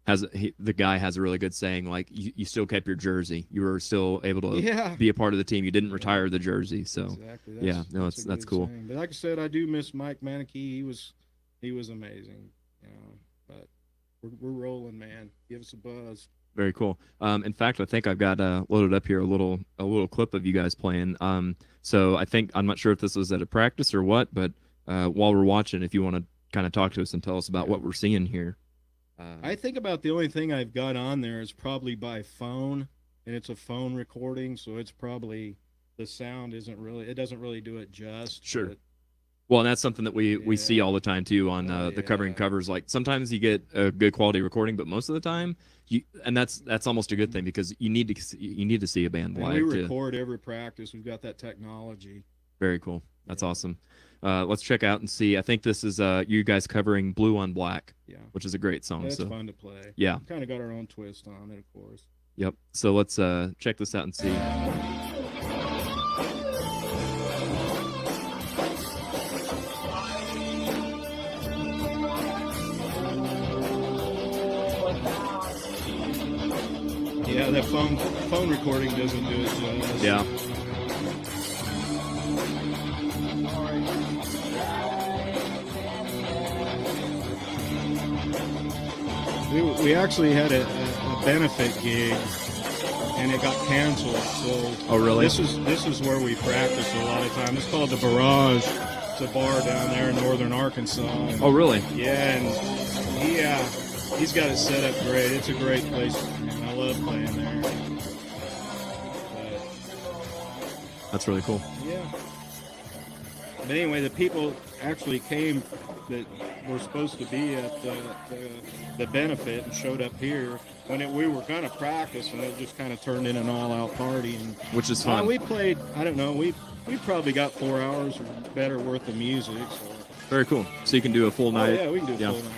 the guy has a really good saying, like you still kept your jersey. You were still able to Yeah. be a part of the team. You didn't retire the jersey. So Exactly. yeah, no, a that's good cool. saying. But like I said, I do miss Mike Manicky. He was amazing. You know, but we're rolling, man. Give us a buzz. Very cool. In fact, I think I've got loaded up here a little clip of you guys playing. So I think I'm not sure if this was at a practice or what, but while we're watching, if you want to kind of talk to us and tell us about what we're seeing here. I think about the only thing I've got on there is probably by phone, and it's a phone recording, so it's probably the sound doesn't really do it just. Sure. But, Well, and that's something that we see all the time too on the covering covers. Like sometimes you get a good quality recording, but most of the time, and that's almost a good thing because you need to see a band live. We record every practice. We've got that technology. Very cool. That's awesome. Let's check out and see. I think this is you guys covering "Blue on Black," which is a great song. That's so fun to play. Yeah, kind of got our own twist on it, of course. Yep. So let's check this out and see. Yeah, that phone recording doesn't do it justice. Yeah. We actually had a benefit gig, and it got canceled. So oh, really? This is where we practice a lot of time. It's called the Barrage. It's a bar down there in northern Arkansas. And, oh, really? Yeah, and he's got it set up great. It's a great place, man. I love playing there. That's really cool. Yeah. But anyway, the people actually came that were supposed to be at the benefit and showed up here when we were kind of practice, and it just kind of turned in an all-out party. And which is fun. We played, I don't know, we probably got 4 hours or better worth of music. So. Very cool. So you can do a full night. Yeah, we can do a full night.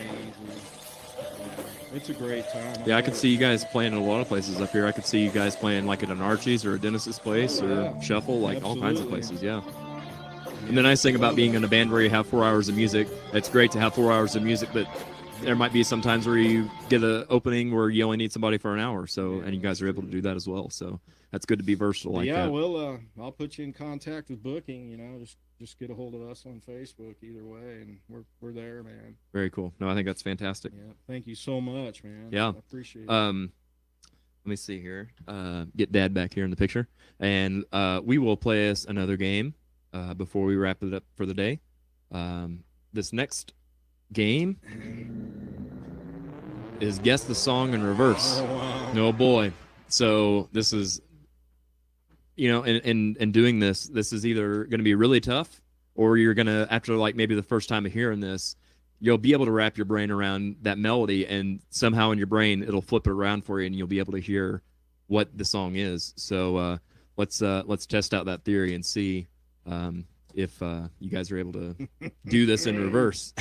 It's a great time. Yeah, I could see you guys playing in a lot of places up here. I could see you guys playing like at an Archie's or a Dennis's place or Shuffle, like all kinds of places. Yeah. And the nice thing about being in a band where you have 4 hours of music, it's great to have 4 hours of music, but there might be some times where you get an opening where you only need somebody for an hour. So, and you guys are able to do that as well. So that's good to be versatile like that. Yeah, well, I'll put you in contact with booking. You know, just get a hold of us on Facebook either way, and we're there, man. Very cool. No, I think that's fantastic. Yeah, thank you so much, man. Yeah, I appreciate it. Let me see here. Get Dad back here in the picture, and we will play us another game before we wrap it up for the day. This next game is Guess the Song in Reverse. Oh, wow. Oh boy. So this is, you know, in doing this is either going to be really tough, or you're going to, after like maybe the first time of hearing this, you'll be able to wrap your brain around that melody, and somehow in your brain it'll flip it around for you, and you'll be able to hear what the song is. So let's test out that theory and see if you guys are able to do this in reverse.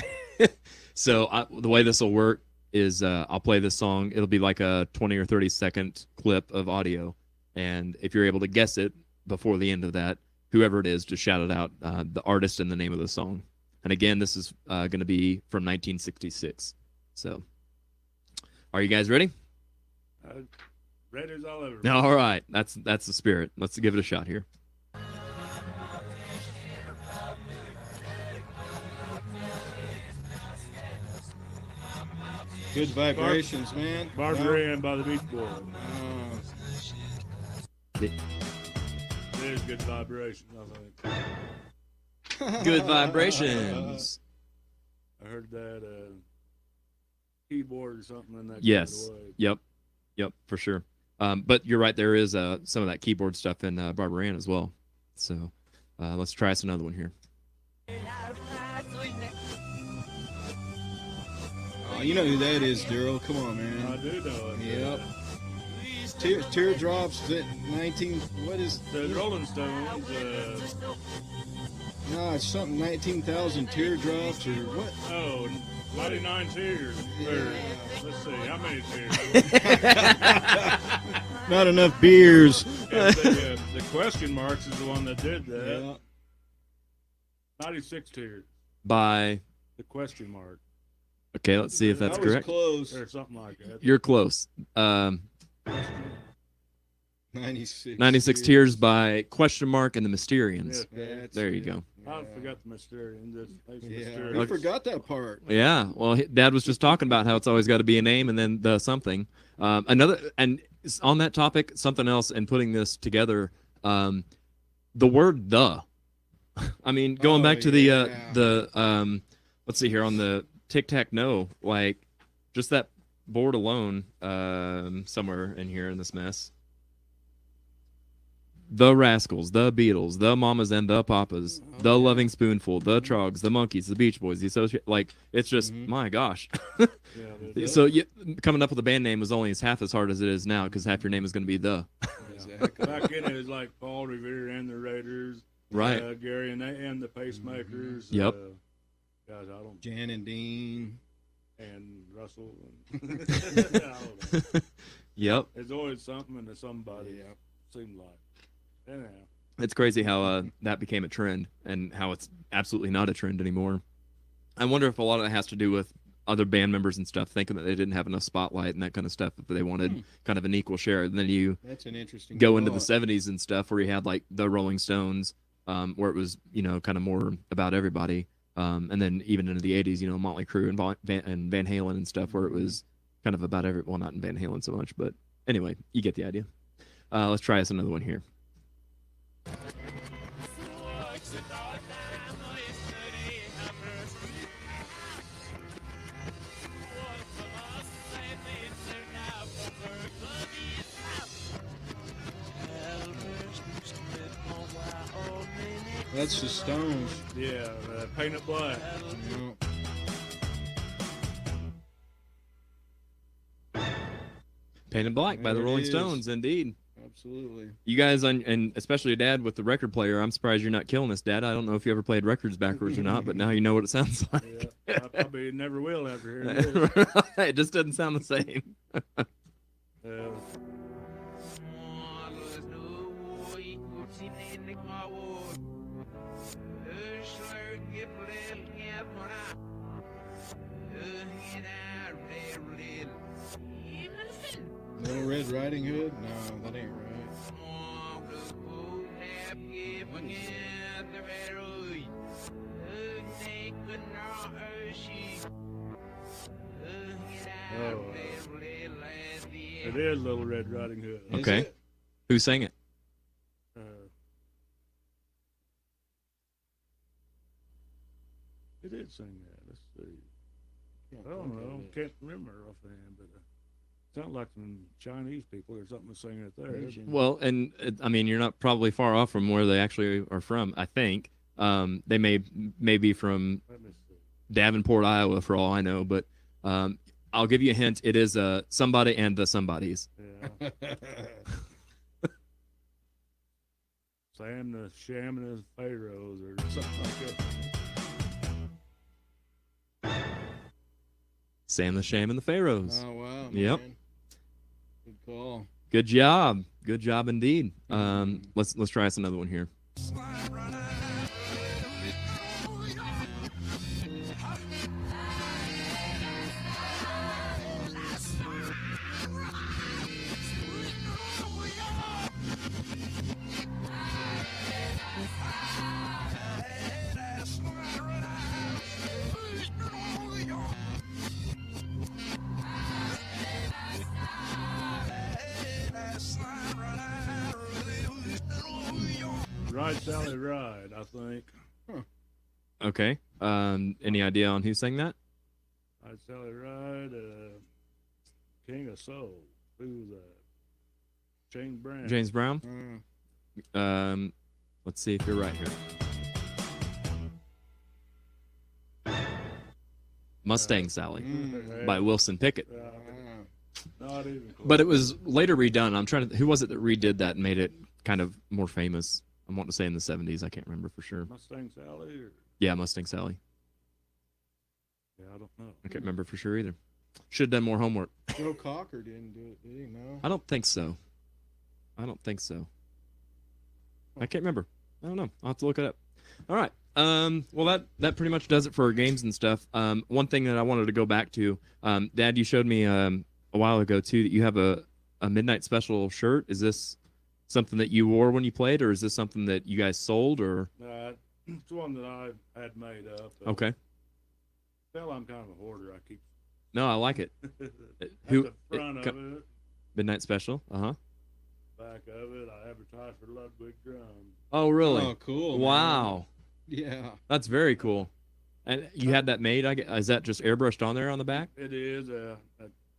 So the way this will work is I'll play this song. It'll be like a 20 or 30 second clip of audio, and if you're able to guess it before the end of that, whoever it is, just shout it out, the artist and the name of the song. And again, this is going to be from 1966. So, are you guys ready? Ready as all ever. All right, that's the spirit. Let's give it a shot here. Good vibrations, man. Barbarian by the Beach Boys. It is good vibrations, I think. Good vibrations. I heard that keyboard or something in that. Yes. Kind of way. Yep, for sure. But you're right. There is some of that keyboard stuff in Barbarian as well. So let's try us another one here. Oh, you know who that is, Darrell. Come on, man. I do know it. Yep. Teardrops. That 19. What is the Rolling Stones? No, it's something 19,000 teardrops or what? Oh, 99 tears. Yeah. Let's see, how many tears? Not enough beers. The question marks is the one that did that. Yeah. 96 tears. By the question mark. Okay, let's see if that's correct. Close. Or something like that. You're close. 96. 96 Tears by Question Mark and the Mysterians. That's There you it. go. I Yeah. forgot the Mysterian. Yeah, Yeah, we forgot that part. Yeah, well, Dad was just talking about how it's always got to be a name and then the something. On that topic, something else, and putting this together, the word "the." I mean, going back to the let's see here on the Tic Tac No, like just that board alone, somewhere in here in this mess. The Rascals, the Beatles, the Mamas and the Papas, the Loving Spoonful, the Trogs, the Monkees, the Beach Boys, the Associate. Like, it's just, my gosh. So coming up with a band name was only half as hard as it is now because half your name is going to be the. Exactly. back then it was like Paul Revere and the Raiders, Right. Gary and the Pacemakers. Yep. Guys, I don't. Jan and Dean. And Russell. And I don't know. Yep. There's always something and somebody. Yeah. Seemed like. Anyhow. It's crazy how that became a trend and how it's absolutely not a trend anymore. I wonder if a lot of it has to do with other band members and stuff thinking that they didn't have enough spotlight and that kind of stuff, if they wanted kind of an equal share. And then you That's an interesting go into the thought. 70s and stuff where you had like the Rolling Stones, where it was, kind of more about everybody. And then even into the 80s, Motley Crue and Van Halen and stuff where it was kind of about well, not in Van Halen so much, but anyway, you get the idea. Let's try us another one here. That's the Stones. Yeah, Painted Black. Yeah. Painted Black by the There it Rolling is. Stones, indeed. Absolutely. You guys, and especially your dad with the record player, I'm surprised you're not killing us, Dad. I don't know if you ever played records backwards or not, but now you know what it sounds like. Yeah, I probably never will after hearing this. It just doesn't sound the same. Little Red Riding Hood? No, that ain't right. It is Little Red Riding Hood. Is Okay. it? Who sang it? It did sing that. Let's see. Can't I don't think of know. it. Can't remember offhand, but sound like some Chinese people or something singing it there. Asian. Well, and I mean, you're not probably far off from where they actually are from. I think they may be from Let me see. Davenport, Iowa, for all I know. But I'll give you a hint. It is somebody and the somebodies. Yeah. Sam the Sham and the Pharaohs or something like that. Sam the Sham and the Pharaohs. Oh, wow. Yep. Man. Good call. Good job. Good job indeed. Let's try us another one here. Ride Sally Ride, I think. Okay. Any idea on who sang that? Ride Sally Ride, King of Soul. Who's that? James Brown. James Brown. Let's see if you're right here. Mustang Sally by Wilson Pickett. Not even close. But it was later redone. I'm trying to. Who was it that redid that and made it kind of more famous? I want to say in the 70s. I can't remember for sure. Mustang Sally? Or, Yeah, Mustang Sally. yeah, I don't know. I can't remember for sure either. Should have done more homework. Joe Cocker didn't do it, did he? No. I don't think so. I can't remember. I don't know. I'll have to look it up. All right. Well, that pretty much does it for our games and stuff. One thing that I wanted to go back to, Dad, you showed me a while ago too that you have a midnight special shirt. Is this something that you wore when you played, or is this something that you guys sold, or? It's one that I had made up. Okay. Well, I'm kind of a hoarder. I keep. No, I like it. At Who- the front of it, Midnight Special. back of it, I advertise for Ludwig drums. Oh, really? Oh, cool. man. Wow. Yeah. That's very cool. And you had that made? Is that just airbrushed on there on the back? It is at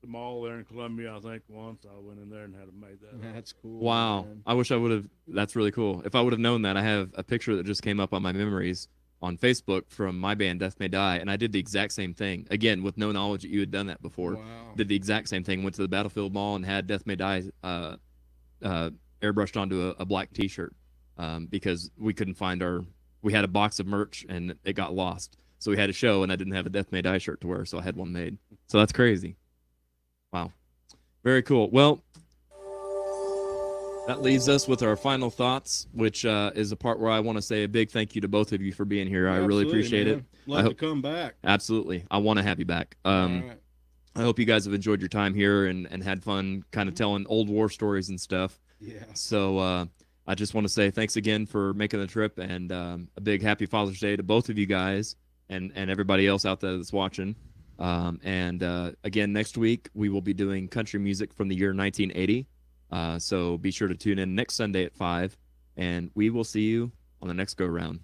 the mall there in Columbia. I think once I went in there and had them made that. That's cool. Wow. man. I wish I would have. That's really cool. If I would have known that, I have a picture that just came up on my memories on Facebook from my band Death May Die, and I did the exact same thing. Again, with no knowledge that you had done that before. Wow. Did the exact same thing. Went to the Battlefield Mall and had Death May Die airbrushed onto a black T-shirt because we couldn't find we had a box of merch and it got lost. So we had a show and I didn't have a Death May Die shirt to wear, so I had one made. So that's crazy. Wow. Very cool. Well, that leaves us with our final thoughts, which is a part where I want to say a big thank you to both of you for being here. I really Absolutely, appreciate man. it. Love to come back. Absolutely. I want to have you back. All right. I hope you guys have enjoyed your time here and had fun kind of telling old war stories and stuff. Yeah. So I just want to say thanks again for making the trip, and a big happy Father's Day to both of you guys and everybody else out there that's watching. Again, next week we will be doing country music from the year 1980. So be sure to tune in next Sunday at 5, and we will see you on the next go round.